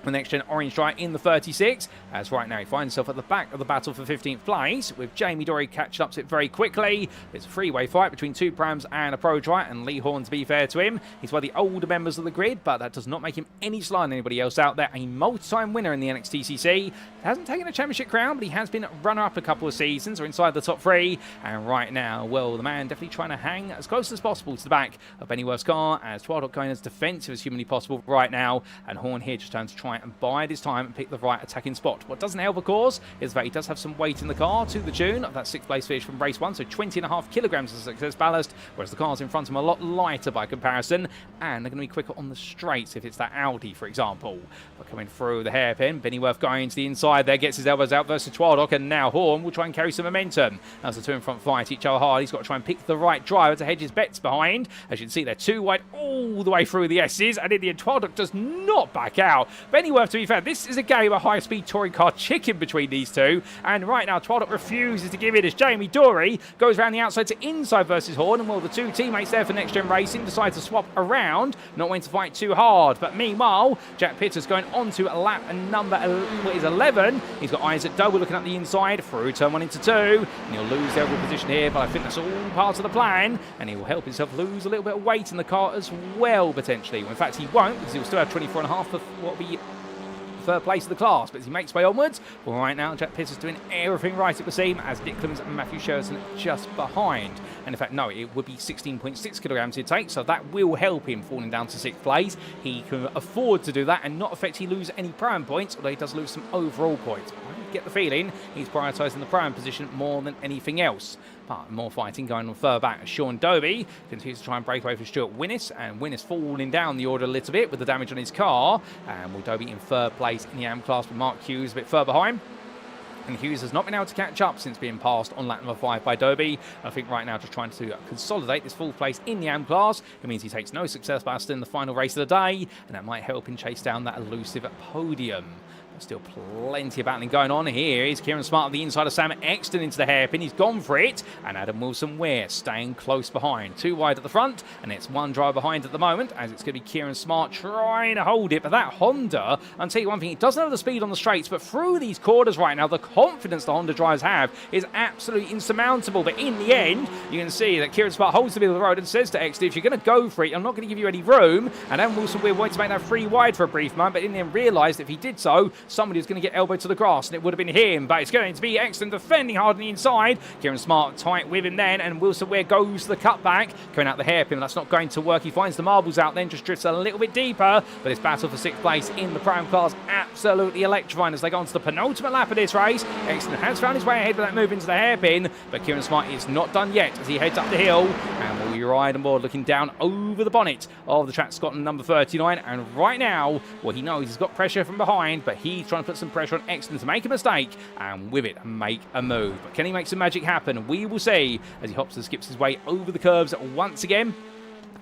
The next-gen orange stripe in the 36, as right now he finds himself at the back of the battle for 15th place, with Jamie Dory catching up to it very quickly. It's a three-way fight between two prams and a pro dry, and Lee Horn, to be fair to him, he's one of the older members of the grid, but that does not make him any slower than anybody else out there. A multi-time winner in the NXTCC. Hasn't taken a championship crown, but he has been runner-up a couple of seasons, or inside the top 3, and right now, well, the man definitely trying to hang as close as possible to the back of Bennyworth's car, as Twilight going as defensive as humanly possible right now, and Horn here just turns to try and bide his time and pick the right attacking spot. What doesn't help, of course, is that he does have some weight in the car to the tune of that 6th place finish from race 1, so 20.5 kilograms of success ballast, whereas the cars in front of him are a lot lighter by comparison, and they're going to be quicker on the straights if it's that Audi, for example. But coming through the hairpin, Bennyworth going to the inside there, gets his elbows out versus Twilight, and now Horn will try and carry some momentum. As the two in front fight each other hard, he's got to try and pick the right driver to hedge his bets behind. As you can see, they're too wide all the way through the S's, and in the end, Twilight does not back out. Bennyworth, to be fair, this is a game of high-speed touring car chicken between these two, and right now Twilight refuses to give in as Jamie Dory goes around the outside to inside versus Horn, and well, the two teammates there for Next Gen Racing decide to swap around, not wanting to fight too hard. But meanwhile, Jack Pitter's going on to lap number 11. He's got Isaac Doble looking up the inside through turn 1 into 2, and he'll lose the overall position here, but I think that's all part of the plan, and he will help himself lose a little bit of weight in the car as well, potentially. Well, in fact, he won't, because he'll still have 24.5 for what will be third place of the class, but as he makes way onwards, well, right now Jack Pitts is doing everything right, it would seem, as Nick Clemens and Matthew Sheridan just behind. And in fact, no, it would be 16.6 kilograms he'd take, so that will help him falling down to 6th place. He can afford to do that and not affect he lose any pram points, although he does lose some overall points. I get the feeling he's prioritising the pram position more than anything else. But more fighting going on further back as Sean Doby continues to try and break away from Stuart Winnis, and Winnis falling down the order a little bit with the damage on his car, and will Doby in 3rd place in the AM class with Mark Hughes a bit further behind. And Hughes has not been able to catch up since being passed on lap number 5 by Doby. I think right now just trying to consolidate this 4th place in the AM class. It means he takes no success ballast in the final race of the day, and that might help him chase down that elusive podium. Still plenty of battling going on here. Here's Kieran Smart on the inside of Sam Exton into the hairpin. He's gone for it. And Adam Wilson-Ware staying close behind. Too wide at the front. And it's one driver behind at the moment, as it's going to be Kieran Smart trying to hold it. But that Honda, I'll tell you one thing, it doesn't have the speed on the straights, but through these corners right now, the confidence the Honda drivers have is absolutely insurmountable. But in the end, you can see that Kieran Smart holds the middle of the road and says to Exton, if you're going to go for it, I'm not going to give you any room. And Adam Wilson-Ware wanted to make that 3 wide for a brief moment, but in the end realised if he did so, somebody was going to get elbowed to the grass, and it would have been him, but it's going to be Exton defending hard on the inside. Kieran Smart tight with him then, and Wilson-Ware goes to the cutback, coming out the hairpin, but that's not going to work. He finds the marbles out, then just drifts a little bit deeper, but his battle for 6th place in the Prime class absolutely electrifying as they go on to the penultimate lap of this race. Exton has found his way ahead with that move into the hairpin, but Kieran Smart is not done yet as he heads up the hill, and will be riding board looking down over the bonnet of the track Scotland number 39, and right now, well, he knows he's got pressure from behind, but he's trying to put some pressure on Exton to make a mistake, and with it, make a move. But can he make some magic happen? We will see as he hops and skips his way over the curves once again.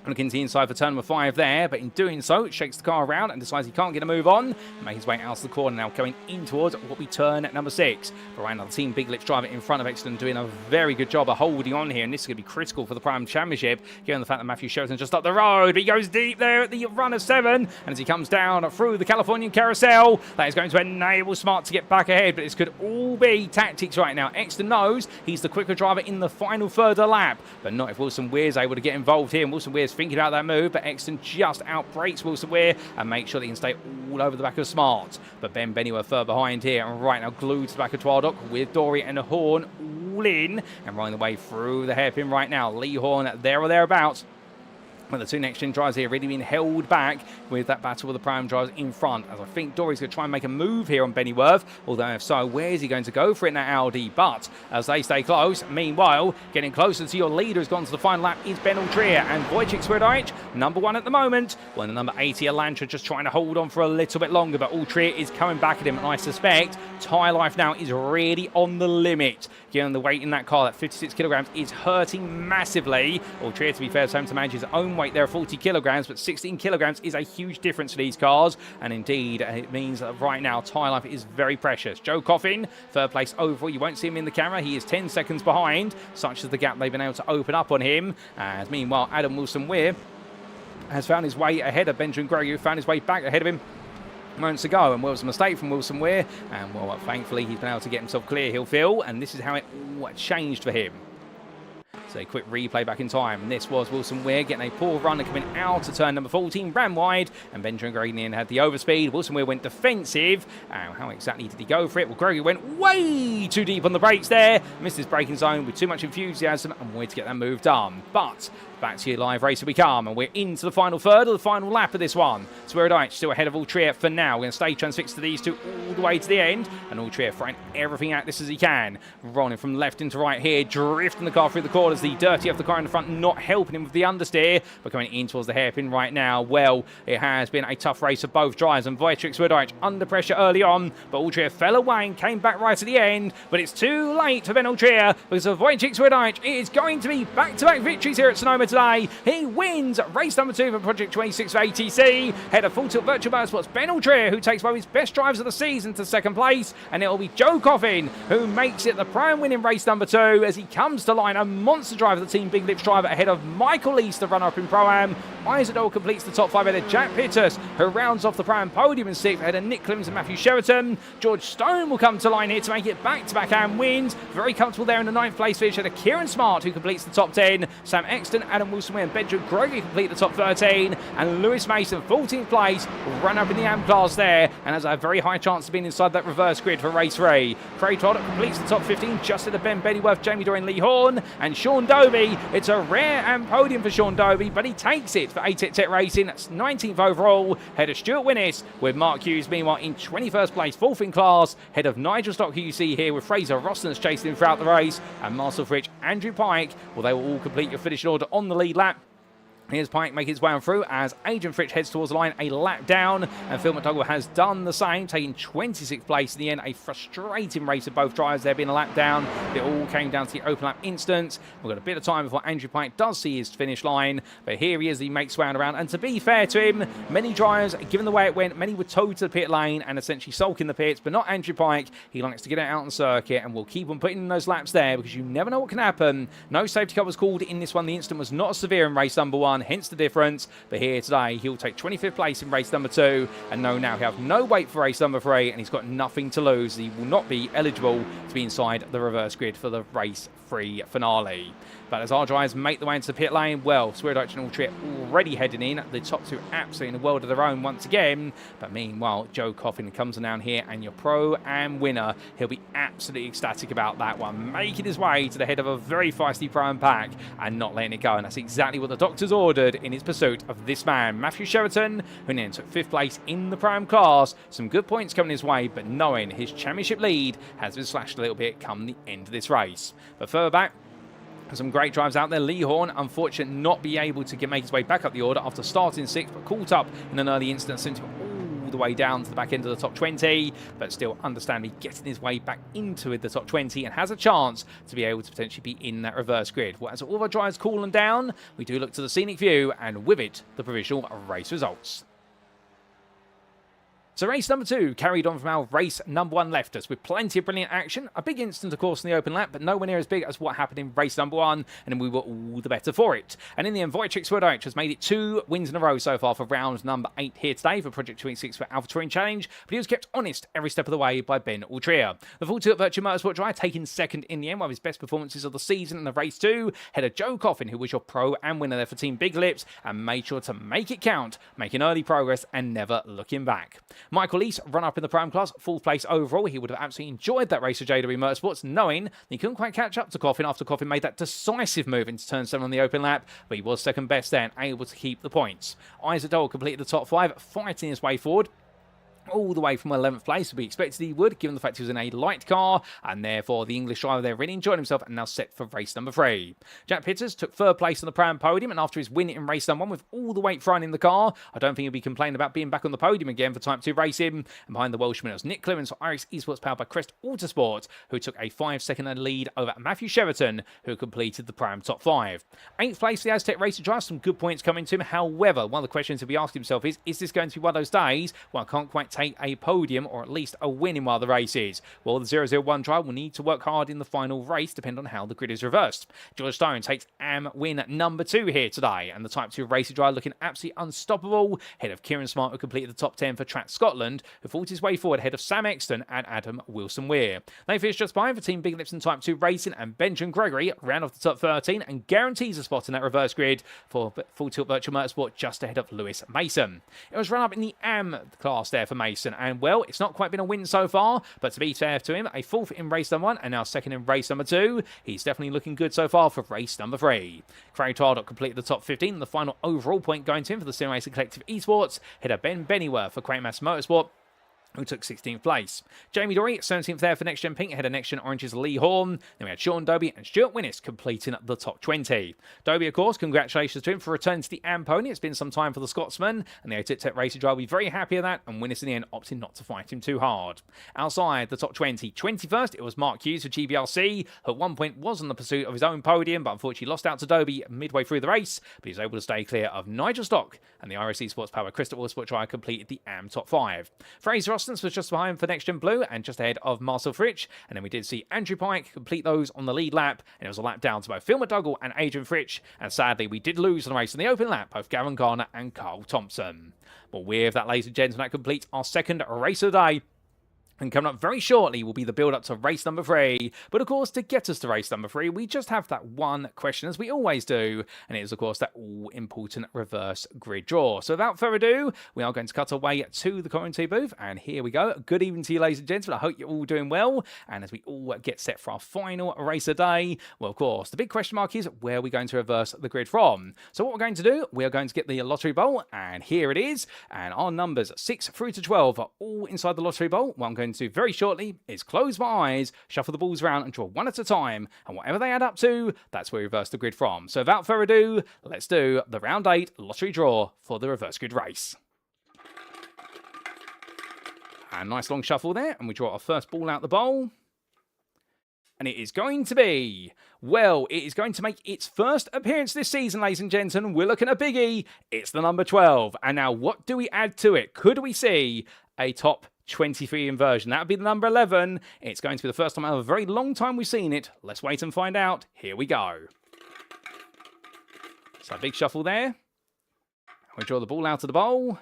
Looking to the inside for turn number 5 there, but in doing so, it shakes the car around and decides he can't get a move on. Make his way out of the corner now, going in towards what we turn at number 6. But right now, the Team Big Lips driver in front of Exton doing a very good job of holding on here, and this is going to be critical for the Prime Championship, given the fact that Matthew Sheridan just up the road, but he goes deep there at the run of 7, and as he comes down through the Californian carousel, that is going to enable Smart to get back ahead, but this could all be tactics right now. Exton knows he's the quicker driver in the final third of the lap, but not if Wilson-Ware's able to get involved here, and Wilson-Ware's thinking about that move, but Exton just outbrakes Wilson-Ware and makes sure that he can stay all over the back of Smart. But Ben Bennyworth further behind here, and right now glued to the back of Twildock with Dory and Horn all in and running the way through the hairpin right now. Lee Horn there or thereabouts. When the two next-gen drivers here really being held back with that battle with the Prime drivers in front, as I think Dory's going to try and make a move here on Bennyworth, although if so, where is he going to go for it in that Audi? But as they stay close, meanwhile, getting closer to your leader who's gone to the final lap is Ben Altrier, and Wojciech Swirydowicz, number 1 at the moment, when the number 80 Elantra just trying to hold on for a little bit longer, but Altrier is coming back at him, and I suspect tyre life now is really on the limit. Given the weight in that car, that 56 kilograms is hurting massively. Altrier, to be fair, is home to manage his own weight there, 40 kilograms, but 16 kilograms is a huge difference for these cars, and indeed it means that right now tyre life is very precious. Joe Coffin, 3rd place overall. You won't see him in the camera. He is 10 seconds behind, such as the gap they've been able to open up on him. As meanwhile, Adam Wilson-Ware has found his way ahead of Benjamin Gregory, who found his way back ahead of him moments ago, and well, it was a mistake from Wilson Weir, and well, thankfully he's been able to get himself clear, he'll feel, and this is how it all changed for him. So a quick replay back in time. This was Wilson Weir getting a poor run and coming out to turn number 14, ran wide, and Benjamin Gregory had the overspeed. Wilson Weir went defensive. How exactly did he go for it? Well, Gregory went way too deep on the brakes there, missed his braking zone with too much enthusiasm and wanted to get that move done. But back to your live race we come, and we're into the final third of the final lap of this one. Swirydowicz still ahead of Ultrier for now. We're going to stay transfixed to these two all the way to the end, and Ultrier throwing everything at this as he can. Rolling from left into right here, drifting the car through the corners. The dirty off the car in the front not helping him with the understeer, but coming in towards the hairpin right now. Well, it has been a tough race for both drivers, and Wojciech Swirydowicz under pressure early on, but Ultrier fell away and came back right at the end. But it's too late for Ben Ultrier because of Wojciech Swirydowicz. It is going to be back-to-back victories here at Sonoma today. He wins race number 2 for Project 26 for ATC. Head of Full Tilt Virtual Motorsports, Ben Ultrier, who takes one of his best drives of the season to second place, and it will be Joe Coffin who makes it the prime win in race number 2 as he comes to line. A monster driver, the Team Big Lips driver, ahead of Michael East, the runner-up in Pro-Am. Isaac Doble completes the top 5 ahead of Jack Pittus, who rounds off the Pro-Am podium in 6th ahead of Nick Clemens and Matthew Sheraton. George Stone will come to line here to make it back-to-back and wins. Very comfortable there in the 9th place finish ahead of Kieran Smart, who completes the top 10. Sam Exton, Adam Wilson and Benjamin Gregory complete the top 13, and Lewis Mason, 14th place, run up in the AM class there, and has a very high chance of being inside that reverse grid for race 3. Craig Todd completes the top 15, just ahead of Ben Bennyworth, Jamie Dorian, Lee Horn, and Sean Doby. It's a rare AM podium for Sean Doby, but he takes it for ATEC Tech Racing. That's 19th overall, head of Stuart Winnis, with Mark Hughes meanwhile in 21st place, 4th in class, head of Nigel Stock, who you see here, with Fraser Roston's chasing him throughout the race, and Marcel Fritsch, Andrew Pike. Well, they will all complete your finishing order on the lead lap. Here's Pike making his way on through as Adrian Fritsch heads towards the line a lap down, and Phil McDougall has done the same, taking 26th place in the end. A frustrating race of both drivers there being a lap down. It all came down to the open lap instance. We've got a bit of time before Andrew Pike does see his finish line, but here he is, he makes way around. And to be fair to him, many drivers, given the way it went, many were towed to the pit lane and essentially sulk in the pits, but not Andrew Pike. He likes to get it out on circuit and will keep on putting in those laps there because you never know what can happen. No safety car was called in this one. The incident was not as severe in race number 1, hence the difference. But here today, he'll take 25th place in race number 2, and now he'll have no weight for race number 3, and he's got nothing to lose. He will not be eligible to be inside the reverse grid for the race 3 finale. But as our drivers make the way into the pit lane, well, Swirydowicz and Ultrier already heading in. The top 2 absolutely in a world of their own once again. But meanwhile, Joe Coffin comes down here, and your Pro-Am winner, he'll be absolutely ecstatic about that one, making his way to the head of a very feisty Pro-Am pack and not letting it go. And that's exactly what the doctors ordered in his pursuit of this man, Matthew Sheraton, who then took 5th place in the Pro-Am class. Some good points coming his way, but knowing his championship lead has been slashed a little bit come the end of this race. But further back, some great drives out there. Lee Horn, unfortunate not be able to make his way back up the order after starting 6th, but caught up in an early incident, sent him all the way down to the back end of the top 20, but still understandably getting his way back into the top 20 and has a chance to be able to potentially be in that reverse grid. Well, as all of our drivers cooling down, we do look to the scenic view, and with it, the provisional race results. So race number 2 carried on from our race number 1 left us with plenty of brilliant action. A big incident, of course, in the open lap, but nowhere near as big as what happened in race number 1, and we were all the better for it. And in the end, Wojciech Swirydowicz has made it 2 wins in a row so far for round number 8 here today for Project 26 for Alpha Touring Challenge, but he was kept honest every step of the way by Ben Ultrier. The Full Tilt Virtual Motorsport driver taking 2nd in the end, one of his best performances of the season in the race 2, head of Joe Coffin, who was your Pro-Am winner there for Team Big Lips, and made sure to make it count, making early progress and never looking back. Michael East, run up in the Pro-Am class, 4th place overall. He would have absolutely enjoyed that race of JW Motorsports, knowing he couldn't quite catch up to Coffin after Coffin made that decisive move into turn 7 on the open lap, but he was 2nd best there and able to keep the points. Isaac Doble completed the top 5, fighting his way forward all the way from 11th place. We expected he would, given the fact he was in a light car, and therefore the English driver there really enjoyed himself and now set for race number 3. Jack Pittus took 3rd place on the Pro-Am podium, and after his win in race number 1 with all the weight thrown in the car, I don't think he'll be complaining about being back on the podium again for Type 2 racing. And behind the Welshman, it was Nick Clemens for iRacing Esports powered by Crest Autosport, who took a 5-second lead over Matthew Sheraton, who completed the Pro-Am top 5. 8th place for the Aztec Racer driver, some good points coming to him. However, one of the questions he'll be asking himself is this going to be one of those days where I can't quite take a podium or at least a win in one of the races. Well, the 001 driver will need to work hard in the final race, depending on how the grid is reversed. George Stone takes AM win number 2 here today, and the Type 2 racing driver looking absolutely unstoppable, ahead of Kieran Smart, who completed the top 10 for Track Scotland, who fought his way forward ahead of Sam Exton and Adam Wilson-Weir. They finished just behind for Team Big Lips and Type 2 Racing, and Benjamin Gregory round off the top 13 and guarantees a spot in that reverse grid for Full Tilt Virtual Motorsport just ahead of Lewis Mason. It was run up in the AM class there for Mason, and well, it's not quite been a win so far, but to be fair to him, a 4th in race number 1 and now 2nd in race number 2. He's definitely looking good so far for race number 3. Craig Tardot completed the top 15, the final overall point going to him for the Sim Racing Collective Esports, header Ben Bennyworth for Crane Mass Motorsport, who took 16th place. Jamie Dory, 17th there for Next Gen Pink, ahead of Next Gen Orange's Lee Horn. Then we had Sean Doby and Stuart Winnis completing the top 20. Doby, of course, congratulations to him for returning to the AM pony. It's been some time for the Scotsman, and the ATIP Tech Racing driver will be very happy with that, and Winnis in the end opting not to fight him too hard. Outside the top 20, 21st, it was Mark Hughes for GBRC, who at one point was on the pursuit of his own podium, but unfortunately lost out to Doby midway through the race, but he was able to stay clear of Nigel Stock, and the iRacing Sports Power Crystal Autosport driver completed the AM top 5. Fraser Austin was just behind for Next Gen Blue and just ahead of Marcel Fritsch, and then we did see Andrew Pike complete those on the lead lap, and it was a lap down to both Phil McDougall and Adrian Fritsch, and sadly we did lose the race in the open lap, both Gavin Garner and Carl Thompson. Well, with that, ladies and gentlemen, that completes our second race of the day. And coming up very shortly will be the build-up to race number 3. But of course, to get us to race number 3, we just have that one question, as we always do. And it is, of course, that all-important reverse grid draw. So without further ado, we are going to cut away to the commentary booth. And here we go. Good evening to you, ladies and gentlemen. I hope you're all doing well. And as we all get set for our final race of the day, well, of course, the big question mark is, where are we going to reverse the grid from? So what we're going to do, we are going to get the lottery bowl. And here it is. And our numbers 6 through to 12 are all inside the lottery bowl. What I'm going to do very shortly is close my eyes, shuffle the balls around and draw one at a time, and whatever they add up to, that's where we reverse the grid from. So without further ado, let's do the round 8 lottery draw for the reverse grid race. And nice long shuffle there, and we draw our first ball out the bowl. And it is going to be, well, it is going to make its first appearance this season, ladies and gentlemen. We're looking at a biggie. It's the number 12. And now what do we add to it? Could we see a top 23 inversion? That would be the number 11. It's going to be the first time in a very long time we've seen it. Let's wait and find out. Here we go. So a big shuffle there. We draw the ball out of the bowl.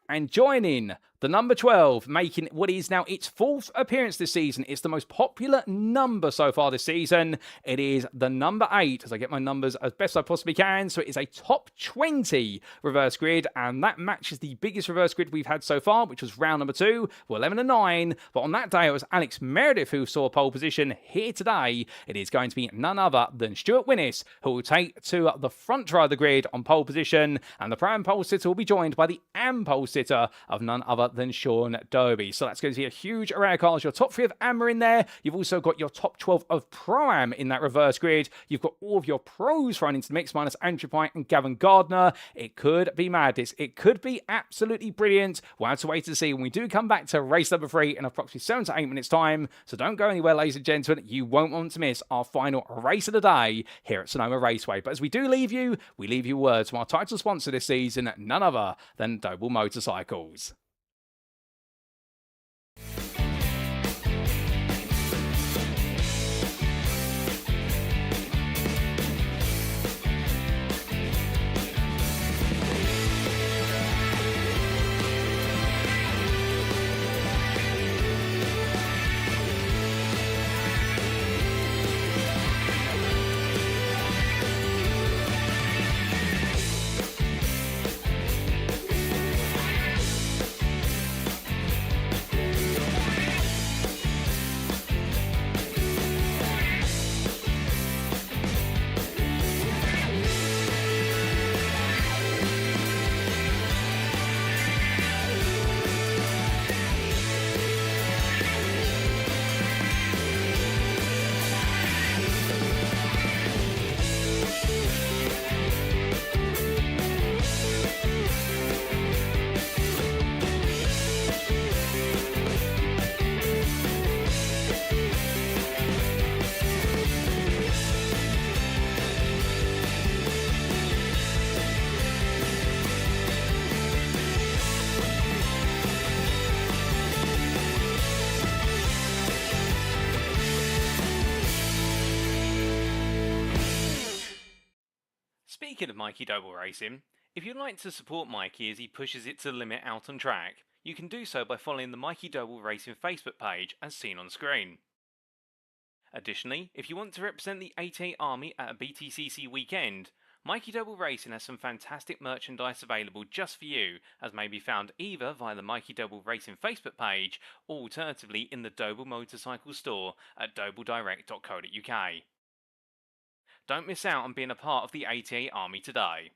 And joining the number 12, making what is now its 4th appearance this season. It's the most popular number so far this season. It is the number 8, as I get my numbers as best I possibly can. So it is a top 20 reverse grid, and that matches the biggest reverse grid we've had so far, which was round number 2, well, 11 and 9. But on that day, it was Alex Meredith who saw pole position. Here today, it is going to be none other than Stuart Winnis, who will take to the front row of the grid on pole position, and the prime pole sitter will be joined by the AM pole sitter of none other than Sean Doby. So that's going to be a huge array of cars. Your top 3 of AM are in there. You've also got your top 12 of Pro-Am in that reverse grid. You've got all of your pros thrown into the mix, minus Andrew Pike and Gavin Gardner. It could be madness. It could be absolutely brilliant. We'll have to wait to see when we do come back to race number 3 in approximately 7 to 8 minutes time. So don't go anywhere, ladies and gentlemen. You won't want to miss our final race of the day here at Sonoma Raceway. But as we do leave you, we leave you words from our title sponsor this season, none other than Doble Motorcycles. Speaking of Mikey Doble Racing, if you'd like to support Mikey as he pushes it to the limit out on track, you can do so by following the Mikey Doble Racing Facebook page as seen on screen. Additionally, if you want to represent the 88 Army at a BTCC weekend, Mikey Doble Racing has some fantastic merchandise available just for you, as may be found either via the Mikey Doble Racing Facebook page or alternatively in the Doble Motorcycles store at dobledirect.co.uk. Don't miss out on being a part of the 88 Army today.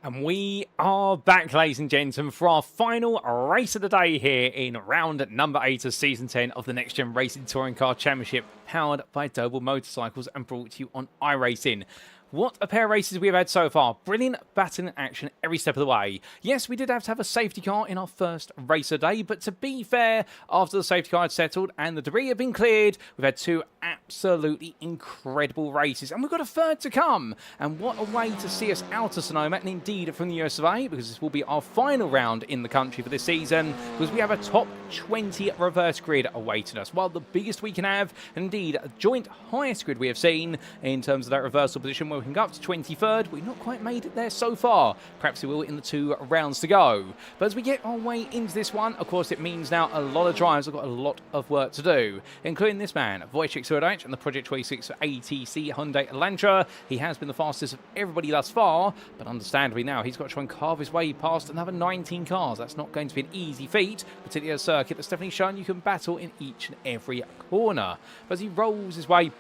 And we are back, ladies and gentlemen, for our final race of the day here in round number 8 of Season 10 of the Next Gen Racing Touring Car Championship, powered by Doble Motorcycles and brought to you on iRacing. What a pair of races we've had so far. Brilliant battling action every step of the way. Yes, we did have to have a safety car in our first race of the day, but to be fair, after the safety car had settled and the debris had been cleared, we've had 2 absolutely incredible races, and we've got a third to come. And what a way to see us out of Sonoma, and indeed from the US of A, because this will be our final round in the country for this season, because we have a top 20 reverse grid awaiting us. Well, the biggest we can have, and indeed a joint highest grid we have seen in terms of that reversal position, where we can go up to 23rd. We've not quite made it there so far. Perhaps we will in the 2 rounds to go. But as we get our way into this one, of course, it means now a lot of drivers have got a lot of work to do, including this man, Wojciech Swirydowicz, and the Project 26 ATC Hyundai Elantra. He has been the fastest of everybody thus far, but understandably now he's got to try and carve his way past another 19 cars. That's not going to be an easy feat, particularly a circuit that's definitely shown you can battle in each and every corner. But as he rolls his way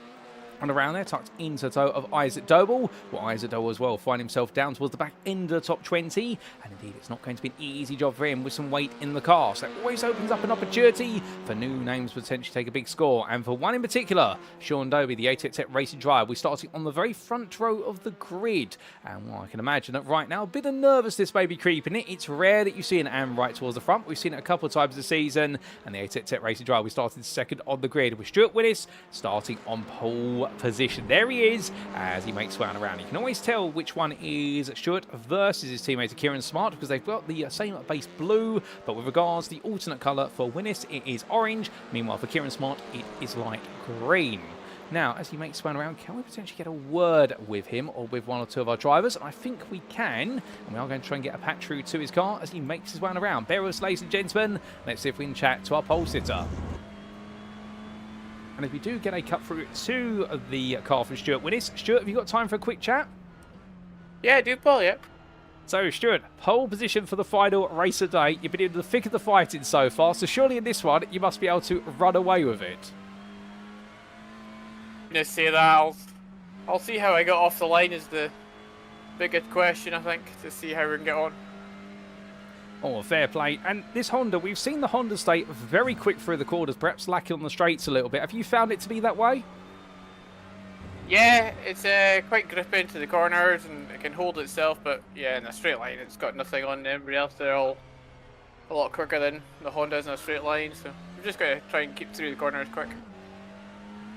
and around there, tucked into the toe of Isaac Doble. Well, Isaac Doble as well find himself down towards the back end of the top 20. And indeed, it's not going to be an easy job for him with some weight in the car. So that always opens up an opportunity for new names to potentially take a big score. And for one in particular, Sean Doby, the ATX Racing driver, we're starting on the very front row of the grid. And well, I can imagine that right now, a bit of nervousness may be creeping it. It's rare that you see an AM right towards the front. We've seen it a couple of times this season. And the ATX Racing driver, we started second on the grid with Stuart Willis starting on pole position. There he is as he makes way on around. You can always tell which one is Stuart versus his teammate Kieran Smart, because they've got the same base blue, but with regards to the alternate colour for Willis, it is orange. Meanwhile, for Kieran Smart, it is light green. Now, as he makes his way around, can we potentially get a word with him or with one or two of our drivers? And I think we can. And we are going to try and get a pat through to his car as he makes his way around. Bear with us, ladies and gentlemen. Let's see if we can chat to our pole sitter. And if we do get a cut through to the car from Stuart Willis, Stuart, have you got time for a quick chat? Yeah, I do, Paul, yeah. So, Stuart, pole position for the final race of the day. You've been in the thick of the fighting so far, so surely in this one, you must be able to run away with it. I'm going to say that. I'll see how I got off the line is the biggest question, I think, to see how we can get on. Oh, fair play. And this Honda, we've seen the Honda stay very quick through the corners, perhaps lacking on the straights a little bit. Have you found it to be that way? Yeah, it's quite grippy into the corners and it can hold itself, but yeah, in a straight line it's got nothing on everybody else. They're all a lot quicker than the Hondas in a straight line, so we're just going to try and keep through the corners quick.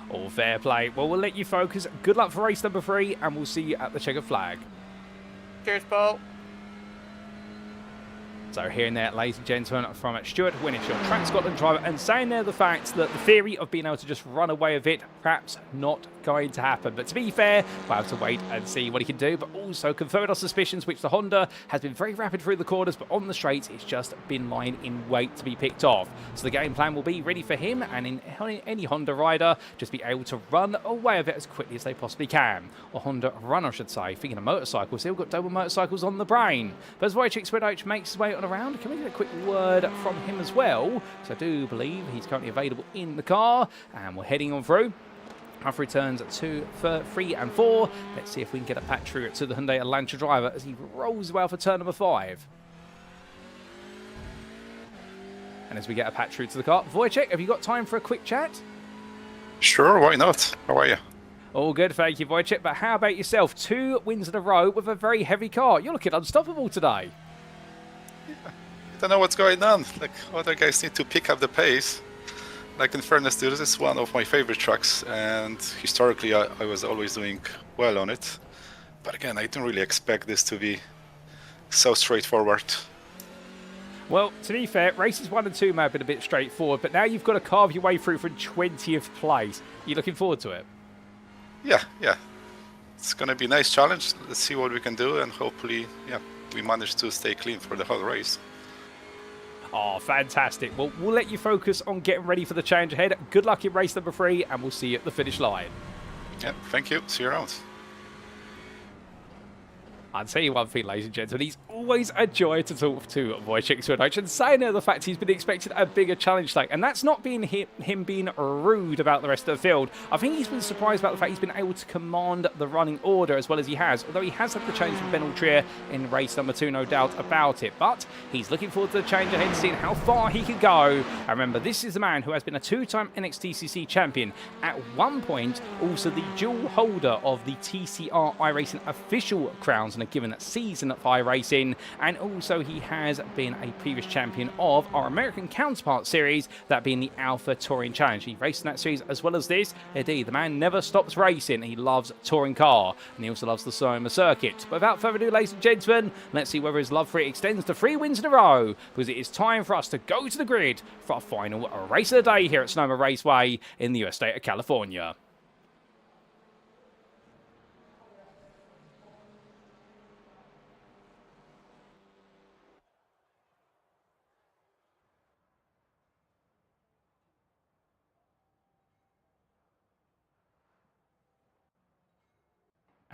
Oh, fair play. Well, we'll let you focus. Good luck for race number 3, and we'll see you at the checkered flag. Cheers, Paul. So hearing that, ladies and gentlemen, from Stuart Willis, your Track Scotland driver, and saying there the fact that the theory of being able to just run away with it, perhaps not going to happen. But to be fair, we'll have to wait and see what he can do, but also confirming our suspicions, which the Honda has been very rapid through the corners, but on the straights, it's just been lying in wait to be picked off. So the game plan will be ready for him, and in any Honda rider, just be able to run away with it as quickly as they possibly can. Or Honda runner, I should say. Thinking of motorcycles, they've got Doble Motorcycles on the brain. But as Wojciech Swirydowicz makes his way on around, can we get a quick word from him as well? So I do believe he's currently available in the car, and we're heading on through. After returns 2, 3 and 4, let's see if we can get a pat through to the Hyundai Elantra driver as he rolls well for turn number 5. And as we get a pat through to the car, Wojciech, have you got time for a quick chat? Sure, why not? How are you? All good, thank you, Wojciech. But how about yourself? 2 wins in a row with a very heavy car. You're looking unstoppable today. Yeah, I don't know what's going on. Like, other guys need to pick up the pace. Like, in fairness, this is one of my favorite trucks, and historically I was always doing well on it. But again, I didn't really expect this to be so straightforward. Well, to be fair, races 1 and 2 may have been a bit straightforward, but now you've got to carve your way through from 20th place. You looking forward to it? Yeah. It's going to be a nice challenge. Let's see what we can do, and hopefully, yeah, we manage to stay clean for the whole race. Oh, fantastic. Well, we'll let you focus on getting ready for the challenge ahead. Good luck in race number 3, and we'll see you at the finish line. Yeah, thank you. See you around. I'll tell you one thing, ladies and gentlemen, he's always a joy to talk to Wojciech Swirydowicz, and saying the fact he's been expected a bigger challenge tag, and that's not being him being rude about the rest of the field. I think he's been surprised about the fact he's been able to command the running order as well as he has, although he has had the change from Ben Altrier in race number 2, no doubt about it, but he's looking forward to the change ahead, seeing how far he can go. And remember, this is the man who has been a 2-time NXTCC champion, at one point also the dual holder of the TCR iRacing official crowns in a given season of iRacing, and also he has been a previous champion of our American counterpart series, that being the Alpha Touring Challenge. He raced in that series as well as this. Indeed, the man never stops racing. He loves touring car, and he also loves the Sonoma circuit. But without further ado, ladies and gentlemen, let's see whether his love for it extends to 3 wins in a row, because it is time for us to go to the grid for our final race of the day here at Sonoma Raceway in the US state of California.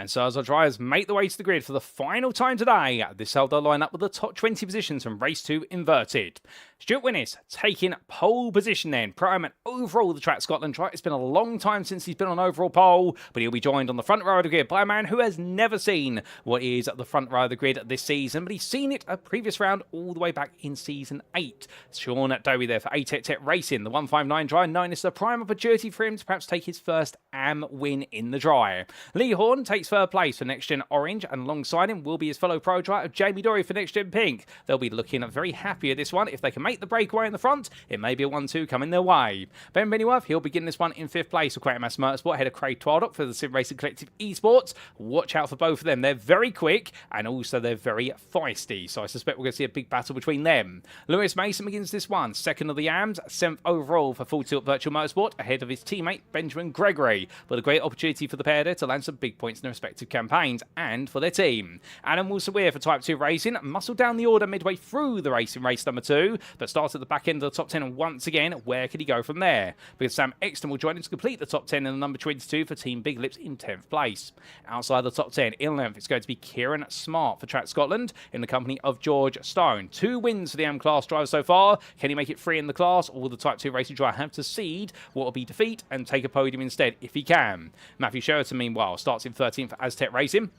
And so as our drivers make the way to the grid for the final time today, this held their line up with the top 20 positions from race 2 inverted. Stuart Winnis taking pole position then. Pro-Am and overall the track Scotland track. It's been a long time since he's been on overall pole, but he'll be joined on the front row of the grid by a man who has never seen what is at the front row of the grid this season, but he's seen it a previous round all the way back in season 8. Sean Doby there for Rd8 Racing. The 159 drive known as the prime opportunity for him to perhaps take his first AM win in the drive. Lee Horn takes third place for NXTGEN Orange, and alongside him will be his fellow pro driver Jamie Dory for NXTGEN Pink. They'll be looking very happy at this one. If they can make the breakaway in the front, it may be a 1-2 coming their way. Ben Bennyworth, he'll begin this one in 5th place for Quantum Mass Motorsport, ahead of Craig Twardock for the Sim Racing Collective Esports. Watch out for both of them. They're very quick, and also they're very feisty, so I suspect we're going to see a big battle between them. Lewis Mason begins this one, 2nd of the AMs, 7th overall for Full Tilt Virtual Motorsport, ahead of his teammate Benjamin Gregory. But a great opportunity for the pair there to land some big points in their respective campaigns and for their team. Adam Wilson-Weir for Type 2 Racing muscled down the order midway through the race in race number 2, but starts at the back end of the top 10, and once again, where could he go from there? Because Sam Exton will join him to complete the top 10 in the number 22 for Team Big Lips in 10th place. Outside the top 10, in length, it's going to be Kieran Smart for Track Scotland in the company of George Stone. 2 wins for the AM class driver so far. Can he make it 3 in the class, or will the Type 2 Racing driver have to cede what will be defeat and take a podium instead if he can? Matthew Sheraton, meanwhile, starts in 13th for Aztec Racing.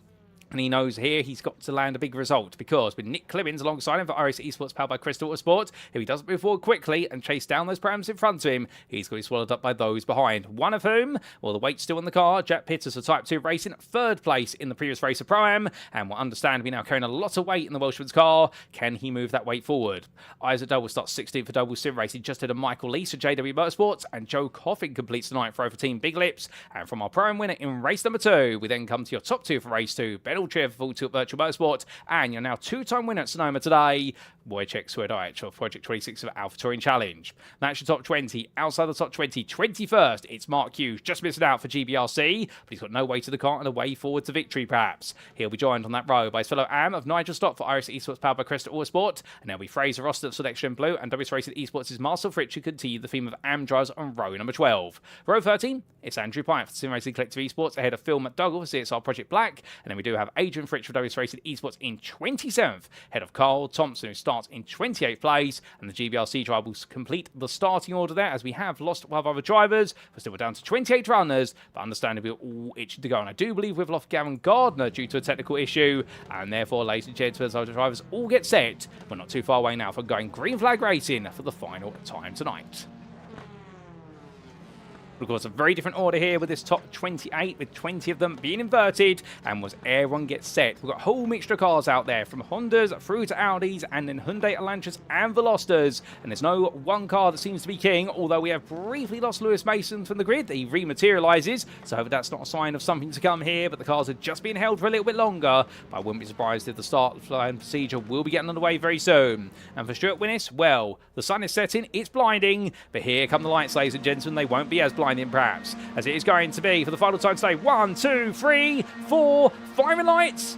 And he knows here he's got to land a big result, because with Nick Clemens alongside him for iRacing Esports powered by Crystal Autosport, if he doesn't move forward quickly and chase down those prams in front of him, he's going to be swallowed up by those behind. One of whom, well, the weight's still in the car, Jack Pitters for Type 2 Racing, 3rd place in the previous race of Pro-Am, and we'll understand we're now carrying a lot of weight in the Welshman's car. Can he move that weight forward? Isaac Doble starts 16th for Doble Sim Racing, just ahead of Michael Lees for JW Motorsports, and Joe Coffin completes the 9th row for Team Big Lips. And from our Pro-Am winner in race number 2, we then come to your top 2 for race 2, Ben Altrier for Full Tilt Virtual Motorsport, and you're now 2-time winner at Sonoma today, Wojciech Swirydowicz of Project 26 of Alpha Touring Challenge. That's your top 20. Outside the top 20, 21st, it's Mark Hughes, just missing out for GBRC, but he's got no way to the car and a way forward to victory perhaps. He'll be joined on that row by his fellow AM of Nigel Stott for iRacing Esports powered by Crystal Autosport, and there'll be Fraser Roster of Selection Blue, and WS Racing Esports' Marcel Fritsch who continue the theme of AM drivers on row number 12. Row 13, it's Andrew Pye for Sim Racing Collective Esports, ahead of Phil McDougall for CSR Project Black, and then we do have Adrian Fritsch for WS Racing Esports in 27th, ahead of Carl Thompson who starts in 28th place, and the GBRC driver will complete the starting order there, as we have lost 12 other drivers. We're still down to 28 runners, but understandably we're all itching to go, and I do believe we've lost Gavin Gardner due to a technical issue, and therefore, ladies and gentlemen, as our drivers all get set, we're not too far away now from going green flag racing for the final time tonight. Of course, a very different order here with this top 28, with 20 of them being inverted, and was everyone gets set. We've got a whole mixture of cars out there, from Hondas through to Audis, and then Hyundai Elantras and Velosters, and there's no one car that seems to be king, although we have briefly lost Lewis Mason from the grid. He rematerialises, so hopefully that's not a sign of something to come here, but the cars are just being held for a little bit longer, but I wouldn't be surprised if the start flying procedure will be getting underway very soon. And for Stuart Winnis, well, the sun is setting, it's blinding, but here come the lights, ladies and gentlemen. They won't be as blinding perhaps as it is going to be for the final time today. 1, 2, 3, 4, firing lights.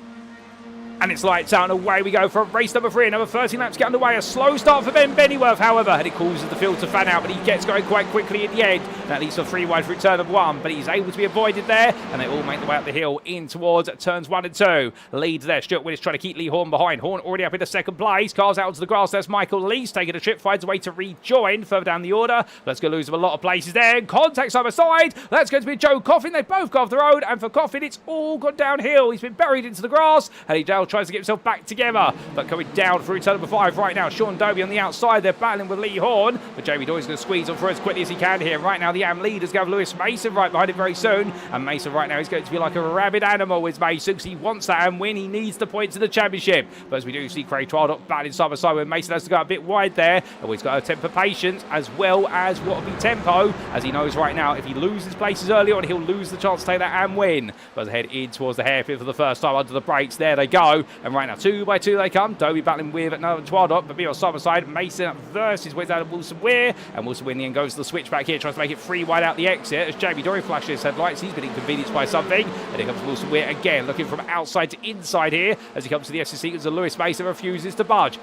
And it's lights out and away we go for race number 3. Another 13 laps get underway. A slow start for Ben Bennyworth, however, and it causes the field to fan out, but he gets going quite quickly at the end. That leads to a 3 wide for turn of 1, but he's able to be avoided there, and they all make the way up the hill in towards turns 1 and 2. Leads there. Stuart Willis trying to keep Lee Horn behind. Horn already up in the second place. Cars out onto the grass. There's Michael Lees taking a trip, finds a way to rejoin further down the order. Let's go lose him a lot of places there. Contact side by side. That's going to be Joe Coffin. They both go off the road, and for Coffin, it's all gone downhill. He's been buried into the grass, and he now tries to get himself back together, but coming down through turn number 5 right now. Sean Doby on the outside. They're battling with Lee Horn, but Jamie Doyle's going to squeeze on through as quickly as he can here. Right now, the AM leaders go Lewis Mason right behind him very soon, and Mason right now is going to be like a rabid animal with Mason because he wants that AM win. He needs the points in the championship, but as we do see Craig Twardock battling side by side with Mason, has to go a bit wide there, and he's got to temper patience as well as what will be tempo, as he knows right now if he loses places early on, he'll lose the chance to take that AM win. But head in towards the hairpin for the first time under the brakes. There they go, and right now 2 by 2 they come. Doby battling with another Twardock, but being side by side. Mason versus Wizard and Wilson Weir, and Wilson Weir in the end goes to the switchback here, tries to make it 3 wide out the exit as Jamie Dory flashes his headlights. He's been inconvenienced by something, and here comes Wilson Weir again, looking from outside to inside here as he comes to the SS sequence, and Lewis Mason refuses to budge.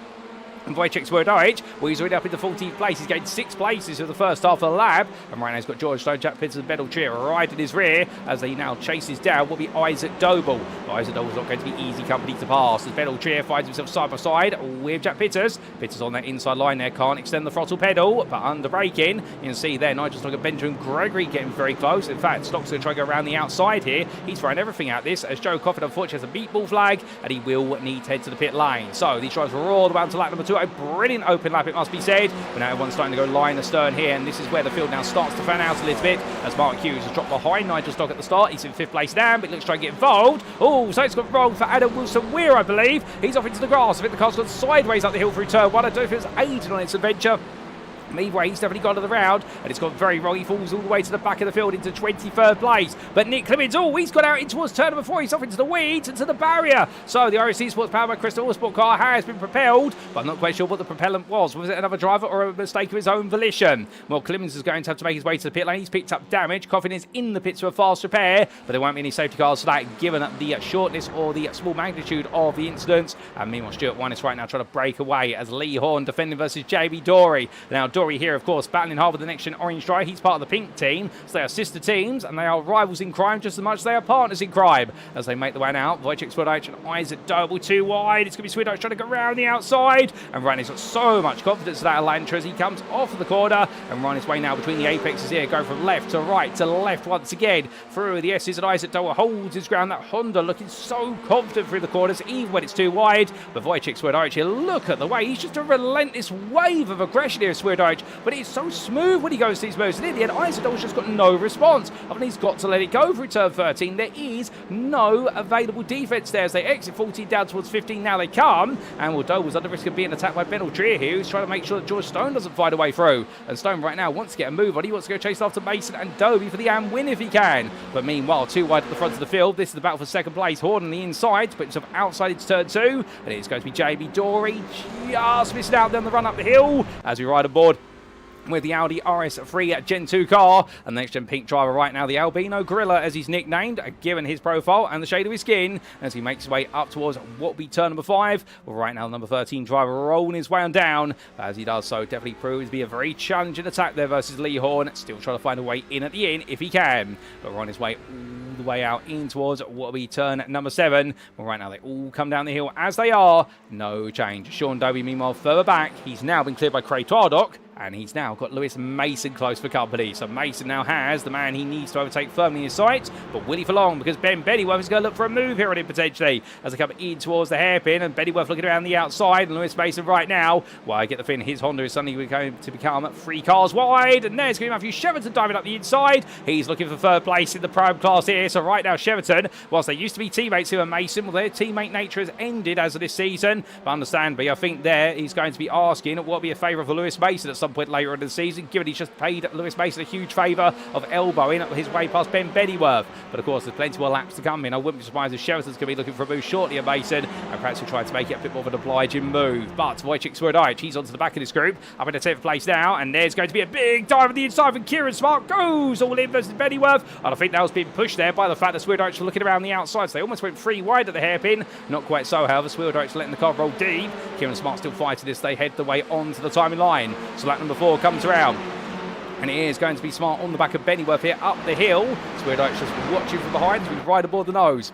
And Wojciech Swirydowicz, well, he's already up into 14th place. He's gained 6 places for the first half of the lap. And right now he's got George Stone, Jack Pitts and Ben Trier right in his rear as he now chases down will be Isaac Doble. But Isaac Doble's not going to be easy company to pass as Ben Trier finds himself side by side with Jack Pitters. Pitters on that inside line there, can't extend the throttle pedal, but under braking. You can see there, Nigel Stock and Benjamin Gregory getting very close. In fact, Stock's going to try to go around the outside here. He's throwing everything at this as Joe Coffin unfortunately has a beatball flag, and he will need to head to the pit lane. So these drivers are all the way on to lap number 2. A brilliant open lap, it must be said, but now everyone's starting to go line astern here, and this is where the field now starts to fan out a little bit as Mark Hughes has dropped behind Nigel Stock at the start. He's in 5th place now, but he looks to try and get involved. Oh, so it's got wrong for Adam Wilson Weir, I believe. He's off into the grass. I think the car's gone sideways up the hill through turn 1. I don't know if it was Aiden on its adventure. Either way, he's definitely gone to the round, and it's gone very wrong. He falls all the way to the back of the field into 23rd place. But Nick Clemens, he's got out in towards turn number 4. He's off into the weeds and to the barrier. So the iRacing Sports powered by Crystal Autosport car has been propelled, but I'm not quite sure what the propellant was. Was it another driver or a mistake of his own volition? Well, Clemens is going to have to make his way to the pit lane. He's picked up damage. Coffin is in the pits for a fast repair, but there won't be any safety cars for that, given the shortness or the small magnitude of the incident. And meanwhile, Stuart Wine is right now trying to break away as Lee Horn defending versus JB Dory. Now, Dory here, of course, battling hard with the NXTGEN Orange Dry. He's part of the pink team, so they are sister teams, and they are rivals in crime just as much as they are partners in crime. As they make the way out, Wojciech Swirydowicz and Isaac Doble 2 wide. It's going to be Swirydowicz trying to go around the outside, and Ryan's got so much confidence in that Elantra as he comes off of the corner, and Ryan's way now between the apexes here, going from left to right to left once again through the S's, and Isaac Doble holds his ground. That Honda looking so confident through the corners, even when it's too wide. But Wojciech Swirydowicz here, look at the way, he's just a relentless wave of aggression here, Swirydowicz, but it's so smooth when he goes to these moves, and in the end, Isaac Doble's just got no response. I mean, he's got to let it go through turn 13. There is no available defense there as they exit 14 down towards 15. Now they come, and well, Doble's under risk of being attacked by Ben Trier here, who's trying to make sure that George Stone doesn't find a way through. And Stone right now wants to get a move on. He wants to go chase after Mason and Doby for the AM win if he can. But meanwhile, 2 wide at the front of the field. This is the battle for second place. Horn on the inside to put himself outside into turn 2, and it's going to be JB Dory just missing out down the run up the hill as we ride aboard with the Audi RS3 Gen 2 car, and the next-gen pink driver right now, the Albino Gorilla, as he's nicknamed, given his profile and the shade of his skin, as he makes his way up towards what will be turn number 5. Well, right now, number 13 driver rolling his way on down, but as he does so, definitely proves to be a very challenging attack there versus Lee Horn, still trying to find a way in at the end if he can, but we're on his way all the way out in towards what will be turn number 7. Well, right now, they all come down the hill as they are, no change. Sean Doby, meanwhile, further back, he's now been cleared by Craig Twardock, and he's now got Lewis Mason close for company. So Mason now has the man he needs to overtake firmly in his sights. But will he for long? Because Ben Bennyworth is going to look for a move here on him potentially as they come in towards the hairpin. And Bennyworth looking around the outside. And Lewis Mason right now, well, I get the feeling his Honda is suddenly going to become 3 cars wide. And there's going to be Matthew Cheverton diving up the inside. He's looking for 3rd place in the Prime class here. So right now, Cheverton, whilst they used to be teammates here, Mason, well, their teammate nature has ended as of this season. But understandably, I think there he's going to be asking what will be a favour for Lewis Mason at some some point later in the season, given he's just paid Lewis Mason a huge favour of elbowing his way past Ben Bennyworth. But of course, there's plenty more laps to come in. I wouldn't be surprised if Sheraton's going to be looking for a move shortly at Mason, and perhaps he'll try to make it a bit more of an obliging move. But Wojciech Swirydowicz, he's onto the back of this group, up in the 10th place now, and there's going to be a big dive on the inside from Kieran Smart. Goes all in versus Bennyworth, and I think that was being pushed there by the fact that Swirydowicz was looking around the outside, so they almost went 3 wide at the hairpin. Not quite so, however. Swirydowicz letting the car roll deep. Kieran Smart still fighting as they head the way onto the timing line. So lap number 4 comes around, and it is going to be Smart on the back of Bennyworth here up the hill. Swirydowicz just watching from behind to be right aboard the nose.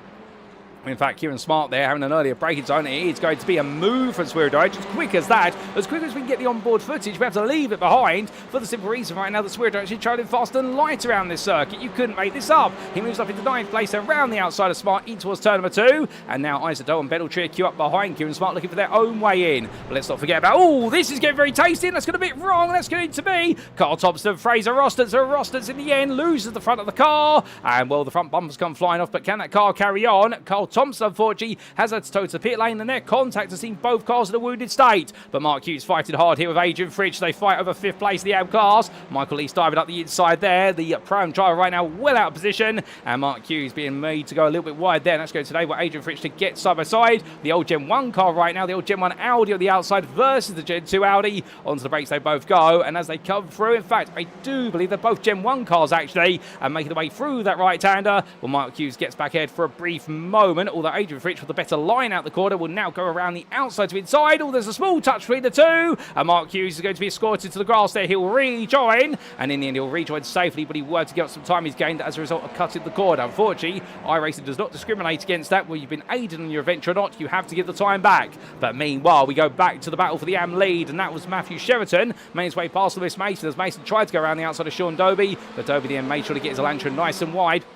In fact, Kieran Smart there having an earlier braking zone. It is going to be a move from Swirydowicz. As quick as that, as quick as we can get the onboard footage, we have to leave it behind for the simple reason right now that Swirydowicz is travelling fast and light around this circuit. You couldn't make this up. He moves up into 9th place around the outside of Smart in towards turn number 2. And now Isaac Doble and Ben Beneltria queue up behind Kieran Smart looking for their own way in. But let's not forget about, oh, this is getting very tasty. And that's going a bit wrong. That's going to be Carl Thompson, Fraser Rostons. So Rostons in the end loses the front of the car. And well, the front bumpers come flying off. But can that car carry on? Carl Thompson, unfortunately, has had to tow to the pit lane, and their contact has seen both cars in a wounded state. But Mark Hughes fighting hard here with Adrian Fridge. They fight over 5th place in the AM class. Michael Lee's diving up the inside there. The Pro-Am driver right now well out of position, and Mark Hughes being made to go a little bit wide there. And that's going today with Adrian Fridge to get side by side. The old Gen 1 car right now, the old Gen 1 Audi on the outside versus the Gen 2 Audi. Onto the brakes they both go, and as they come through, in fact, I do believe they're both Gen 1 cars actually, and making their way through that right-hander. Well, Mark Hughes gets back ahead for a brief moment, although Adrian Fridge with the better line out the corner will now go around the outside to inside. Oh, there's a small touch between the two, and Mark Hughes is going to be escorted to the grass there. He'll rejoin, and in the end he'll rejoin safely, but he worked to get up some time he's gained as a result of cutting the corner. Unfortunately, iRacing does not discriminate against that. Whether you've been aided on your adventure or not, you have to give the time back. But meanwhile, we go back to the battle for the AM lead, and that was Matthew Sheraton made his way past Lewis Mason as Mason tried to go around the outside of Sean Dobe, but Dobe then made sure to get his lantern nice and wide.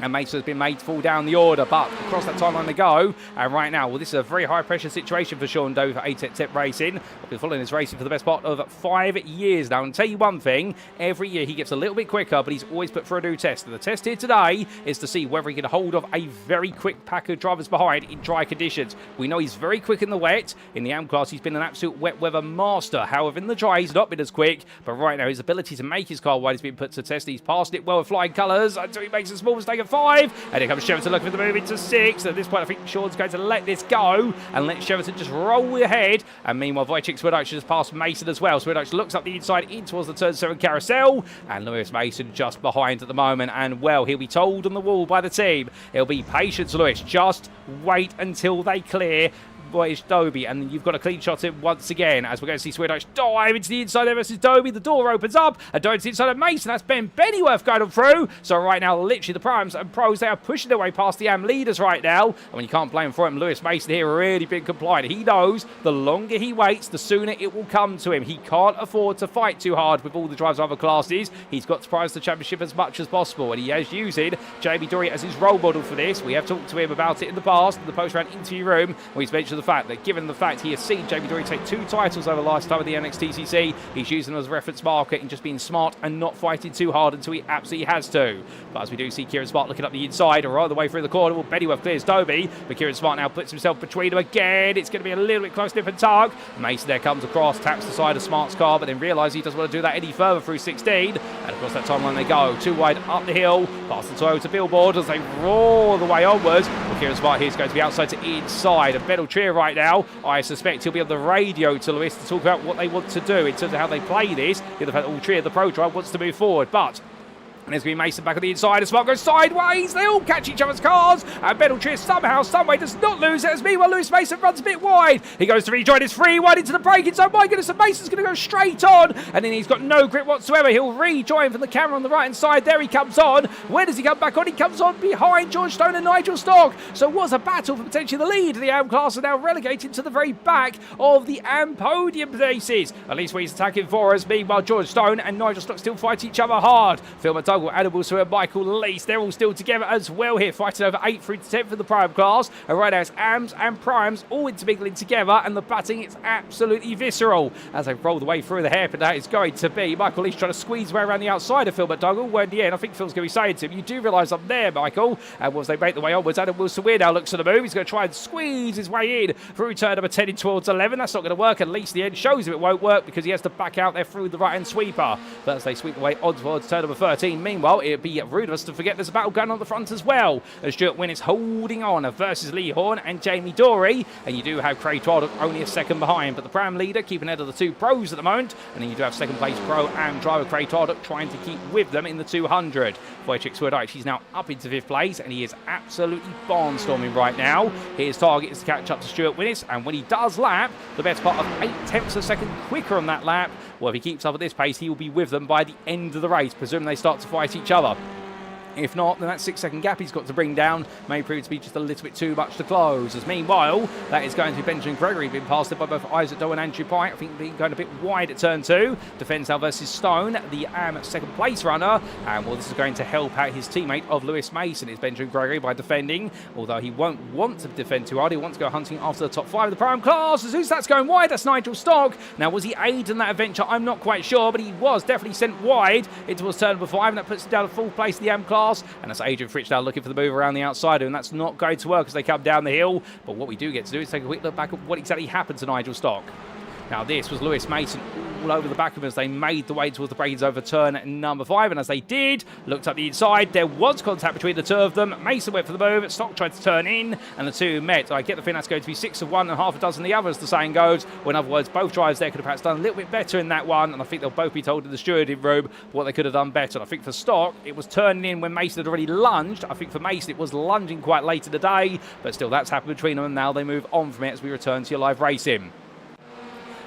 And Mason has been made to fall down the order, but across that timeline they go. And right now, well, this is a very high-pressure situation for Sean Doe for ATEC Racing. I've been following his racing for the best part of 5 years now. And I'll tell you one thing, every year he gets a little bit quicker, but he's always put for a new test. And the test here today is to see whether he can hold off a very quick pack of drivers behind in dry conditions. We know he's very quick in the wet. In the AM class, he's been an absolute wet weather master. However, in the dry, he's not been as quick. But right now, his ability to make his car wide has been put to test. He's passed it well with flying colours until he makes a small mistake at 5. And here comes Sheraton looking for the move into 6. At this point, I think Sean's going to let this go and let Sheraton just roll ahead. And meanwhile, Wojciech Swirydowicz just passed Mason as well. Swirydowicz looks up the inside in towards the turn 7 carousel. And Lewis Mason just behind at the moment. And well, he'll be told on the wall by the team. It'll be patience, Lewis. Just wait until they clear Wojciech Dobe, and you've got a clean shot in once again as we're going to see Swirydowicz dive into the inside there versus Dobe. The door opens up and Dobe's inside of Mason. That's Ben Bennyworth going on through. So right now, literally the primes and pros, they are pushing their way past the AM leaders right now. And when you can't blame for him, Lewis Mason here really been compliant. He knows the longer he waits, the sooner it will come to him. He can't afford to fight too hard with all the drivers of other classes. He's got to prize the championship as much as possible, and he is using Jamie Dory as his role model for this. We have talked to him about it in the past in the post-round interview room, where he's mentioned the fact that given the fact he has seen Jamie Dory take 2 titles over the last time of the NXTCC, he's using them as a reference marker and just being smart and not fighting too hard until he absolutely has to. But as we do see Kieran Smart looking up the inside or all the way through the corner, well, Bennyworth clears Dobe, but Kieran Smart now puts himself between them again. It's going to be a little bit close, different tug. Mason there comes across, taps the side of Smart's car, but then realises he doesn't want to do that any further through 16. And across that timeline they go, 2 wide up the hill, past the Toyota billboard as they roar the way onwards. Well, Kieran Smart here is going to be outside to inside, and Beneltria right now, I suspect he'll be on the radio to Lewis to talk about what they want to do in terms of how they play this. The fact that all 3 of the Pro Drive wants to move forward, but and there's going to be Mason back on the inside, and Smart goes sideways. They all catch each other's cars, and Beneltria somehow, someway does not lose it, as meanwhile Lewis Mason runs a bit wide. He goes to rejoin his 3 wide into the braking zone. My goodness, and Mason's going to go straight on, and then he's got no grip whatsoever. He'll rejoin from the camera on the right hand side. There he comes on. Where does he come back on? He comes on behind George Stone and Nigel Stock. So it was a battle for potentially the lead. The AM class are now relegated to the very back of the AM podium places. At least he's attacking for us. Meanwhile, George Stone and Nigel Stock still fight each other hard. Phil McDougall Dogle, Adam Wilson and Michael Lease. They're all still together as well here, fighting over 8 through to 10th for the Prime class. And right now it's AMs and Primes all intermingling together, and the batting is absolutely visceral as they roll the way through the hairpin. That is going to be Michael Lease trying to squeeze way around the outside of Phil McDougall. Well, in the end, I think Phil's going to be saying to him, you do realise I'm there, Michael. And as they make the way onwards, Adam Wilson Weir now looks at the move. He's going to try and squeeze his way in through turn number 10 in towards 11. That's not going to work. At least the end shows him it won't work because he has to back out there through the right-hand sweeper. But as they sweep the way on towards turn number 13, meanwhile, it'd be rude of us to forget there's a battle going on the front as well. As Stuart Wynn is holding on versus Lee Horn and Jamie Dory. And you do have Craig Twaddock only a second behind. But the Pram leader keeping ahead of the 2 pros at the moment. And then you do have second place pro and driver Craig Twaddock trying to keep with them in the 200. Wojciech Swirydowicz, he's now up into 5th place and he is absolutely barnstorming right now. His target is to catch up to Stuart Winnis, and when he does lap, the best part of 0.8 of a second quicker on that lap, well, if he keeps up at this pace, he will be with them by the end of the race, presuming they start to fight each other. If not, then that 6-second gap he's got to bring down may prove to be just a little bit too much to close. As meanwhile, that is going to be Benjamin Gregory, being passed by both Isaac Doble and Andrew Pike. I think being going a bit wide at turn 2. Defends now versus Stone, the second place runner. And well, this is going to help out his teammate of Lewis Mason, is Benjamin Gregory, by defending. Although he won't want to defend too hard. He wants to go hunting after the top 5 of the Prime class. As who's that's going wide? That's Nigel Stock. Now, was he aided in that adventure? I'm not quite sure, but he was definitely sent wide into turn number 5, and that puts him down a full place in the AM class. And that's Adrian Fritsch now looking for the move around the outside, and that's not going to work as they come down the hill. But what we do get to do is take a quick look back at what exactly happened to Nigel Stock. Now, this was Lewis Mason all over the back of him as they made the way towards the breakers over turn number 5. And as they did, looked up the inside, there was contact between the 2 of them. Mason went for the move, Stock tried to turn in, and the 2 met. I get the feeling that's going to be 6 of one and half a dozen the other, as the saying goes. Or in other words, both drivers there could have perhaps done a little bit better in that one, and I think they'll both be told in the stewarding room what they could have done better. And I think for Stock, it was turning in when Mason had already lunged. I think for Mason, it was lunging quite late in the day, but still, that's happened between them, and now they move on from it as we return to your live racing.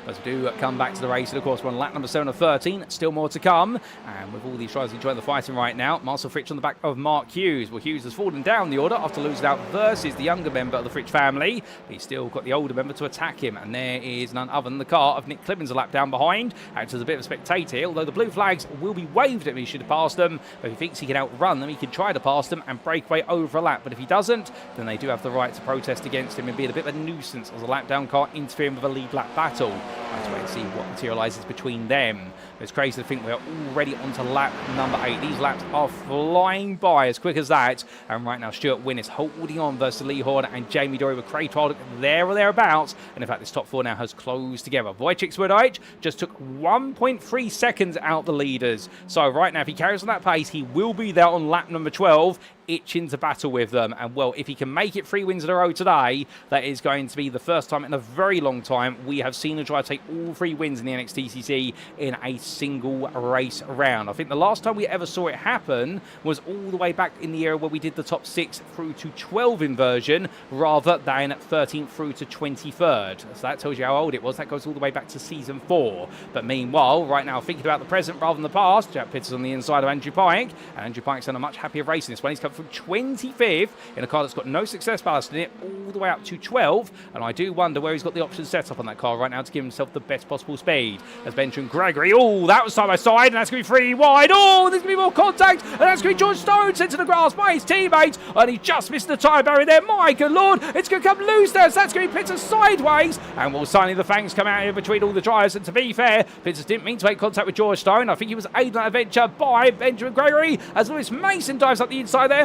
As we do come back to the race, and of course we're on lap number 7 of 13, still more to come. And with all these drivers enjoying the fighting right now, Marcel Fritsch on the back of Mark Hughes. Well, Hughes has fallen down the order after losing out versus the younger member of the Fritsch family. But he's still got the older member to attack him, and there is none other than the car of Nick Clemens a lap down behind. Acts as a bit of a spectator here, although the blue flags will be waved at him. He should have passed them, but if he thinks he can outrun them, he can try to pass them and break away over a lap. But if he doesn't, then they do have the right to protest against him and be a bit of a nuisance as a lap down car interfering with a lead lap battle. Let's wait and see what materialises between them. It's crazy to think we're already onto lap number 8. These laps are flying by as quick as that. And right now, Stuart Wynn is holding on versus Lee Horn and Jamie Dory with Craig Twaddock there or thereabouts. And in fact, this top 4 now has closed together. Wojciech Swirydowicz just took 1.3 seconds out the leaders. So right now, if he carries on that pace, he will be there on lap number 12. Itching to battle with them, and well, if he can make it 3 wins in a row today, that is going to be the first time in a very long time we have seen a driver take all 3 wins in the NXTCC in a single race round. I think the last time we ever saw it happen was all the way back in the era where we did the top 6 through to 12 inversion rather than 13th through to 23rd. So that tells you how old it was. That goes all the way back to season 4. But meanwhile, right now, thinking about the present rather than the past, Jack Pitts is on the inside of Andrew Pike, and Andrew Pike's done a much happier race in this one. He's come from 25th in a car that's got no success ballast in it, all the way up to 12th, and I do wonder where he's got the options set up on that car right now to give himself the best possible speed. As Benjamin Gregory, oh, that was side by side, and that's going to be 3 wide. Oh, there's going to be more contact, and that's going to be George Stone sent to the grass by his teammates, and he just missed the tyre barrier there. My good lord, it's going to come loose there, so that's going to be Pitts sideways, and well, suddenly the fangs come out here between all the drivers, and to be fair, Pitts didn't mean to make contact with George Stone. I think he was aided in that adventure by Benjamin Gregory, as Lewis Mason dives up the inside there.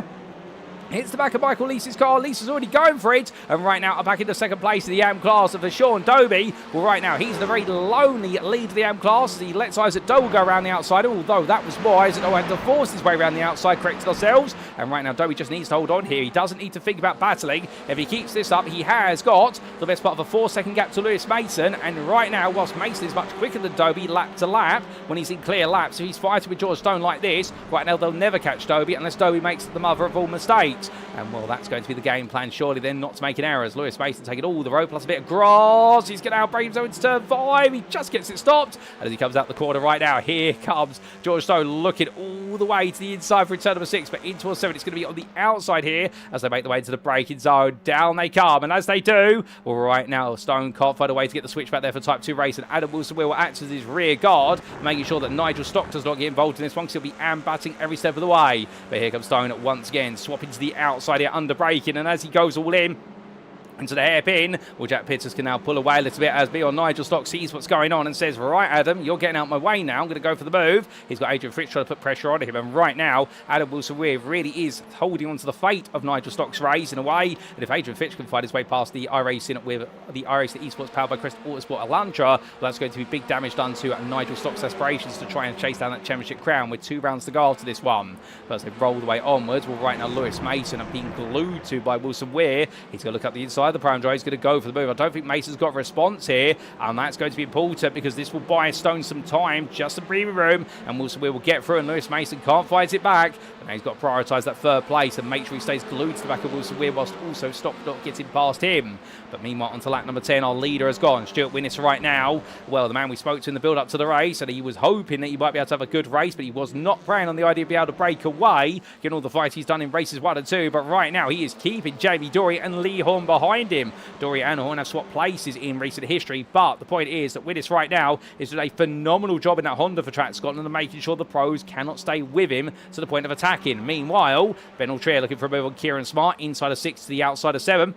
Hits the back of Michael Lease's car. Lease is already going for it. And right now, back into second place in the AM class of Sean Doby. Well, right now, he's in a very lonely lead of the AM class as he lets Isaac Doble go around the outside. Although that was more, Isaac Doble had to force his way around the outside, corrected ourselves. And right now, Doby just needs to hold on here. He doesn't need to think about battling. If he keeps this up, he has got the best part of a 4-second gap to Lewis Mason. And right now, whilst Mason is much quicker than Doby lap to lap, when he's in clear laps, if he's fighting with George Stone like this, right now, they'll never catch Doby unless Doby makes the mother of all mistakes. 8. And, well, that's going to be the game plan, surely, then, not to make an error. As Lewis Mason taking all the road, plus a bit of grass. He's going to outbrake himself into turn 5. He just gets it stopped. And as he comes out the corner right now, here comes George Stone looking all the way to the inside for turn number 6. But into 7, it's going to be on the outside here as they make the way into the braking zone. Down they come. And as they do, well, right now, Stone can't find a way to get the switch back there for Type 2 race. And Adam Wilson will act as his rear guard, making sure that Nigel Stock does not get involved in this one because he'll be batting every step of the way. But here comes Stone once again, swapping to the outside here, under braking. And as he goes all in into the hairpin, well, Jack Pitters can now pull away a little bit as Beyond Nigel Stock sees what's going on and says, right, Adam, you're getting out my way now. I'm going to go for the move. He's got Adrian Fritz trying to put pressure on him. And right now, Adam Wilson-Weir really is holding on to the fate of Nigel Stock's race in a way. And if Adrian Fitch can find his way past the iRacing with the iRacing Esports powered by Crest Autosport Elantra, well, that's going to be big damage done to Nigel Stock's aspirations to try and chase down that championship crown with 2 rounds to go after this one. But as they roll the way onwards, well, right now, Lewis Mason are being glued to by Wilson-Weir. He's going to look up the inside of the prime drive. He's going to go for the move. I don't think Mason's got a response here, and that's going to be important because this will buy Stone some time, just some breathing room, and Wilson-Weir will get through, and Lewis Mason can't fight it back. And now he's got to prioritise that 3rd place and make sure he stays glued to the back of Wilson-Weir whilst also stop not getting past him. But meanwhile, onto lap number 10, our leader has gone. Stuart Winnis right now, well, the man we spoke to in the build-up to the race, and he was hoping that he might be able to have a good race, but he was not preying on the idea of being able to break away, given all the fights he's done in races 1 and 2. But right now, he is keeping Jamie Dory and Lee Horn behind him. Dory and Horn have swapped places in recent history, but the point is that Winnis right now is doing a phenomenal job in that Honda for Track Scotland and making sure the pros cannot stay with him to the point of attacking. Meanwhile, Ben Altrier looking for a move on Kieran Smart, inside of 6 to the outside of 7.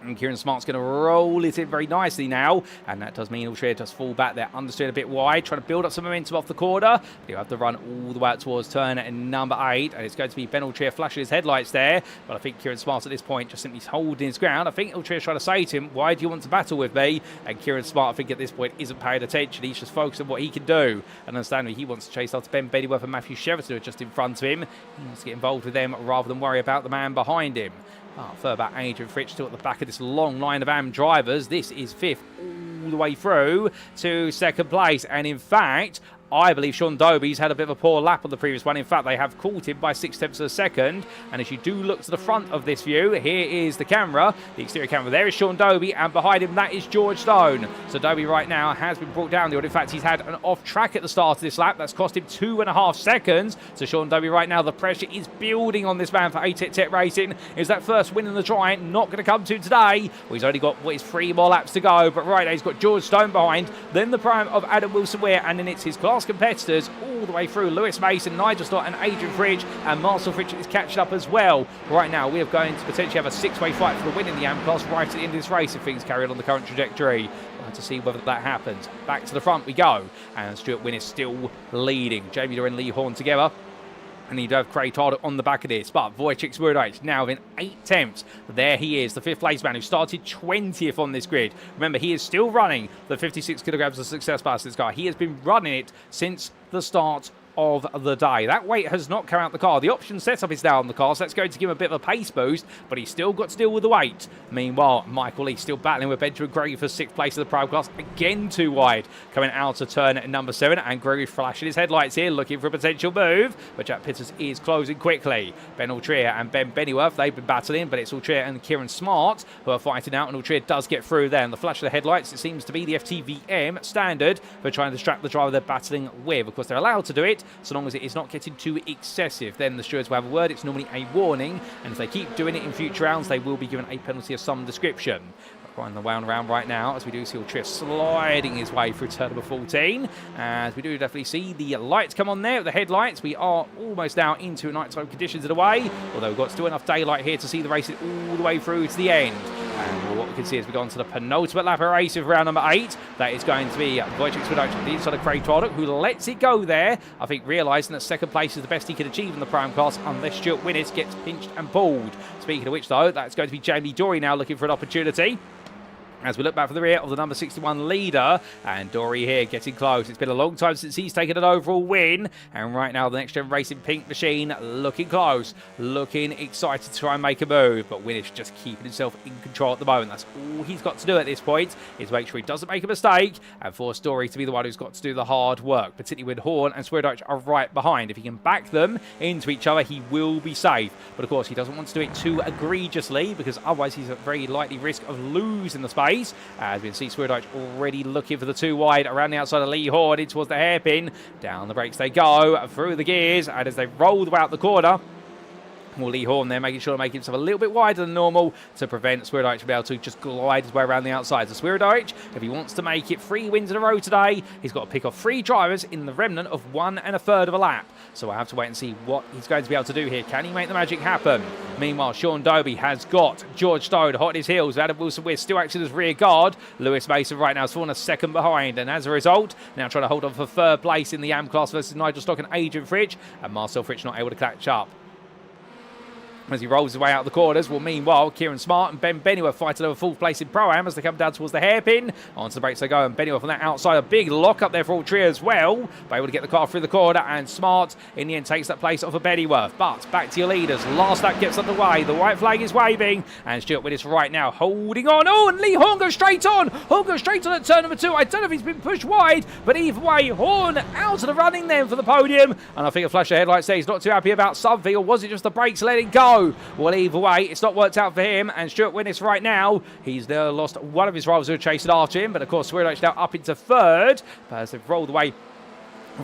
And Kieran Smart's going to roll it in very nicely now. And that does mean Altrier does fall back there, understeered a bit wide, trying to build up some momentum off the corner. But he'll have to run all the way out towards turn number 8. And it's going to be Ben Altrier flashing his headlights there. But I think Kieran Smart at this point just simply holding his ground. I think Altrier's trying to say to him, why do you want to battle with me? And Kieran Smart, I think at this point, isn't paying attention. He's just focused on what he can do. And understandably, he wants to chase after Ben Beddyworth and Matthew Sheridan, who are just in front of him. He wants to get involved with them rather than worry about the man behind him. Further back, Adrian Fritz still at the back of this long line of AM drivers. This is 5th all the way through to 2nd place. And in fact, I believe Sean Dobie's had a bit of a poor lap on the previous one. In fact, they have caught him by 6/10 of a second. And as you do look to the front of this view, here is the camera, the exterior camera. There is Sean Dobie, and behind him, that is George Stone. So Dobie right now has been brought down the order. In fact, he's had an off track at the start of this lap. That's cost him 2.5 seconds. So Sean Dobie right now, the pressure is building on this man for A-Tech Racing. Is that first win in the Giant not going to come to today? Well, he's only got what is 3 more laps to go. But right now, he's got George Stone behind, then the prime of Adam Wilson-Weir, and then it's his class competitors all the way through. Lewis Mason, Nigel Stott and Adrian Fridge, and Marcel Fritz is catching up as well. Right now we are going to potentially have a 6-way fight for the win in the AM class right at the end of this race if things carry on the current trajectory. We'll have to see whether that happens. Back to the front we go, and Stuart Wynn is still leading. Jamie Dorr and Lee Horn together. And he'd have Craig Todd on the back of this. But Wojciech Swirydowicz now within 8 attempts. There he is, the 5th place man who started 20th on this grid. Remember, he is still running the 56 kilograms of success past this car. He has been running it since the start of the day. That weight has not come out the car. The option setup is down on the car, so that's going to give him a bit of a pace boost, but he's still got to deal with the weight. Meanwhile, Michael Lee still battling with Benjamin Gregory for 6th place in the Prime Class. Again, too wide. Coming out of turn number 7, and Gregory flashing his headlights here, looking for a potential move, but Jack Pitters is closing quickly. Ben Altrier and Ben Bennyworth, they've been battling, but it's Altrier and Kieran Smart who are fighting out, and Altrier does get through there. And the flash of the headlights, it seems to be the FTVM standard for trying to distract the driver they're battling with. Of course, they're allowed to do it, so long as it is not getting too excessive. Then the stewards will have a word. It's normally a warning, and if they keep doing it in future rounds, they will be given a penalty of some description. Going the round around right now, as we do see Altrier sliding his way through turn number 14, as we do definitely see the lights come on there, the headlights. We are almost now into nighttime conditions in a way, although we've got still enough daylight here to see the races all the way through to the end. And what we can see as we go on to the penultimate lap of race of round number 8, that is going to be Wojciech Swirydowicz on the inside of Craig Todd, who lets it go there, I think realising that 2nd place is the best he can achieve in the Prime Class unless Stuart Winnis gets pinched and pulled. Speaking of which though, that's going to be Jamie Dory now looking for an opportunity. As we look back for the rear of the number 61 leader, and Dory here getting close. It's been a long time since he's taken an overall win, and right now the NXTGEN Racing Pink Machine looking close, looking excited to try and make a move, but Winish just keeping himself in control at the moment. That's all he's got to do at this point, is make sure he doesn't make a mistake and force Dory to be the one who's got to do the hard work, particularly when Horn and Swirydowicz are right behind. If he can back them into each other, he will be safe, but of course he doesn't want to do it too egregiously, because otherwise he's at very likely risk of losing the space. As we can see Swirydowicz already looking for the 2 wide around the outside of Lee Horn in towards the hairpin. Down the brakes they go, through the gears, and as they roll about the corner, well, Lee Horn there making sure to make himself a little bit wider than normal to prevent Swirydowicz from being able to just glide his way around the outside. So Swirydowicz, if he wants to make it 3 wins in a row today, he's got to pick off 3 drivers in the remnant of 1 1/3 of a lap. So I have to wait and see what he's going to be able to do here. Can he make the magic happen? Meanwhile, Sean Doble has got George Stone hot on his heels. Adam Wilson-Wiss still acting as rear guard. Lewis Mason right now has fallen a second behind, and as a result, now trying to hold on for 3rd place in the AM class versus Nigel Stock and Adrian Fritsch, and Marcel Fritsch not able to catch up. As he rolls his way out of the corners. Well, meanwhile, Kieran Smart and Ben Bennyworth fighting over 4th place in Pro-Am as they come down towards the hairpin. Onto the brakes they go, and Bennyworth on that outside. A big lock up there for all three as well. But able to get the car through the corner, and Smart in the end takes that place off of Bennyworth. But back to your leaders. Last lap gets underway. The white flag is waving, and Stuart Willis right now holding on. Oh, and Lee Horn goes straight on. Horn goes straight on at turn number 2. I don't know if he's been pushed wide, but either way, Horn out of the running then for the podium. And I think a flash of headlights there. He's not too happy about something, or was it just the brakes letting go? Well, either way, it's not worked out for him, and Stuart Willis right now, he's now lost one of his rivals who are chasing after him, but of course Swirydowicz now up into 3rd, but as they've rolled away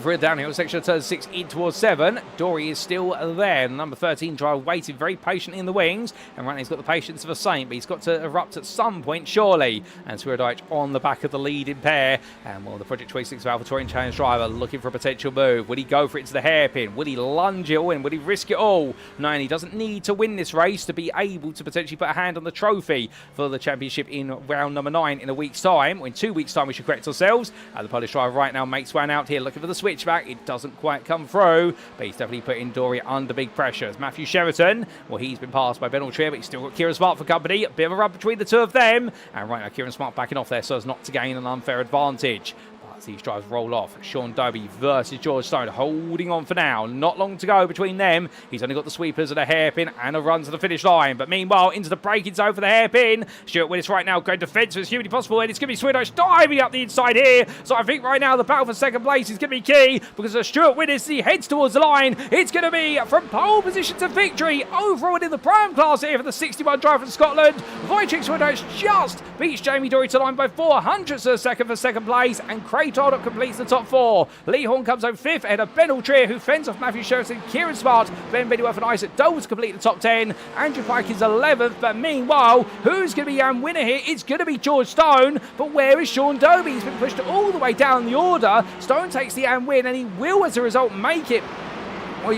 for a downhill section of turn 6 in towards 7. Dory is still there. Number 13 driver waiting very patiently in the wings, and right now he's got the patience of a saint, but he's got to erupt at some point surely. And Swirydowicz on the back of the leading pair, and well, the Project 26 AlphaTauri Challenge driver looking for a potential move. Will he go for it to the hairpin? Will he lunge it all in? Will he risk it all? No, and he doesn't need to win this race to be able to potentially put a hand on the trophy for the championship in round number 9 in a week's time, or in 2 weeks' time we should correct ourselves. The Polish driver right now makes one out here looking for the switchback. It doesn't quite come through, but he's definitely putting Dory under big pressure. As Matthew Sheraton, well, he's been passed by Ben Altrier, but he's still got Kieran Smart for company. A bit of a rub between the two of them, and right now Kieran Smart backing off there so as not to gain an unfair advantage. As these drivers roll off, Sean Doble versus George Stone, holding on for now. Not long to go between them. He's only got the sweepers and a hairpin and a run to the finish line. But meanwhile, into the braking zone for the hairpin. Stuart Willis right now going defensive as humanly possible, and it's going to be Swirydowicz diving up the inside here. So I think right now the battle for 2nd place is going to be key, because as Stuart Willis, he heads towards the line. It's going to be from pole position to victory overall in the Pro-Am class here for the 61 driver from Scotland. Wojciech Swirydowicz just beats Jamie Dory to line by 0.04 of a second for 2nd place, and Craig Toddle completes the top 4. Lee Horn comes home 5th ahead of Ben Altrier, who fends off Matthew Sheraton, Kieran Smart, Ben Bennyworth and Isaac Doble to complete the top 10. Andrew Pike is 11th, but meanwhile, who's going to be your winner here? It's going to be George Stone, but where is Sean Doble? He's been pushed all the way down the order. Stone takes the AM win, and he will, as a result, make it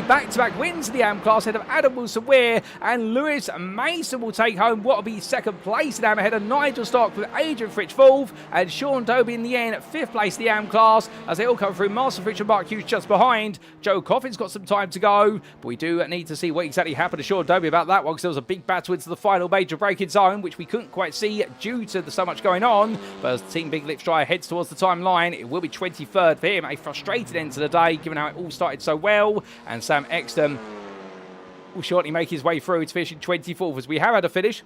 back-to-back wins in the AM class ahead of Adam Wilson-Weir, and Lewis Mason will take home what will be 2nd place in AM ahead of Nigel Stock with Adrian Fritsch 4th, and Sean Doble in the end at 5th place in the AM class as they all come through. Marcel Fritsch and Mark Hughes just behind. Joe Coffin's got some time to go, but we do need to see what exactly happened to Sean Doble about that one, because there was a big battle into the final major braking zone, which we couldn't quite see due to so much going on. But as Team Big Lips Drive heads towards the timeline, it will be 23rd for him. A frustrated end to the day, given how it all started so well. And Sam Exton will shortly make his way through to finishing 24th, as we have had a finish.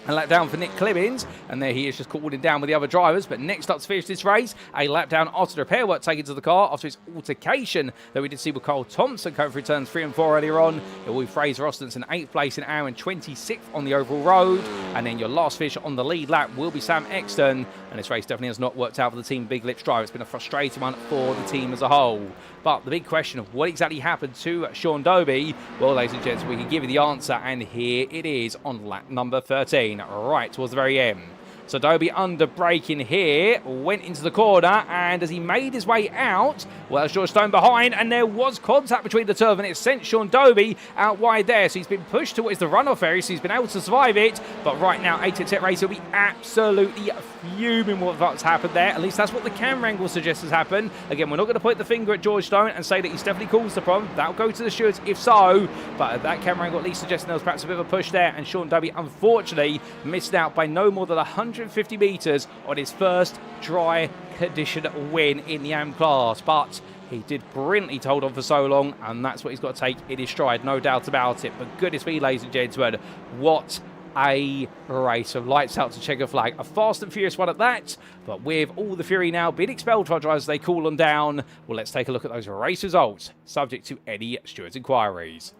A lap down for Nick Clibbins, and there he is just cooling down with the other drivers. But next up to finish this race, a lap down after the repair work taken to the car after his altercation that we did see with Cole Thompson coming through turns 3 and 4 earlier on. It will be Fraser Austin's in 8th place in hour and 26th on the overall road. And then your last finish on the lead lap will be Sam Exton. And this race definitely has not worked out for the Team Big Lips Drive. It's been a frustrating one for the team as a whole. But the big question of what exactly happened to Sean Doble, well, ladies and gents, we can give you the answer, and here it is on lap number 13, right towards the very end. So Doble under braking here, went into the corner, and as he made his way out, well, George Stone behind, and there was contact between the two of them, and it sent Sean Doble out wide there. So he's been pushed towards the runoff area, so he's been able to survive it. But right now, A-Tech Racer will be absolutely fuming with what's happened there. At least that's what the camera angle suggests has happened. Again, we're not going to point the finger at George Stone and say that he's definitely caused the problem. That'll go to the stewards if so. But that camera angle at least suggesting there was perhaps a bit of a push there, and Sean Doble, unfortunately, missed out by no more than 100 150 metres on his first dry condition win in the AM class. But he did brilliantly to hold on for so long, and that's what he's got to take in his stride, no doubt about it. But goodness me, ladies and gentlemen, what a race of lights out to checker flag. A fast and furious one at that, but with all the fury now being expelled for our drivers, they cool them down. Well, let's take a look at those race results, subject to any stewards' inquiries.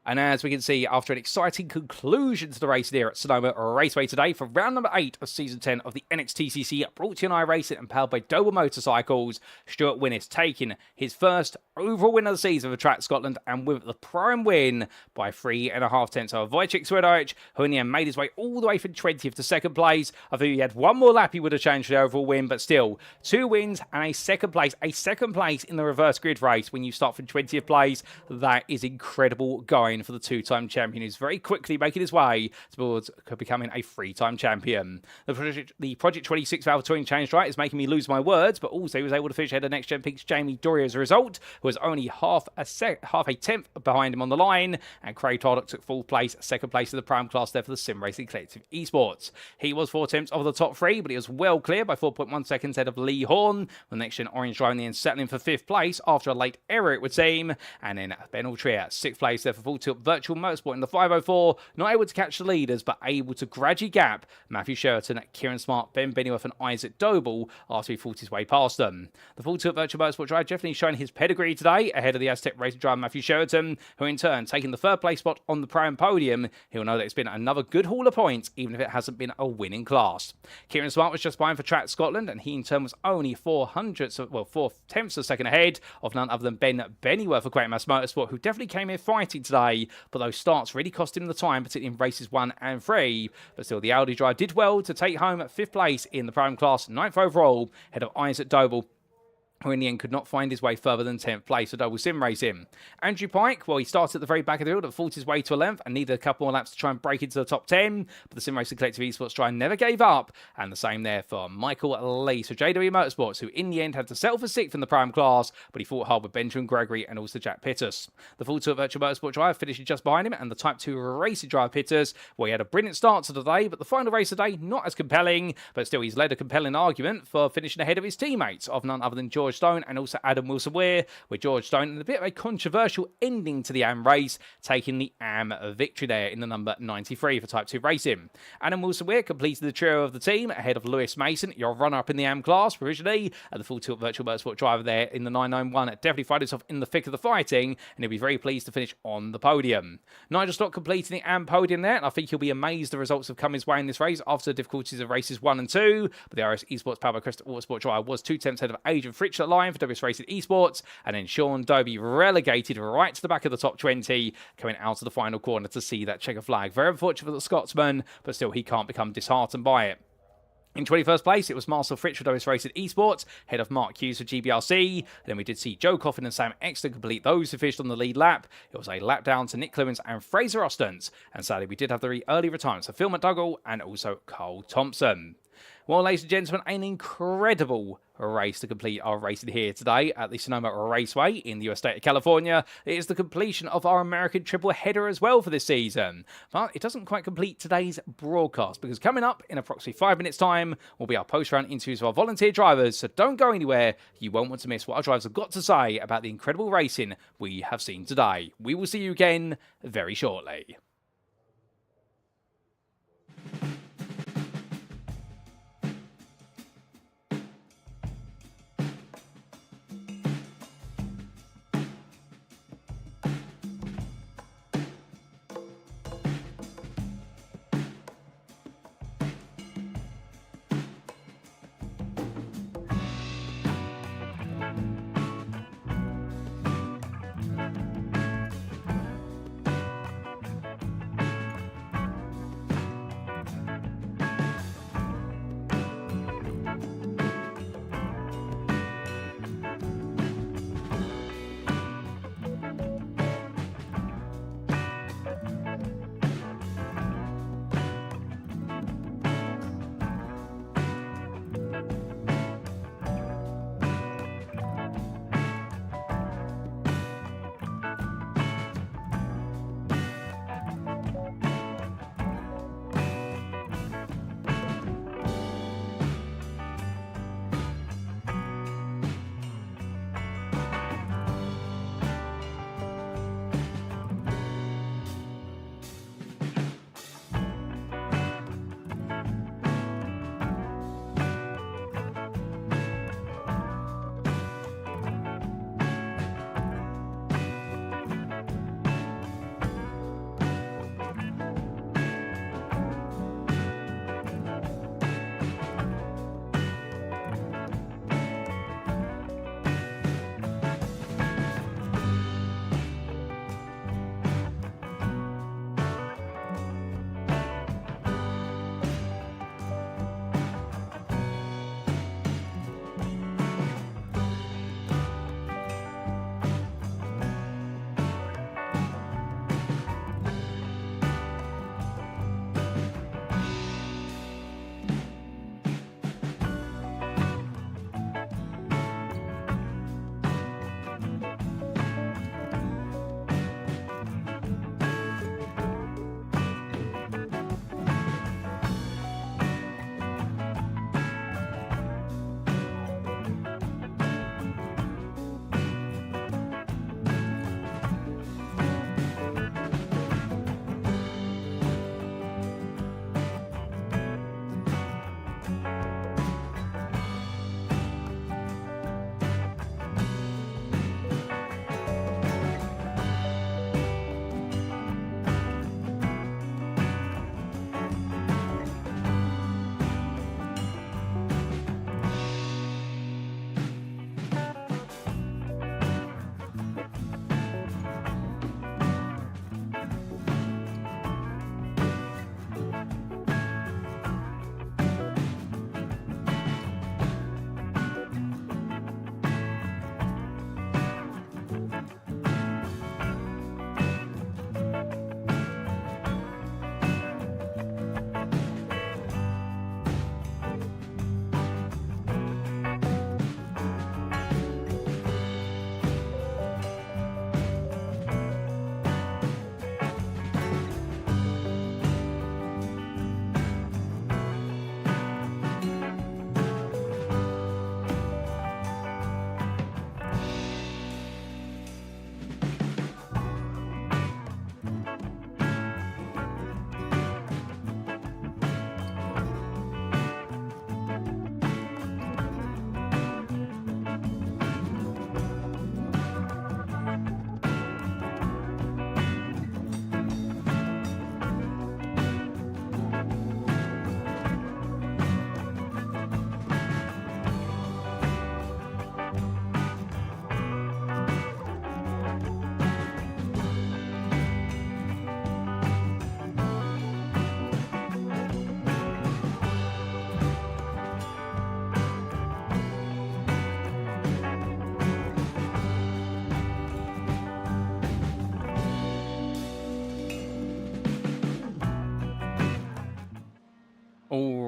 And as we can see, after an exciting conclusion to the race here at Sonoma Raceway today for round number 8 of Season 10 of the NXTCC, brought to you on iRacing and powered by Doble Motorcycles, Stuart Winnis taking his first overall win of the season for Track Scotland, and with the prime win by 3.5 tenths over Wojciech Swirydowicz, who in the end made his way all the way from 20th to 2nd place. I think he had one more lap, he would have changed the overall win, but still, 2 wins and a 2nd place. A 2nd place in the reverse grid race when you start from 20th place. That is incredible going for the 2-time champion, who's very quickly making his way towards becoming a 3-time champion. The Project 26 Valve Touring change right is making me lose my words, but also he was able to finish ahead of Next Gen Pink's Jamie Doria as a result, who was only half a tenth behind him on the line, and Craig Tardock took 4th place, 2nd place in the Prime class there for the Sim Racing Collective Esports. He was 4 tenths of the top 3, but he was well clear by 4.1 seconds ahead of Lee Horn, the Next Gen Orange driving the end settling for 5th place after a late error, it would seem, and then Ben Altrier, 6th place there for Full Tilt Virtual Motorsport in the 504, not able to catch the leaders, but able to gradually gap Matthew Sheraton, Kieran Smart, Ben Benioff and Isaac Doble after he fought his way past them. The Full Tilt Virtual Motorsport driver definitely showing his pedigree today, ahead of the Aztec Racing driver Matthew Sheraton, who in turn taking the 3rd place spot on the Prime podium. He'll know that it's been another good haul of points, even if it hasn't been a winning class. Kieran Smart was just behind for Track Scotland, and he in turn was only 4 tenths of a second ahead of none other than Ben Bennyworth of Great Mass Motorsport, who definitely came here fighting today, but those starts really cost him the time, particularly in races 1 and 3. But still, the Audi driver did well to take home 5th place in the Prime class, 9th overall, ahead of Isaac Doble, who in the end could not find his way further than 10th place for Double Sim Racing. Andrew Pike, well, he started at the very back of the field and fought his way to 11th and needed a couple more laps to try and break into the top 10, but the Sim Racing Collective Esports driver never gave up, and the same there for Michael Lee. So JW Motorsports, who in the end had to settle for 6th in the Prime class, but he fought hard with Benjamin Gregory and also Jack Pittus. The Full Tilt Virtual Motorsport driver finishing just behind him, and the Type 2 Racing driver Pittus, well, he had a brilliant start to the day, but the final race of the day, not as compelling, but still he's led a compelling argument for finishing ahead of his teammates, of none other than George Stone and also Adam Wilson-Weir, with George Stone in a bit of a controversial ending to the AM race, taking the AM victory there in the number 93 for Type 2 Racing. Adam Wilson-Weir completed the trio of the team ahead of Lewis Mason, your runner-up in the AM class provisionally, and the Full Tilt Virtual Motorsport driver there in the 991 definitely found himself in the thick of the fighting, and he'll be very pleased to finish on the podium. Nigel Stott completing the AM podium there, and I think he'll be amazed the results have come his way in this race after the difficulties of races 1 and 2, but the RS Esports powered by Crystal Autosport driver was 2 tenths ahead of Adrian Fritsch at line for WS Racing Esports, and then Sean Doby relegated right to the back of the top 20, coming out of the final corner to see that checker flag. Very unfortunate for the Scotsman, but still he can't become disheartened by it. In 21st place, it was Marcel Fritsch for WS Racing Esports, head of Mark Hughes for GBRC. Then we did see Joe Coffin and Sam Exton complete those who finished on the lead lap. It was a lap down to Nick Clemens and Fraser Ostens. And sadly, we did have the early retirements of Phil McDougall and also Cole Thompson. Well, ladies and gentlemen, an incredible race to complete our racing here today at the Sonoma Raceway in the US state of California. It is the completion of our American triple header as well for this season. But it doesn't quite complete today's broadcast, because coming up in approximately 5 minutes' time will be our post-round interviews of our volunteer drivers. So don't go anywhere. You won't want to miss what our drivers have got to say about the incredible racing we have seen today. We will see you again very shortly.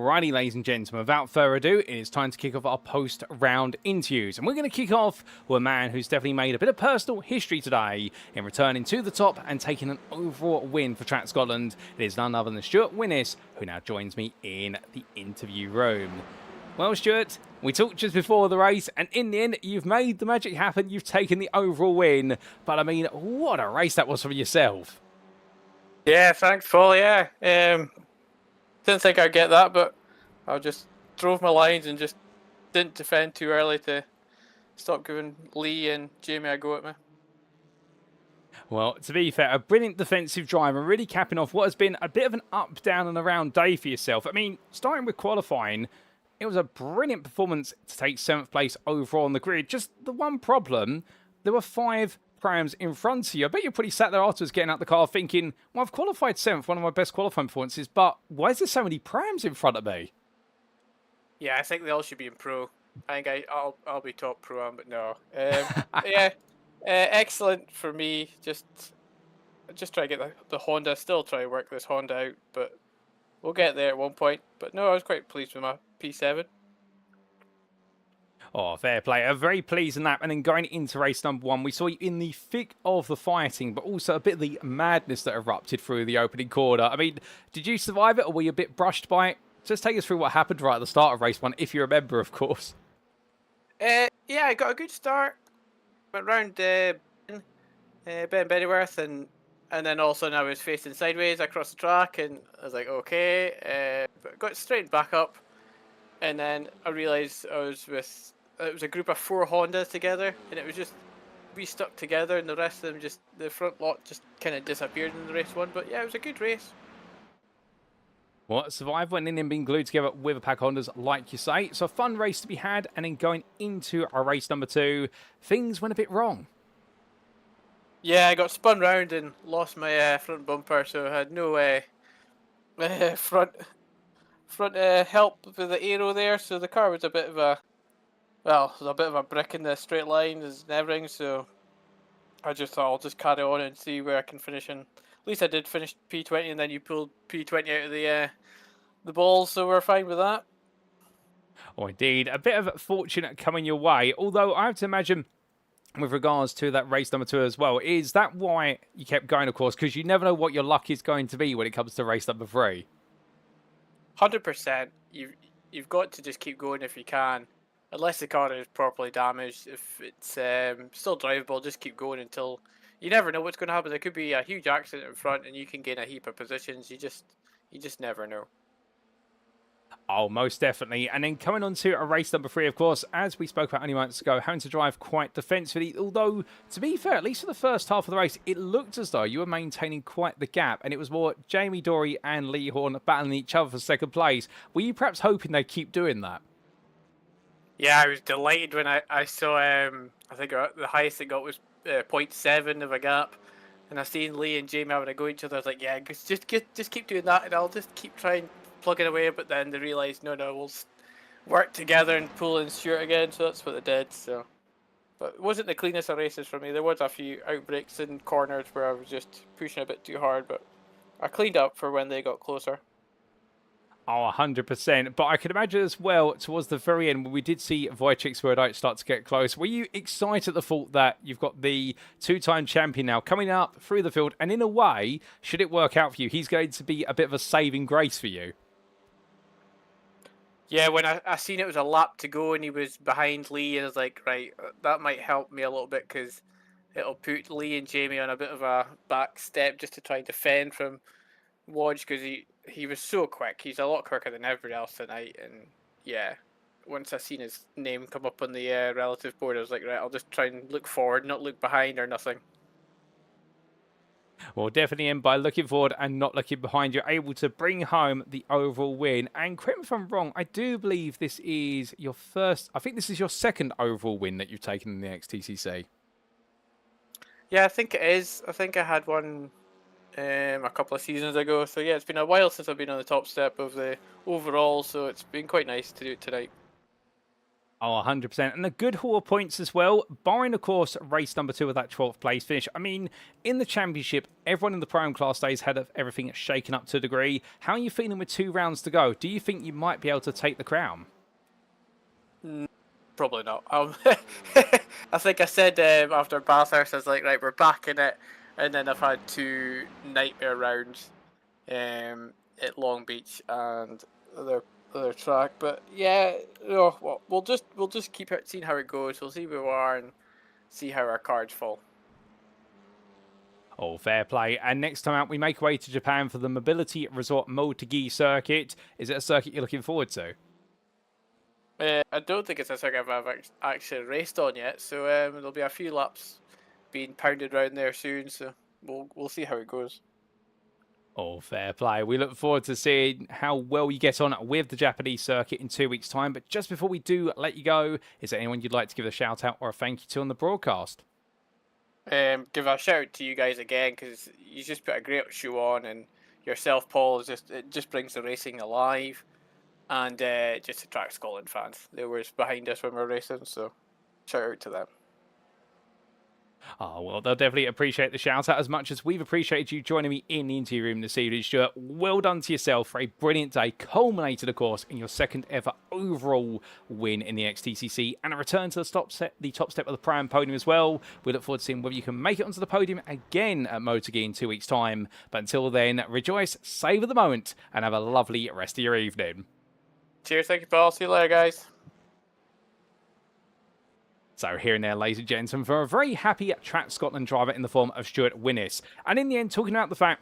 Alrighty, ladies and gentlemen, without further ado, it is time to kick off our post-round interviews. And we're going to kick off with a man who's definitely made a bit of personal history today in returning to the top and taking an overall win for Track Scotland. It is none other than Stuart Winnis, who now joins me in the interview room. Well, Stuart, we talked just before the race, and in the end, you've made the magic happen. You've taken the overall win. But, I mean, what a race that was for yourself. Yeah, thanks, Paul, yeah. Didn't think I'd get that, but I just drove my lines and just didn't defend too early to stop giving Lee and Jamie a go at me. Well, to be fair, a brilliant defensive drive and really capping off what has been a bit of an up, down and around day for yourself. I mean, starting with qualifying, it was a brilliant performance to take 7th place overall on the grid. Just the one problem, there were 5 prams in front of you. I bet you're pretty sat there afterwards getting out the car thinking, well, I've qualified 7th, one of my best qualifying performances, but why is there so many prams in front of me? Yeah, I think they all should be in pro. I think I'll be top pro, but no. Yeah, excellent for me. Just try to get the Honda. Still try to work this Honda out, but we'll get there at one point. But no, I was quite pleased with my P7. Oh, fair play. I'm very pleased in that. And then going into race number 1, we saw you in the thick of the fighting, but also a bit of the madness that erupted through the opening quarter. I mean, did you survive it, or were you a bit brushed by it? Just take us through what happened right at the start of race 1, if you remember, of course. Yeah, I got a good start. Went round Ben Bennyworth, and then all of a sudden I was facing sideways across the track, and I was like, okay. But got straightened back up, and then I realised it was a group of 4 Hondas together, and it was just we stuck together, and the rest of them the front lot just kind of disappeared in the race 1. But yeah, it was a good race. Well, Survive went in and being glued together with a pack Hondas, like you say. So a fun race to be had, and then going into our race number 2, things went a bit wrong. Yeah, I got spun round and lost my front bumper, so I had no front help with the aero there. So the car was a bit of a brick in the straight lines and everything. So I just thought I'll just carry on and see where I can finish in. At least I did finish P20, and then you pulled P20 out of the balls, so we're fine with that. Oh, indeed. A bit of fortune coming your way, although I have to imagine, with regards to that race number 2 as well, is that why you kept going, of course, because you never know what your luck is going to be when it comes to race number 3? 100%. You've got to just keep going if you can. Unless the car is properly damaged, if it's still drivable, just keep going until... You never know what's going to happen. There could be a huge accident in front, and you can gain a heap of positions. You just never know. Oh, most definitely. And then coming on to a race number 3, of course, as we spoke about only moments ago, having to drive quite defensively. Although, to be fair, at least for the first half of the race, it looked as though you were maintaining quite the gap, and it was more Jamie Dory and Lee Horn battling each other for second place. Were you perhaps hoping they'd keep doing that? Yeah, I was delighted when I saw, I think the highest it got was 0.7 of a gap, and I seen Lee and Jamie having a go at each other. I was like, yeah, just keep doing that, and I'll just keep trying plugging away. But then they realised, no, we'll work together and pull in Stuart again. So that's what they did. So, but it wasn't the cleanest of races for me. There was a few outbreaks in corners where I was just pushing a bit too hard, but I cleaned up for when they got closer. Oh, 100%. But I can imagine as well, towards the very end, when we did see Wojciech Swirydowicz start to get close, were you excited at the thought that you've got the 2-time champion now coming up through the field, and in a way, should it work out for you, he's going to be a bit of a saving grace for you? Yeah, when I seen it was a lap to go and he was behind Lee, and I was like, right, that might help me a little bit, because it'll put Lee and Jamie on a bit of a back step just to try and defend from Woj, because he was so quick. He's a lot quicker than everybody else tonight, and yeah, once I seen his name come up on the relative board, I was like, right, I'll just try and look forward, not look behind or nothing. Well, definitely end by looking forward and not looking behind. You're able to bring home the overall win. And correct me if I'm wrong, I do believe this is your first, I think this is your second overall win that you've taken in the NXTCC. Yeah, I think it is. I think I had one a couple of seasons ago. So yeah, it's been a while since I've been on the top step of the overall, so it's been quite nice to do it tonight. Oh, 100%. And a good haul of points as well, barring, of course, race number 2 with that 12th place finish. I mean, in the championship, everyone in the Prime Class days had everything shaken up to a degree. How are you feeling with 2 rounds to go? Do you think you might be able to take the crown? Probably not. I think I said after Bathurst, I was like, right, we're back in it. And then I've had 2 nightmare rounds at Long Beach and other track. But yeah, well, we'll just keep seeing how it goes. We'll see where we are and see how our cards fall. Oh, fair play. And next time out, we make our way to Japan for the Mobility Resort Motegi circuit. Is it a circuit you're looking forward to? I don't think it's a circuit I've actually raced on yet, so there'll be a few laps being pounded around there soon. So we'll see how it goes. Oh, fair play. We look forward to seeing how well you get on with the Japanese circuit in 2 weeks' time. But just before we do let you go, is there anyone you'd like to give a shout out or a thank you to on the broadcast? Give a shout out to you guys again, because you just put a great show on, and yourself, Paul, it just brings the racing alive, and just attracts Scotland fans. They were behind us when we were racing, so shout out to them. Oh, well, they'll definitely appreciate the shout out as much as we've appreciated you joining me in the interview room this evening, Stuart. Well done to yourself for a brilliant day, culminated, of course, in your 2nd ever overall win in the NXTCC and a return to the top step of the Prime podium as well. We look forward to seeing whether you can make it onto the podium again at Motegi in 2 weeks' time. But until then, rejoice, savour the moment, and have a lovely rest of your evening. Cheers, thank you, Paul. See you later, guys. So here and there, ladies and gentlemen, for a very happy Track Scotland driver in the form of Stuart Winnis. And in the end, talking about the fact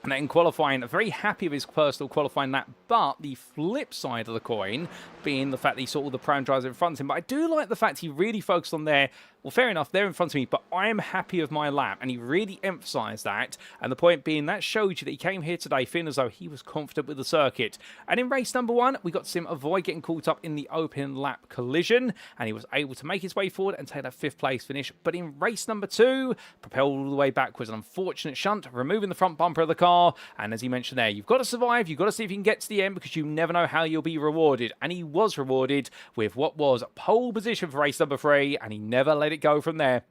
that in qualifying, very happy with his personal qualifying lap, but the flip side of the coin being the fact that he saw all the Prime drivers in front of him. But I do like the fact he really focused on well, fair enough, they're in front of me, but I am happy with my lap. And he really emphasised that. And the point being, that showed you that he came here today feeling as though he was confident with the circuit. And in race number 1, we got to see him avoid getting caught up in the open lap collision. And he was able to make his way forward and take that 5th place finish. But in race number 2, propelled all the way backwards. An unfortunate shunt, removing the front bumper of the car. And as he mentioned there, you've got to survive. You've got to see if you can get to the end, because you never know how you'll be rewarded. And he was rewarded with what was pole position for race number 3. And he never let it go from there.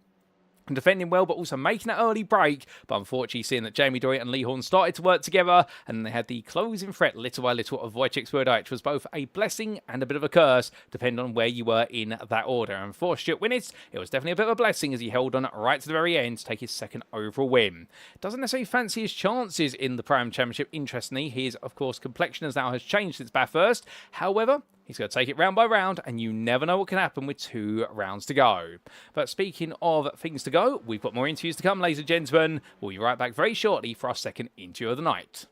And defending well, but also making that early break. But unfortunately, seeing that Jamie Doyle and Lee Horn started to work together, and they had the closing threat little by little of Wojciech Swirydowicz, which was both a blessing and a bit of a curse, depending on where you were in that order. And for Stuart Winnis, it was definitely a bit of a blessing as he held on right to the very end to take his 2nd overall win. Doesn't necessarily fancy his chances in the Prime Championship. Interestingly, his, of course, complexion has now changed since Bathurst. However, he's going to take it round by round, and you never know what can happen with 2 rounds to go. But speaking of things to go, we've got more interviews to come, ladies and gentlemen. We'll be right back very shortly for our 2nd interview of the night.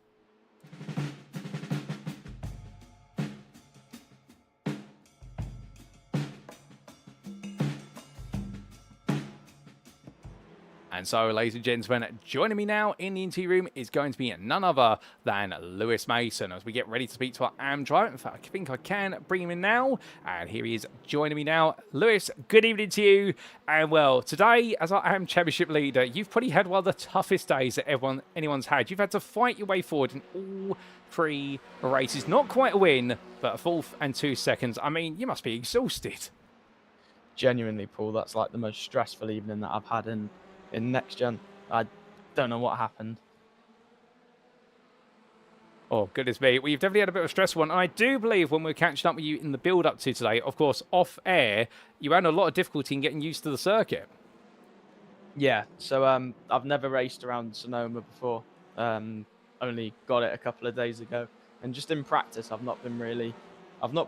And so, ladies and gentlemen, joining me now in the interview room is going to be none other than Lewis Mason as we get ready to speak to our AM driver. In fact, I think I can bring him in now. And here he is joining me now. Lewis, good evening to you. And well, today, as our AM Championship leader, you've probably had one of the toughest days that anyone's had. You've had to fight your way forward in all 3 races. Not quite a win, but a 4th and 2 seconds. I mean, you must be exhausted. Genuinely, Paul, that's like the most stressful evening that I've had in NXTGEN. I don't know what happened. Oh, goodness me. Well, you've definitely had a bit of a stressful one. And I do believe when we're catching up with you in the build-up to today, of course, off-air, you had a lot of difficulty in getting used to the circuit. Yeah, so I've never raced around Sonoma before. Only got it a couple of days ago. And just in practice, I've not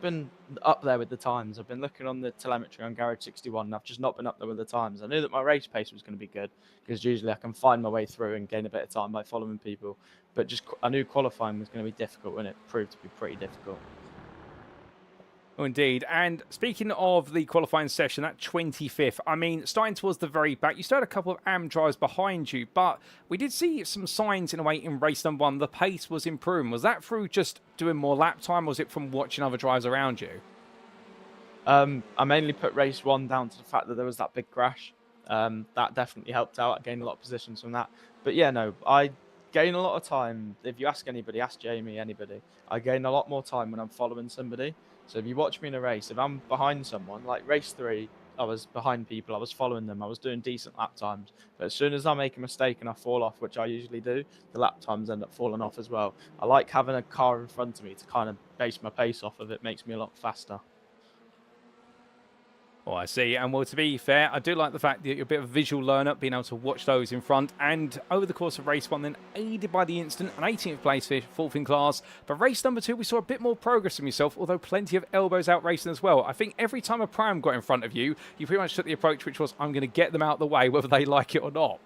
been up there with the times. I've been looking on the telemetry on Garage 61, and I've just not been up there with the times. I knew that my race pace was going to be good, because usually I can find my way through and gain a bit of time by following people. But I knew qualifying was going to be difficult, and it proved to be pretty difficult. Oh, indeed. And speaking of the qualifying session, that 25th, I mean, starting towards the very back, you still had a couple of AM drives behind you, but we did see some signs in a way in race number 1. The pace was improving. Was that through just doing more lap time, or was it from watching other drives around you? I mainly put race 1 down to the fact that there was that big crash. That definitely helped out. I gained a lot of positions from that. But yeah, no, I gain a lot of time. If you ask anybody, ask Jamie, anybody, I gain a lot more time when I'm following somebody. So if you watch me in a race, if I'm behind someone, like race 3, I was behind people, I was following them, I was doing decent lap times. But as soon as I make a mistake and I fall off, which I usually do, the lap times end up falling off as well. I like having a car in front of me to kind of base my pace off of. It makes me a lot faster. Oh, I see. And well, to be fair, I do like the fact that you're a bit of a visual learner, being able to watch those in front. And over the course of race 1, then aided by the incident, an 18th place finish, 4th in class. But race number 2, we saw a bit more progress from yourself, although plenty of elbows out racing as well. I think every time a pram got in front of you, you pretty much took the approach which was, I'm going to get them out of the way, whether they like it or not.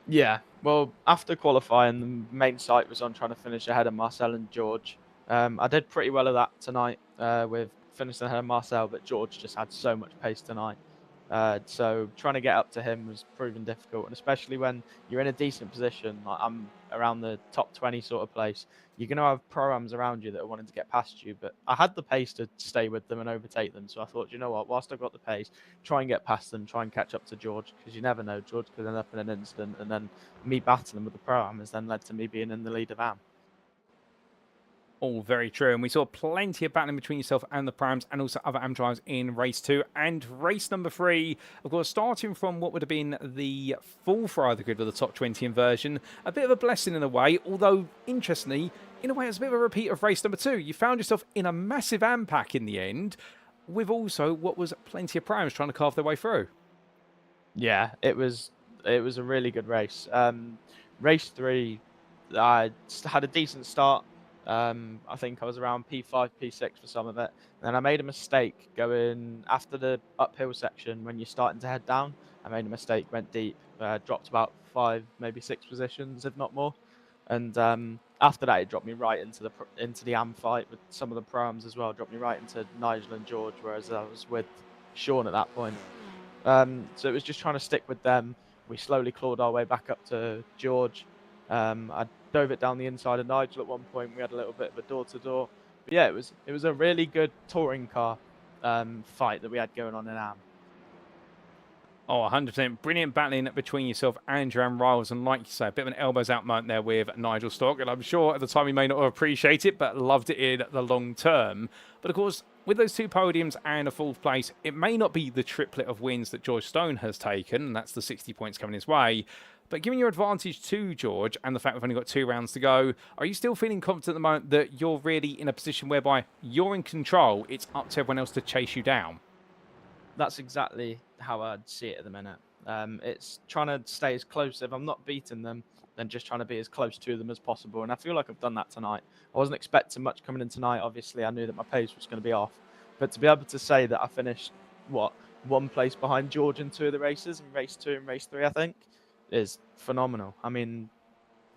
Yeah, well, after qualifying, the main sight was on trying to finish ahead of Marcel and George. I did pretty well at that tonight with finishing ahead of Marcel, but George just had so much pace tonight. So trying to get up to him was proving difficult, and especially when you're in a decent position, like I'm around the top 20 sort of place, you're going to have pro-ams around you that are wanting to get past you, but I had the pace to stay with them and overtake them, so I thought, you know what, whilst I've got the pace, try and get past them, try and catch up to George, because you never know, George could end up in an incident, and then me battling with the pro-am has then led to me being in the lead of AM. All very true, and we saw plenty of battling between yourself and the prams and also other AM drivers in race 2 and race number 3. Of course, starting from what would have been the full fry of the grid with the top 20 inversion, a bit of a blessing in a way, although interestingly, in a way, it's a bit of a repeat of race number 2. You found yourself in a massive AM pack in the end, with also what was plenty of prams trying to carve their way through. Yeah, it was a really good race. Race 3, I had a decent start. I think I was around P5, P6 for some of it. And then I made a mistake going after the uphill section when you're starting to head down. I made a mistake, went deep, dropped about 5, maybe 6 positions, if not more. And after that, it dropped me right into the AM fight with some of the pro-ams as well. Dropped me right into Nigel and George, whereas I was with Sean at that point. So it was just trying to stick with them. We slowly clawed our way back up to George. I dove it down the inside of Nigel at one point. We had a little bit of a door-to-door. But yeah, it was a really good touring car fight that we had going on in AM. Oh, 100%. Brilliant battling between yourself and your AM rivals. And like you say, a bit of an elbows out moment there with Nigel Stock. And I'm sure at the time he may not have appreciated it, but loved it in the long term. But of course, with those 2 podiums and a 4th place, it may not be the triplet of wins that George Stone has taken. And that's the 60 points coming his way. But given your advantage to George and the fact we've only got 2 rounds to go, are you still feeling confident at the moment that you're really in a position whereby you're in control? It's up to everyone else to chase you down. That's exactly how I'd see it at the minute. It's trying to stay as close. If I'm not beating them, then just trying to be as close to them as possible. And I feel like I've done that tonight. I wasn't expecting much coming in tonight. Obviously, I knew that my pace was going to be off. But to be able to say that I finished, 1 place behind George in 2 of the races, in race 2 and race 3, I think, is phenomenal. I mean,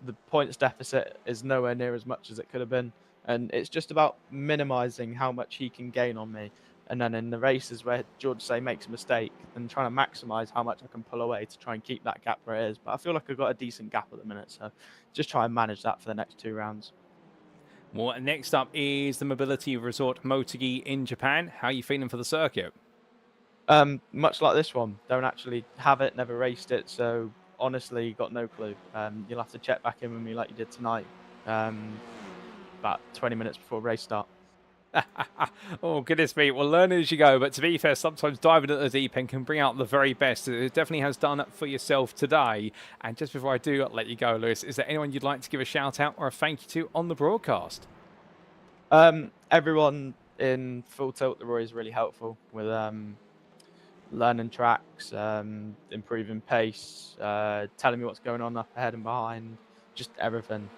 the points deficit is nowhere near as much as it could have been. And it's just about minimizing how much he can gain on me. And then in the races where George, say, makes a mistake, and trying to maximize how much I can pull away to try and keep that gap where it is. But I feel like I've got a decent gap at the minute, so just try and manage that for the next 2 rounds. Well, next up is the Mobility Resort MotoGP in Japan. How are you feeling for the circuit? Much like this one, don't actually have it, never raced it, so honestly, got no clue. You'll have to check back in with me like you did tonight, about 20 minutes before race start. Oh, goodness me. Well, learn as you go. But to be fair, sometimes diving at the deep end can bring out the very best. It definitely has done for yourself today. And just before I do let you go, Lewis, is there anyone you'd like to give a shout out or a thank you to on the broadcast? Everyone in Full Tilt the Roy is really helpful with learning tracks, improving pace, telling me what's going on up ahead and behind, just everything.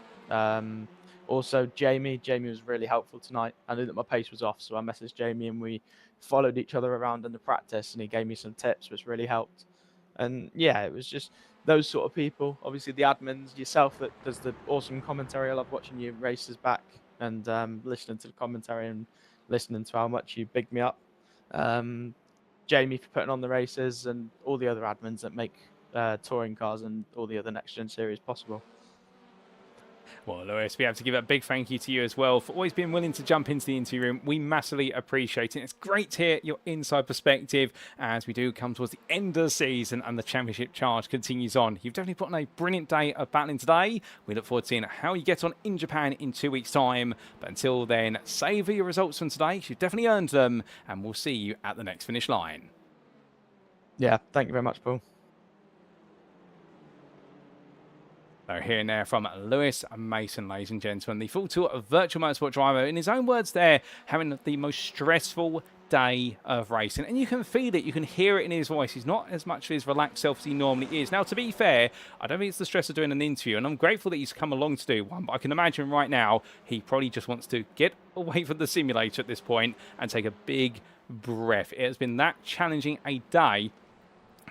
Also, Jamie was really helpful tonight. I knew that my pace was off, so I messaged Jamie and we followed each other around in the practice and he gave me some tips, which really helped. And yeah, it was just those sort of people. Obviously, the admins, yourself that does the awesome commentary. I love watching your races back and listening to the commentary and listening to how much you big me up. Jamie for putting on the races and all the other admins that make touring cars and all the other Next Gen series possible. Well, Lewis, we have to give a big thank you to you as well for always being willing to jump into the interview room. We massively appreciate it. It's great to hear your inside perspective as we do come towards the end of the season and the championship charge continues on. You've definitely put on a brilliant day of battling today. We look forward to seeing how you get on in Japan in 2 weeks' time. But until then, savour your results from today. You've definitely earned them, and we'll see you at the next finish line. Yeah, thank you very much, Paul. So hearing there from Lewis Mason, ladies and gentlemen, the full tour of virtual motorsport driver, in his own words there, having the most stressful day of racing. And you can feel it, you can hear it in his voice. He's not as much of his relaxed self as he normally is. Now, to be fair, I don't think it's the stress of doing an interview, and I'm grateful that he's come along to do one, but I can imagine right now he probably just wants to get away from the simulator at this point and take a big breath. It has been that challenging a day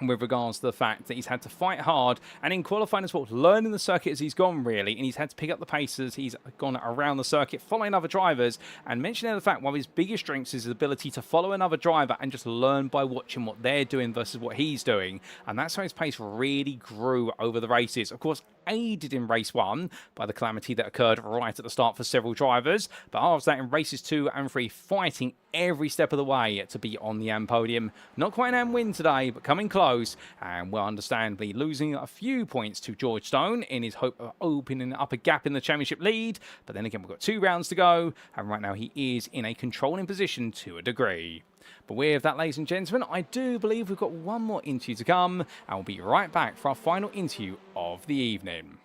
with regards to the fact that he's had to fight hard and in qualifying as well, learning the circuit as he's gone really, and he's had to pick up the pace as he's gone around the circuit, following other drivers, and mentioning the fact one of his biggest strengths is his ability to follow another driver and just learn by watching what they're doing versus what he's doing, and that's how his pace really grew over the races. Of course, aided in race 1 by the calamity that occurred right at the start for several drivers, but after that in races 2 and 3, fighting every step of the way to be on the AM podium. Not quite an AM win today, but coming close, and well, understandably losing a few points to George Stone in his hope of opening up a gap in the championship lead. But then again, we've got 2 rounds to go, and right now he is in a controlling position to a degree. But with that, ladies and gentlemen, I do believe we've got one more interview to come, and we'll be right back for our final interview of the evening.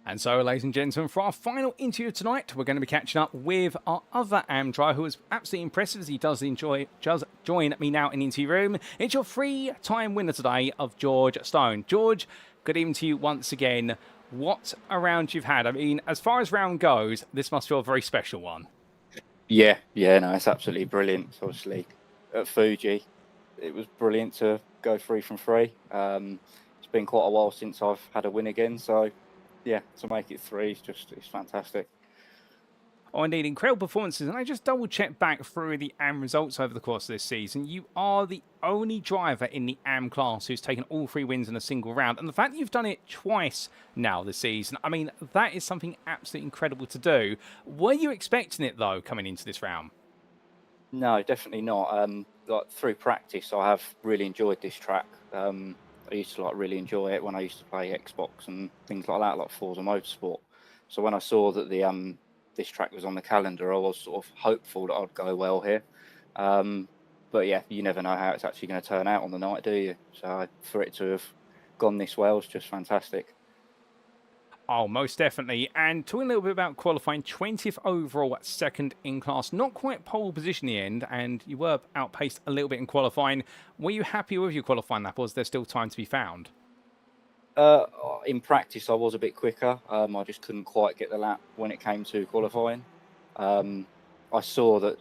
And so, ladies and gentlemen, for our final interview tonight, we're going to be catching up with our other AM driver who is absolutely impressive as he does join me now in the interview room. It's your 3-time winner today of George Stone. George, good evening to you once again. What a round you've had. I mean, as far as round goes, this must feel a very special one. Yeah, no, it's absolutely brilliant. Obviously, at Fuji, it was brilliant to go 3 from 3. It's been quite a while since I've had a win again, so yeah, to make it 3 is it's fantastic. Oh, indeed, incredible performances. And I just double-checked back through the AM results over the course of this season. You are the only driver in the AM class who's taken all 3 wins in a single round. And the fact that you've done it twice now this season, I mean, that is something absolutely incredible to do. Were you expecting it, though, coming into this round? No, definitely not. Like, through practice, I have really enjoyed this track. I used to really enjoy it when I used to play Xbox and things like that, like Forza Motorsport. So when I saw that the this track was on the calendar, I was sort of hopeful that I'd go well here. But yeah, you never know how it's actually going to turn out on the night, do you? So for it to have gone this well is just fantastic. Oh, most definitely. And talking a little bit about qualifying, 20th overall at second in class. Not quite pole position in the end, and you were outpaced a little bit in qualifying. Were you happy with your qualifying lap, or was there still time to be found? In practice, I was a bit quicker. I just couldn't quite get the lap when it came to qualifying. I saw that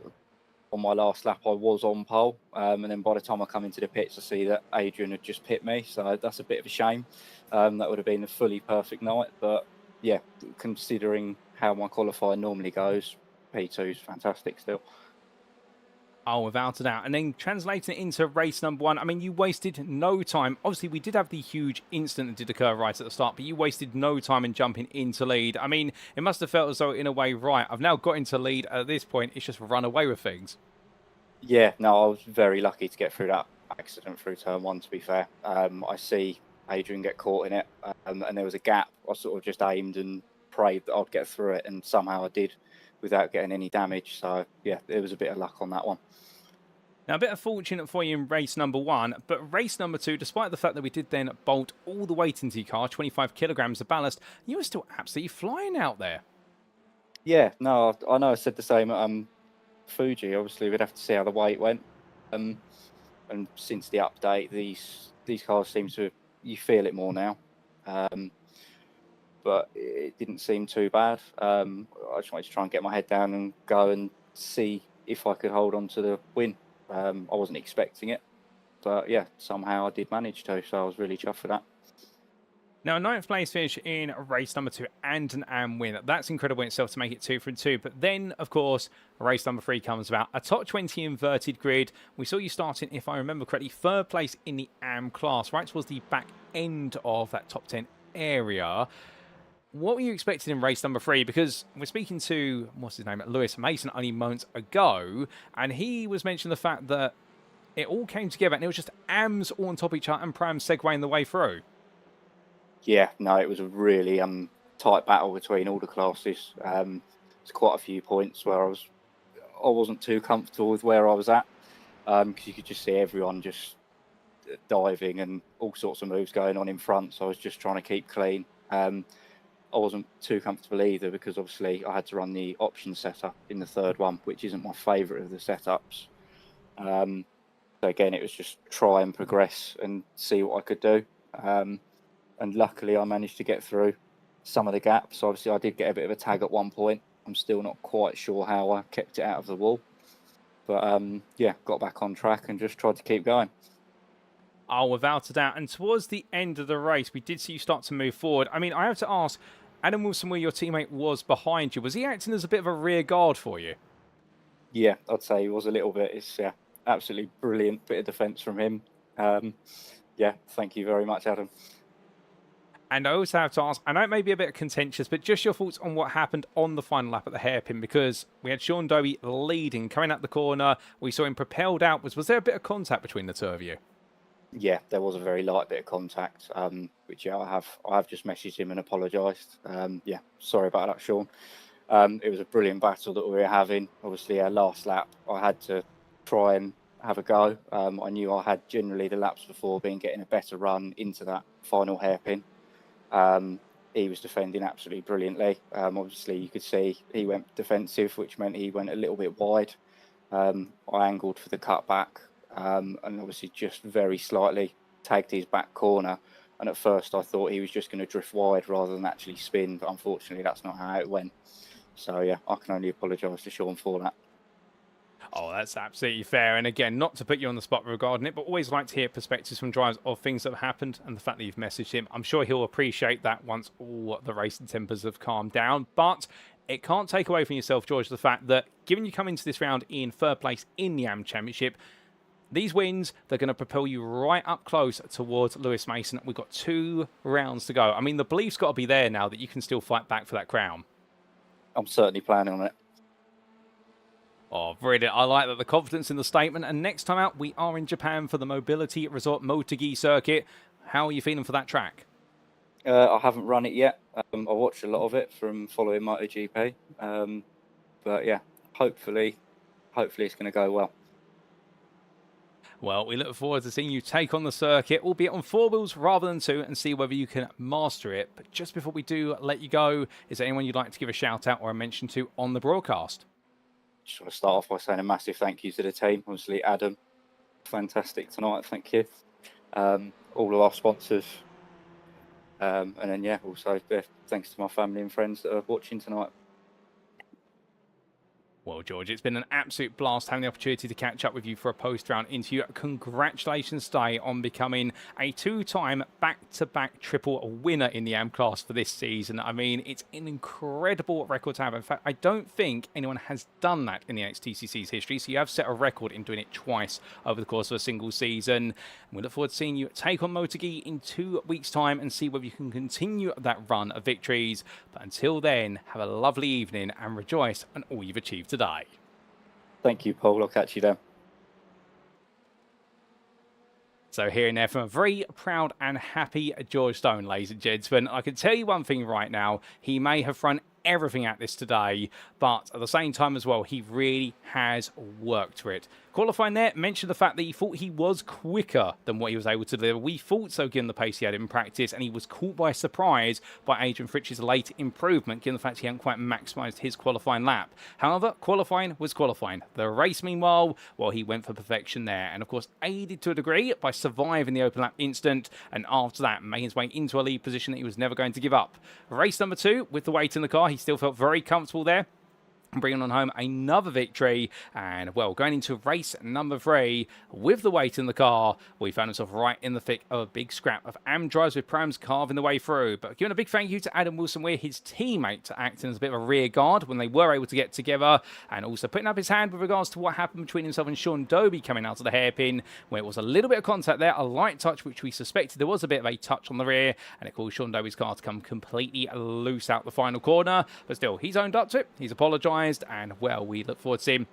on my last lap I was on pole, and then by the time I come into the pits, I see that Adrian had just pit me, so that's a bit of a shame. That would have been a fully perfect night, but yeah, considering how my qualifying normally goes, P2 is fantastic still. Oh, without a doubt. And then translating it into race number 1, I mean, you wasted no time. Obviously, we did have the huge incident that did occur right at the start, but you wasted no time in jumping into lead. I mean, it must have felt as though, in a way, right, I've now got into lead at this point. It's just run away with things. Yeah, no, I was very lucky to get through that accident through turn 1, to be fair. I see Adrian get caught in it, and there was a gap. I sort of just aimed and prayed that I'd get through it, and somehow I did without getting any damage. So, yeah, there was a bit of luck on that one. Now, a bit of fortune for you in race number 1, but race number 2, despite the fact that we did then bolt all the weight into your car, 25 kilograms of ballast, you were still absolutely flying out there. Yeah, no, I know I said the same at Fuji. Obviously, we'd have to see how the weight went. And since the update, these cars seem to, you feel it more now. But it didn't seem too bad. I just wanted to try and get my head down and go and see if I could hold on to the win. I wasn't expecting it, but yeah, somehow I did manage to, so I was really chuffed for that. Now, a 9th place finish in race number 2 and an AM win. That's incredible in itself to make it 2 from 2. But then, of course, race number 3 comes about. A top 20 inverted grid. We saw you starting, if I remember correctly, 3rd place in the AM class, right towards the back end of that top 10 area. What were you expecting in race number 3? Because we're speaking to, what's his name, Lewis Mason only moments ago, and he was mentioning the fact that it all came together and it was just AMs all on top of each other and Prams segueing the way through. Yeah, no, it was a really tight battle between all the classes. There's quite a few points where I wasn't too comfortable with where I was at, because you could just see everyone just diving and all sorts of moves going on in front. So I was just trying to keep clean. I wasn't too comfortable either because obviously I had to run the option setup in the 3rd one, which isn't my favourite of the setups. So again, it was just try and progress and see what I could do. And luckily I managed to get through some of the gaps. Obviously I did get a bit of a tag at one point. I'm still not quite sure how I kept it out of the wall. But yeah, got back on track and just tried to keep going. Oh, without a doubt. And towards the end of the race, we did see you start to move forward. I mean, I have to ask, Adam Wilson, where your teammate was behind you, was he acting as a bit of a rear guard for you? Yeah, I'd say he was a little bit. It's absolutely brilliant bit of defence from him. Yeah, thank you very much, Adam. And I also have to ask, I know it may be a bit contentious, but just your thoughts on what happened on the final lap at the hairpin, because we had Sean Doby leading, coming out the corner. We saw him propelled outwards. Was there a bit of contact between the two of you? Yeah, there was a very light bit of contact, which yeah, I have just messaged him and apologised. Yeah, sorry about that, Sean. It was a brilliant battle that we were having. Obviously, our last lap, I had to try and have a go. I knew I had generally the laps before been getting a better run into that final hairpin. He was defending absolutely brilliantly. Obviously, you could see he went defensive, which meant he went a little bit wide. I angled for the cutback, and obviously just very slightly tagged his back corner. And at first, I thought he was just going to drift wide rather than actually spin, but unfortunately, that's not how it went. So yeah, I can only apologise to Sean for that. Oh, that's absolutely fair. And again, not to put you on the spot regarding it, but always like to hear perspectives from drivers of things that have happened and the fact that you've messaged him. I'm sure he'll appreciate that once all the racing tempers have calmed down. But it can't take away from yourself, George, the fact that given you come into this round in 3rd place in the AM Championship, these wins, they're going to propel you right up close towards Lewis Mason. We've got 2 rounds to go. I mean, the belief's got to be there now that you can still fight back for that crown. I'm certainly planning on it. Oh, brilliant. I like that, the confidence in the statement. And next time out, we are in Japan for the Mobility Resort MotoGP circuit. How are you feeling for that track? I haven't run it yet. I watched a lot of it from following MotoGP. But yeah, hopefully it's going to go well. Well, we look forward to seeing you take on the circuit, albeit on 4 wheels rather than 2, and see whether you can master it. But just before we do let you go, is there anyone you'd like to give a shout out or a mention to on the broadcast? Just want to start off by saying a massive thank you to the team. Obviously, Adam, fantastic tonight. Thank you. All of our sponsors. And then, yeah, also thanks to my family and friends that are watching tonight. Well, George, it's been an absolute blast having the opportunity to catch up with you for a post-round interview. Congratulations today on becoming a 2-time back-to-back triple winner in the AM class for this season. I mean, it's an incredible record to have. In fact, I don't think anyone has done that in the NXTCC's history, so you have set a record in doing it twice over the course of a single season. And we look forward to seeing you take on MotoGP in 2 weeks' time and see whether you can continue that run of victories. But until then, have a lovely evening and rejoice on all you've achieved today. Thank you, Paul. I'll catch you then. So hearing there from a very proud and happy George Stone, ladies and gentlemen. I can tell you one thing right now. He may have thrown everything at this today, but at the same time as well, he really has worked for it. qualifying there, mentioned the fact that he thought he was quicker than what he was able to deliver. We thought so, given the pace he had in practice, and he was caught by surprise by Adrian Fritsch's late improvement, given the fact he hadn't quite maximised his qualifying lap. However, qualifying was qualifying. The race, meanwhile, well, he went for perfection there, and of course aided to a degree by surviving the open lap instant, and after that making his way into a lead position that he was never going to give up. Race number 2, with the weight in the car, he still felt very comfortable there, bringing on home another victory. And well, going into race number 3 with the weight in the car, we found ourselves right in the thick of a big scrap of AM drives with prams carving the way through. But giving a big thank you to Adam Wilson-Weir, his teammate, to acting as a bit of a rear guard when they were able to get together, and also putting up his hand with regards to what happened between himself and Sean Doble coming out of the hairpin, where it was a little bit of contact there, a light touch, which we suspected there was a bit of a touch on the rear, and it caused Sean Doble's car to come completely loose out the final corner. But still, he's owned up to it, he's apologised, and well, we look forward to seeing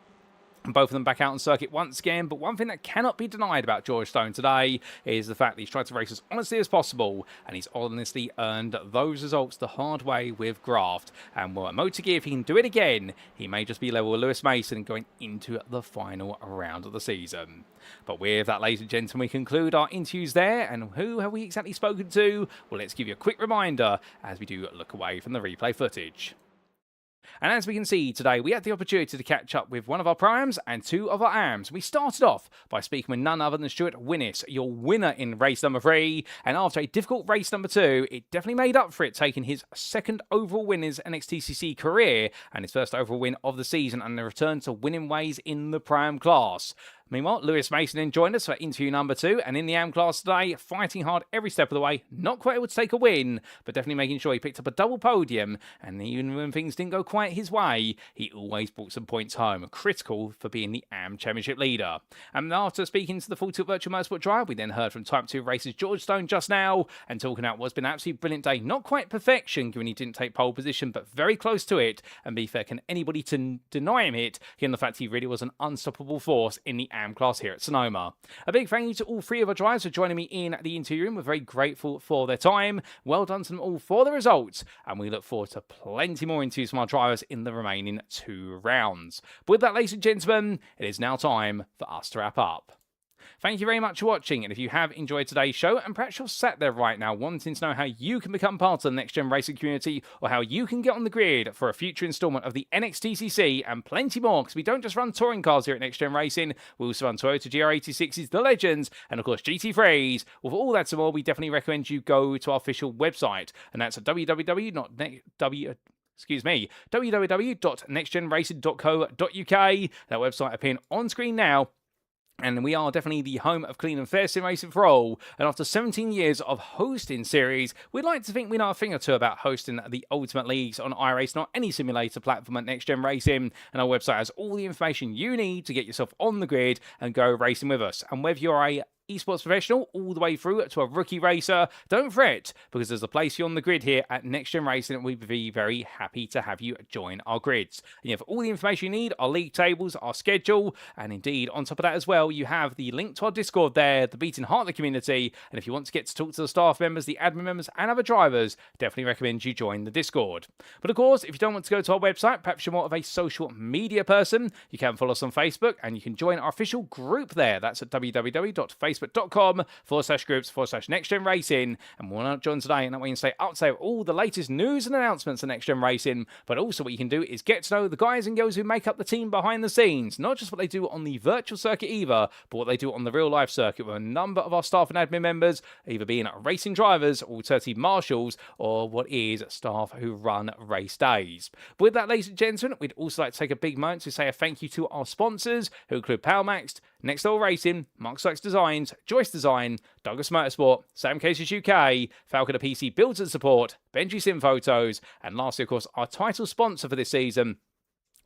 both of them back out on circuit once again. But one thing that cannot be denied about George Stone today is the fact that he's tried to race as honestly as possible, and he's honestly earned those results the hard way with graft. And well, at MotoGear, if he can do it again, he may just be level with Lewis Mason going into the final round of the season. But with that, ladies and gentlemen, we conclude our interviews there. And who have we exactly spoken to? Well, let's give you a quick reminder as we do look away from the replay footage. And as we can see today, we had the opportunity to catch up with one of our primes and 2 of our AMs. We started off by speaking with none other than Stuart Winnis, your winner in race number 3. And after a difficult race number 2, it definitely made up for it, taking his 2nd overall win in his NXTCC career and his 1st overall win of the season, and a return to winning ways in the Pram class. Meanwhile, Lewis Mason then joined us for interview number 2, and in the AM class today, fighting hard every step of the way, not quite able to take a win, but definitely making sure he picked up a double podium, and even when things didn't go quite his way, he always brought some points home, critical for being the AM Championship leader. And after speaking to the Full Tilt Virtual Motorsport Drive, we then heard from Type 2 Racers George Stone just now, and talking about what's been an absolutely brilliant day, not quite perfection, given he didn't take pole position, but very close to it, and be fair, can anybody deny him it, given the fact he really was an unstoppable force in the AM class here at Sonoma. A big thank you to all 3 of our drivers for joining me in the interview room. We're very grateful for their time. Well done to them all for the results, and we look forward to plenty more interviews from our drivers in the remaining 2 rounds. But with that, ladies and gentlemen, it is now time for us to wrap up. Thank you very much for watching, and if you have enjoyed today's show, and perhaps you're sat there right now wanting to know how you can become part of the Next Gen Racing community, or how you can get on the grid for a future instalment of the NXTCC and plenty more, because we don't just run touring cars here at Next Gen Racing, we also run Toyota GR86s, the Legends, and of course GT3s. Well, for all that and more, we definitely recommend you go to our official website, and that's www.nextgenracing.co.uk. That website appearing on screen now. And we are definitely the home of clean and fair sim racing for all. And after 17 years of hosting series, we'd like to think we know a thing or two about hosting the Ultimate Leagues on iRacing or any simulator platform at Next Gen Racing. And our website has all the information you need to get yourself on the grid and go racing with us. And whether you're a esports professional all the way through to a rookie racer, don't fret, because there's a place for you on the grid here at Next Gen Racing, and we'd be very happy to have you join our grids. And you have all the information you need, our league tables, our schedule, and indeed on top of that as well, you have the link to our Discord there, the beating heart of the community. And if you want to get to talk to the staff members, the admin members, and other drivers, definitely recommend you join the Discord. But of course, if you don't want to go to our website, perhaps you're more of a social media person, you can follow us on Facebook, and you can join our official group there. That's at www.facebook.com/groups/NextGen Racing. And we're not joined today, and that way you can stay up to date with all the latest news and announcements of Next Gen Racing. But also what you can do is get to know the guys and girls who make up the team behind the scenes, not just what they do on the virtual circuit either, but what they do on the real life circuit, with a number of our staff and admin members either being racing drivers, alternative marshals, or what is staff who run race days. But with that, ladies and gentlemen, we'd also like to take a big moment to say a thank you to our sponsors, who include Powermaxed, Next Level Racing, Mark Sykes Designs, Joyce Design, Douglas Motorsport, Sam Cases UK, Falconer PC Builds and Support, Benji Sim Photos, and lastly, of course, our title sponsor for this season,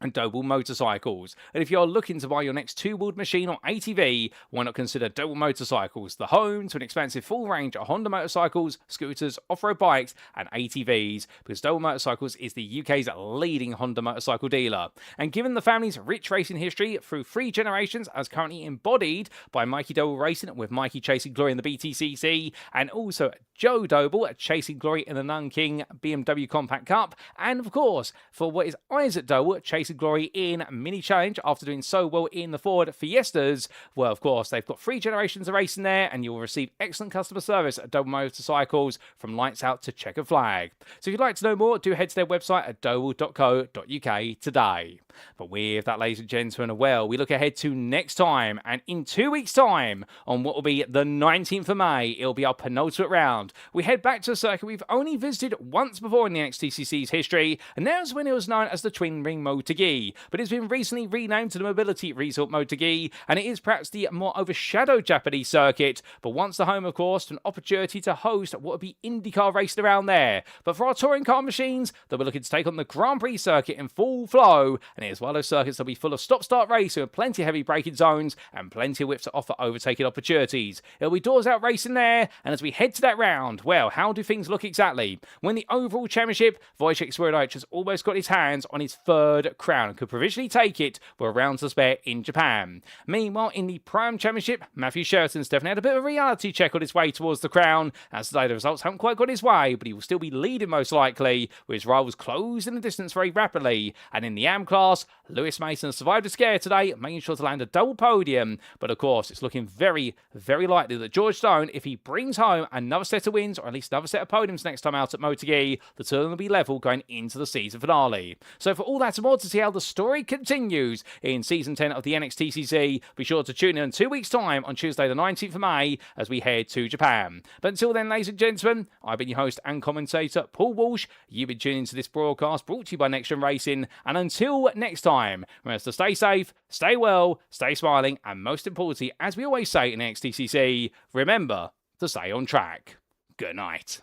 and Doble Motorcycles. And if you're looking to buy your next two-wheeled machine or ATV, why not consider Doble Motorcycles, the home to an expansive full range of Honda motorcycles, scooters, off-road bikes, and ATVs, because Doble Motorcycles is the UK's leading Honda motorcycle dealer. And given the family's rich racing history through 3 generations, as currently embodied by Mikey Doble Racing, with Mikey chasing glory in the BTCC, and also Joe Doble chasing glory in the Nanking BMW Compact Cup, and of course, for what is Isaac Doble chasing tasted glory in Mini Challenge after doing so well in the Ford Fiestas. Well, of course, they've got 3 generations of racing there, and you'll receive excellent customer service at Doble Motorcycles from lights out to checkered flag. So if you'd like to know more, do head to their website at doble.co.uk today. But with that, ladies and gentlemen, well, we look ahead to next time, and in 2 weeks' time, on what will be the 19th of May, it'll be our penultimate round. We head back to a circuit we've only visited once before in the NXTCC's history, and that was when it was known as the Twin Ring MotoGP, but it's been recently renamed to the Mobility Resort MotoGP, and it is perhaps the more overshadowed Japanese circuit, but once the home, of course, to an opportunity to host what would be IndyCar racing around there. But for our touring car machines, they'll be looking to take on the Grand Prix circuit in full flow, and it is one of those circuits that'll be full of stop-start racing with plenty of heavy braking zones and plenty of whips to offer overtaking opportunities. It'll be doors out racing there, and as we head to that round, well, how do things look exactly? When the overall championship, Wojciech Swirydowicz has almost got his hands on his 3rd crown and could provisionally take it with a round to spare in Japan. Meanwhile, in the Prime Championship, Matthew Sheraton's definitely had a bit of a reality check on his way towards the crown, as today the results haven't quite got his way, but he will still be leading most likely, with his rivals closing the distance very rapidly. And in the AM class, Lewis Mason has survived a scare today, making sure to land a double podium, but of course it's looking very, very likely that George Stone, if he brings home another set of wins, or at least another set of podiums next time out at MotoGP, the two of them will be level going into the season finale. So for all that and more to see how the story continues in Season 10 of the NXTCC, be sure to tune in 2 weeks' time on Tuesday the 19th of May as we head to Japan. But until then, ladies and gentlemen, I've been your host and commentator, Paul Walsh. You've been tuning into this broadcast brought to you by NXTGEN Racing, and until next time, remember to stay safe, stay well, stay smiling, and most importantly, as we always say in NXTCC, remember to stay on track. Good night.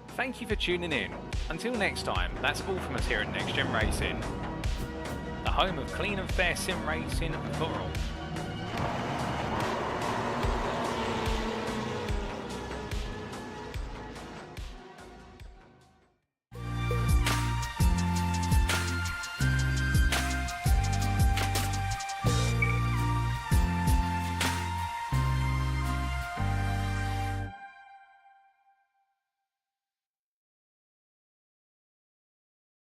Thank you for tuning in. Until next time, that's all from us here at NXTGEN Racing, the home of clean and fair sim racing for all.